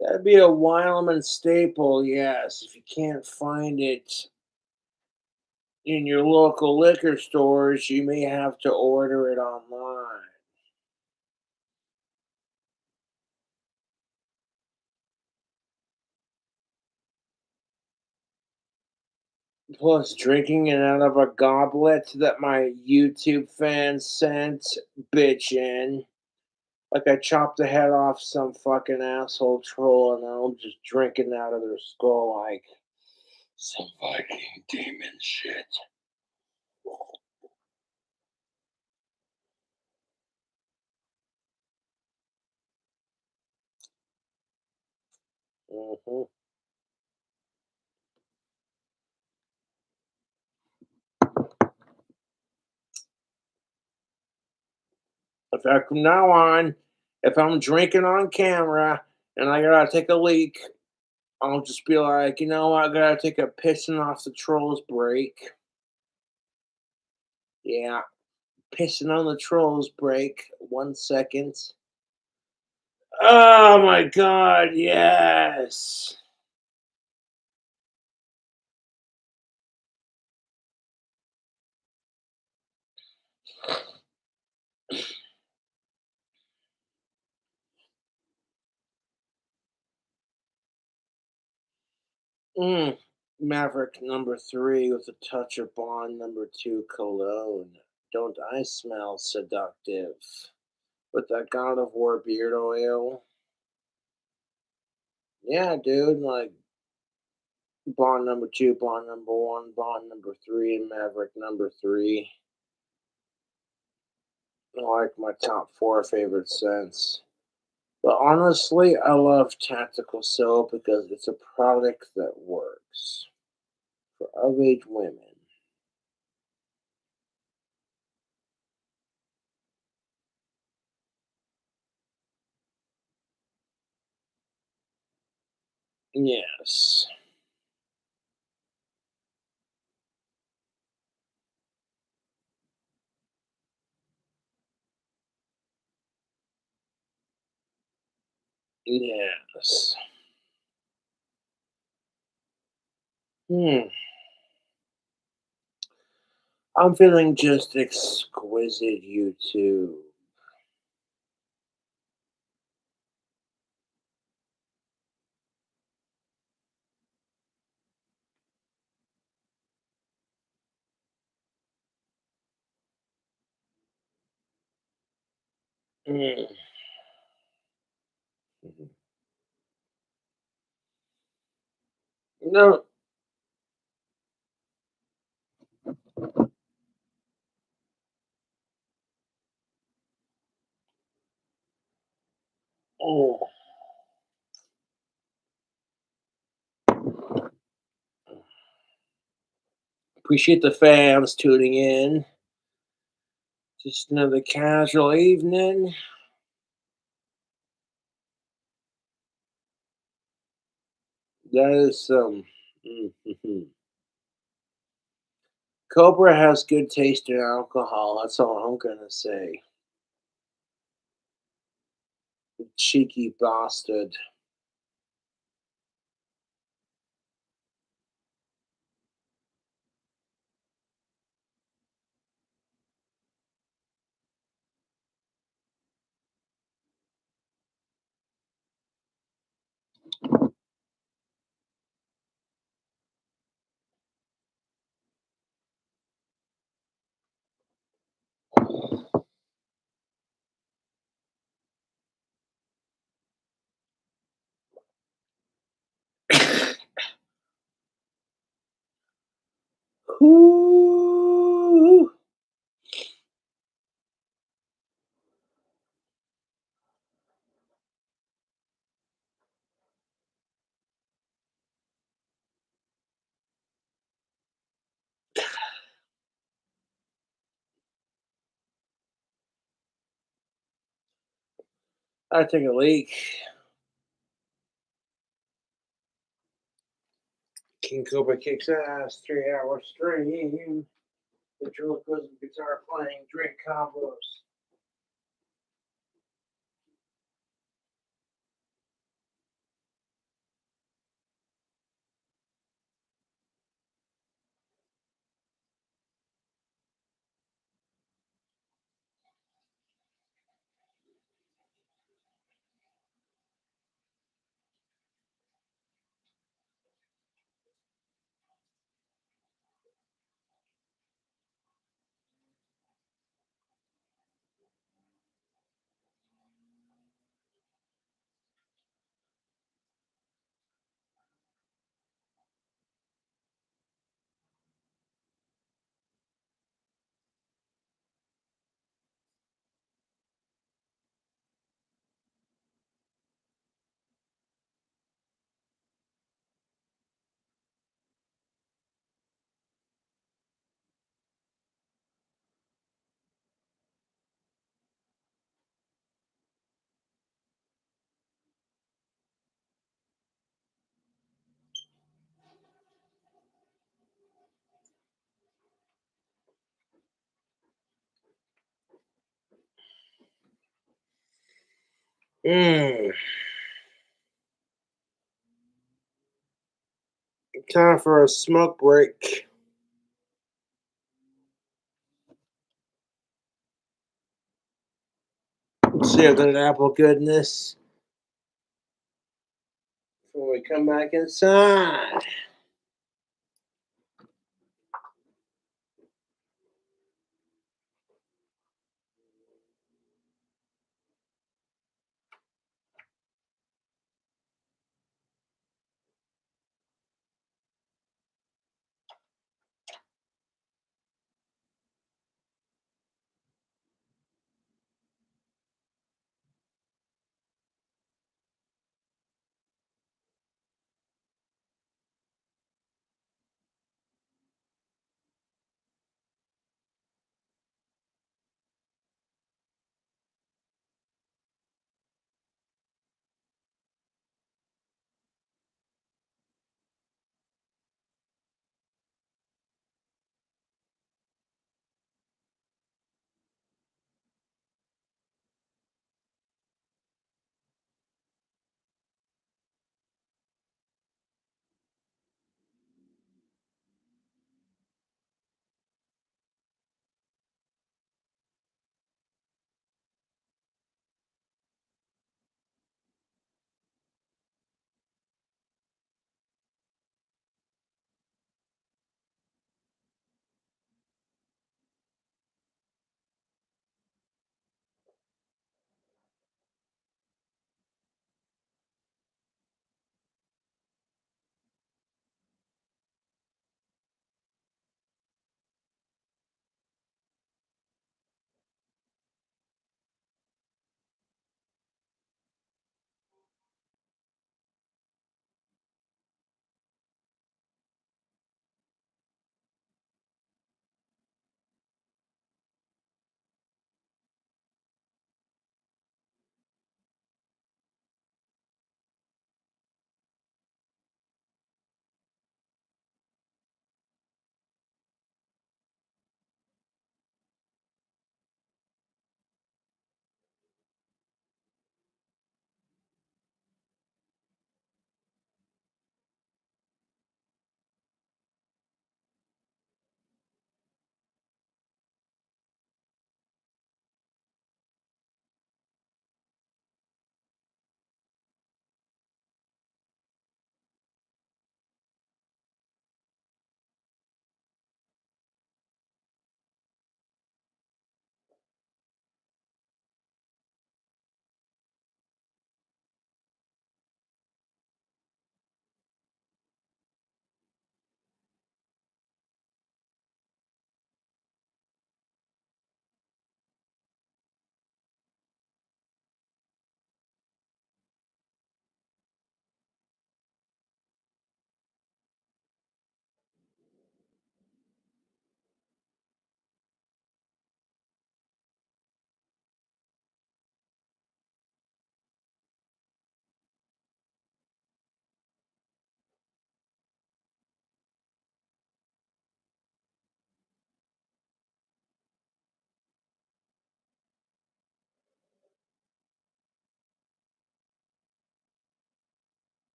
That'd be a Wileman staple, yes. If you can't find it in your local liquor stores, you may have to order it online. Plus, drinking it out of a goblet that my YouTube fans sent, bitchin'. Like I chopped the head off some fucking asshole troll and I'm just drinking out of their skull like some Viking demon shit. Mm-hmm. In fact, from now on, if I'm drinking on camera and I gotta take a leak, I'll just be like, you know what, I gotta take a pissing off the trolls break. Yeah, pissing on the trolls break. 1 second. Oh my god, yes. Maverick number 3 with a touch of Bond number 2 cologne. Don't I smell seductive? With that God of War beard oil. Yeah, dude, like Bond number 2, Bond number 1, Bond number 3, and Maverick number 3. Like my top 4 favorite scents. But honestly, I love tactical soap because it's a product that works for of-age women. Yes. Yes. Hmm. I'm feeling just exquisite, you two. Mm. No. Oh. Appreciate the fans tuning in. Just another casual evening. That is Cobra has good taste in alcohol. That's all I'm gonna say. Cheeky bastard. Ooh. I take a leak. King Cobra kicks ass, 3 hours stream. Ventriloquism, guitar playing, drink combos. Time for a smoke break. Let's see if there's apple goodness before we come back inside.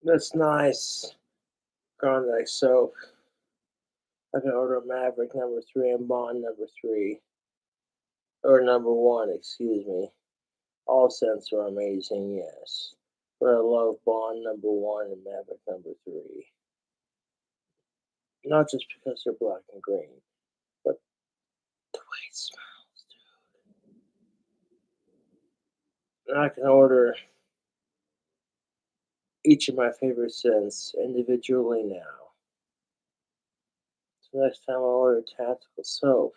That's nice. Grande soap. I can order Maverick #3 and Bond #3. Or #1, excuse me. All scents are amazing, yes. But I love Bond #1 and Maverick #3. Not just because they're black and green, but the way it smells, dude. And I can order each of my favorite scents individually now. So next time I order tactical soap,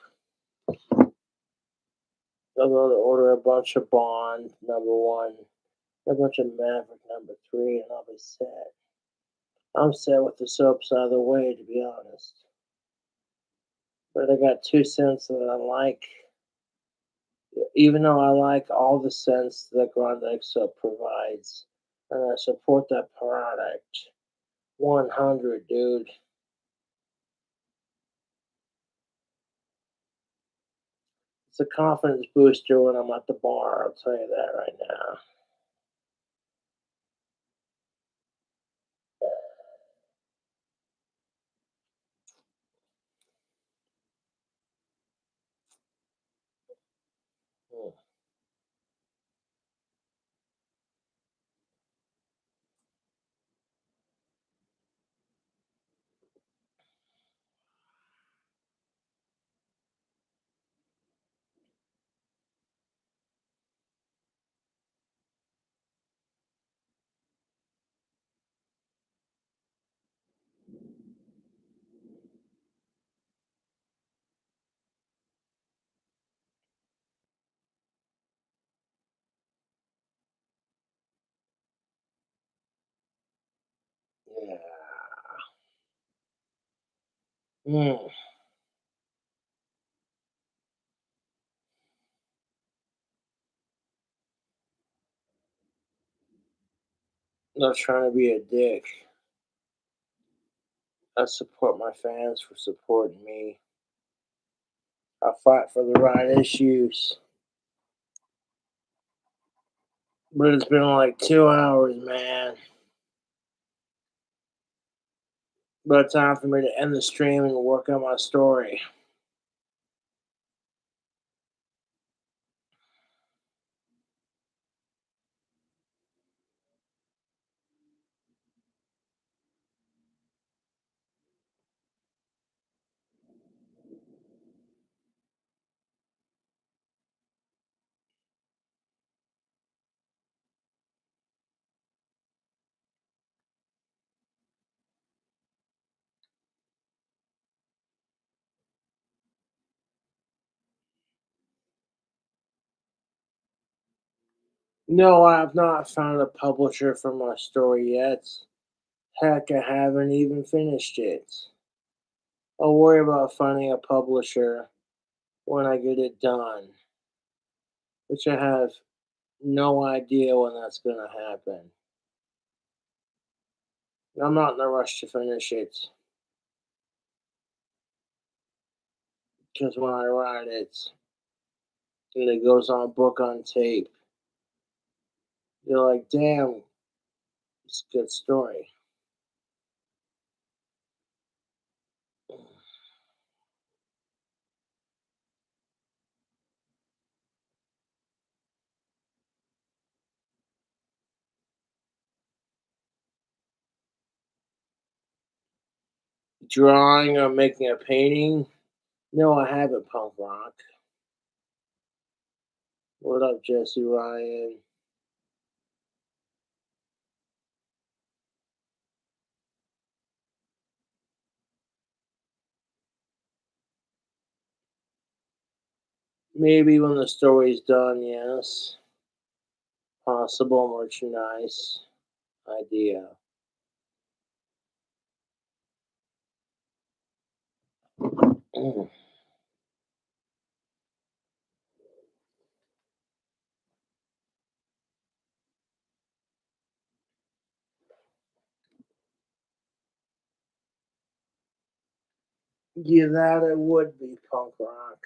I'll go to order a bunch of Bond #1, a bunch of Maverick #3, and I'll be set. I'm set with the soaps out of the way, to be honest. But I got 2 scents that I like. Even though I like all the scents that Grande soap provides, and I support that product 100, dude. It's a confidence booster when I'm at the bar, I'll tell you that right now. Mm. Yeah. Mm. Not trying to be a dick. I support my fans for supporting me. I fight for the right issues. But it's been like 2 hours, man. But time for me to end the stream and work on my story. No, I have not found a publisher for my story yet. Heck, I haven't even finished it. I'll worry about finding a publisher when I get it done, which I have no idea when that's going to happen. I'm not in a rush to finish it because when I write it and it goes on book on tape, you're like, damn, it's a good story. Drawing or making a painting? No, I haven't, punk rock. What up, Jesse Ryan? Maybe when the story's done, yes. Possible merchandise idea. Yeah, that it would be punk rock.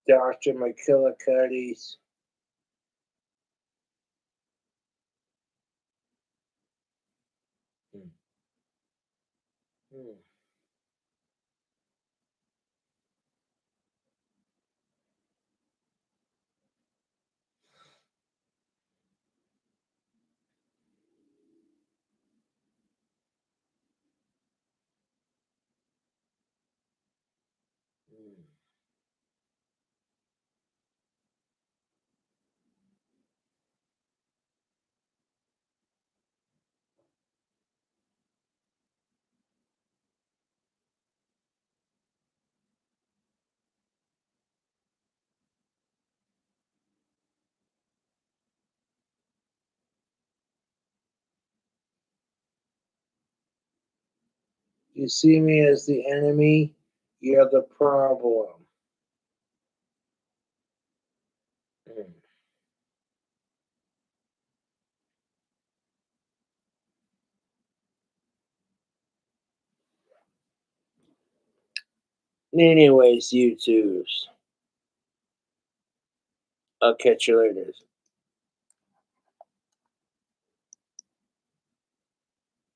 Dr. McKillicuddy's. You see me as the enemy, you're the problem. Anyways, YouTubes. I'll catch you later.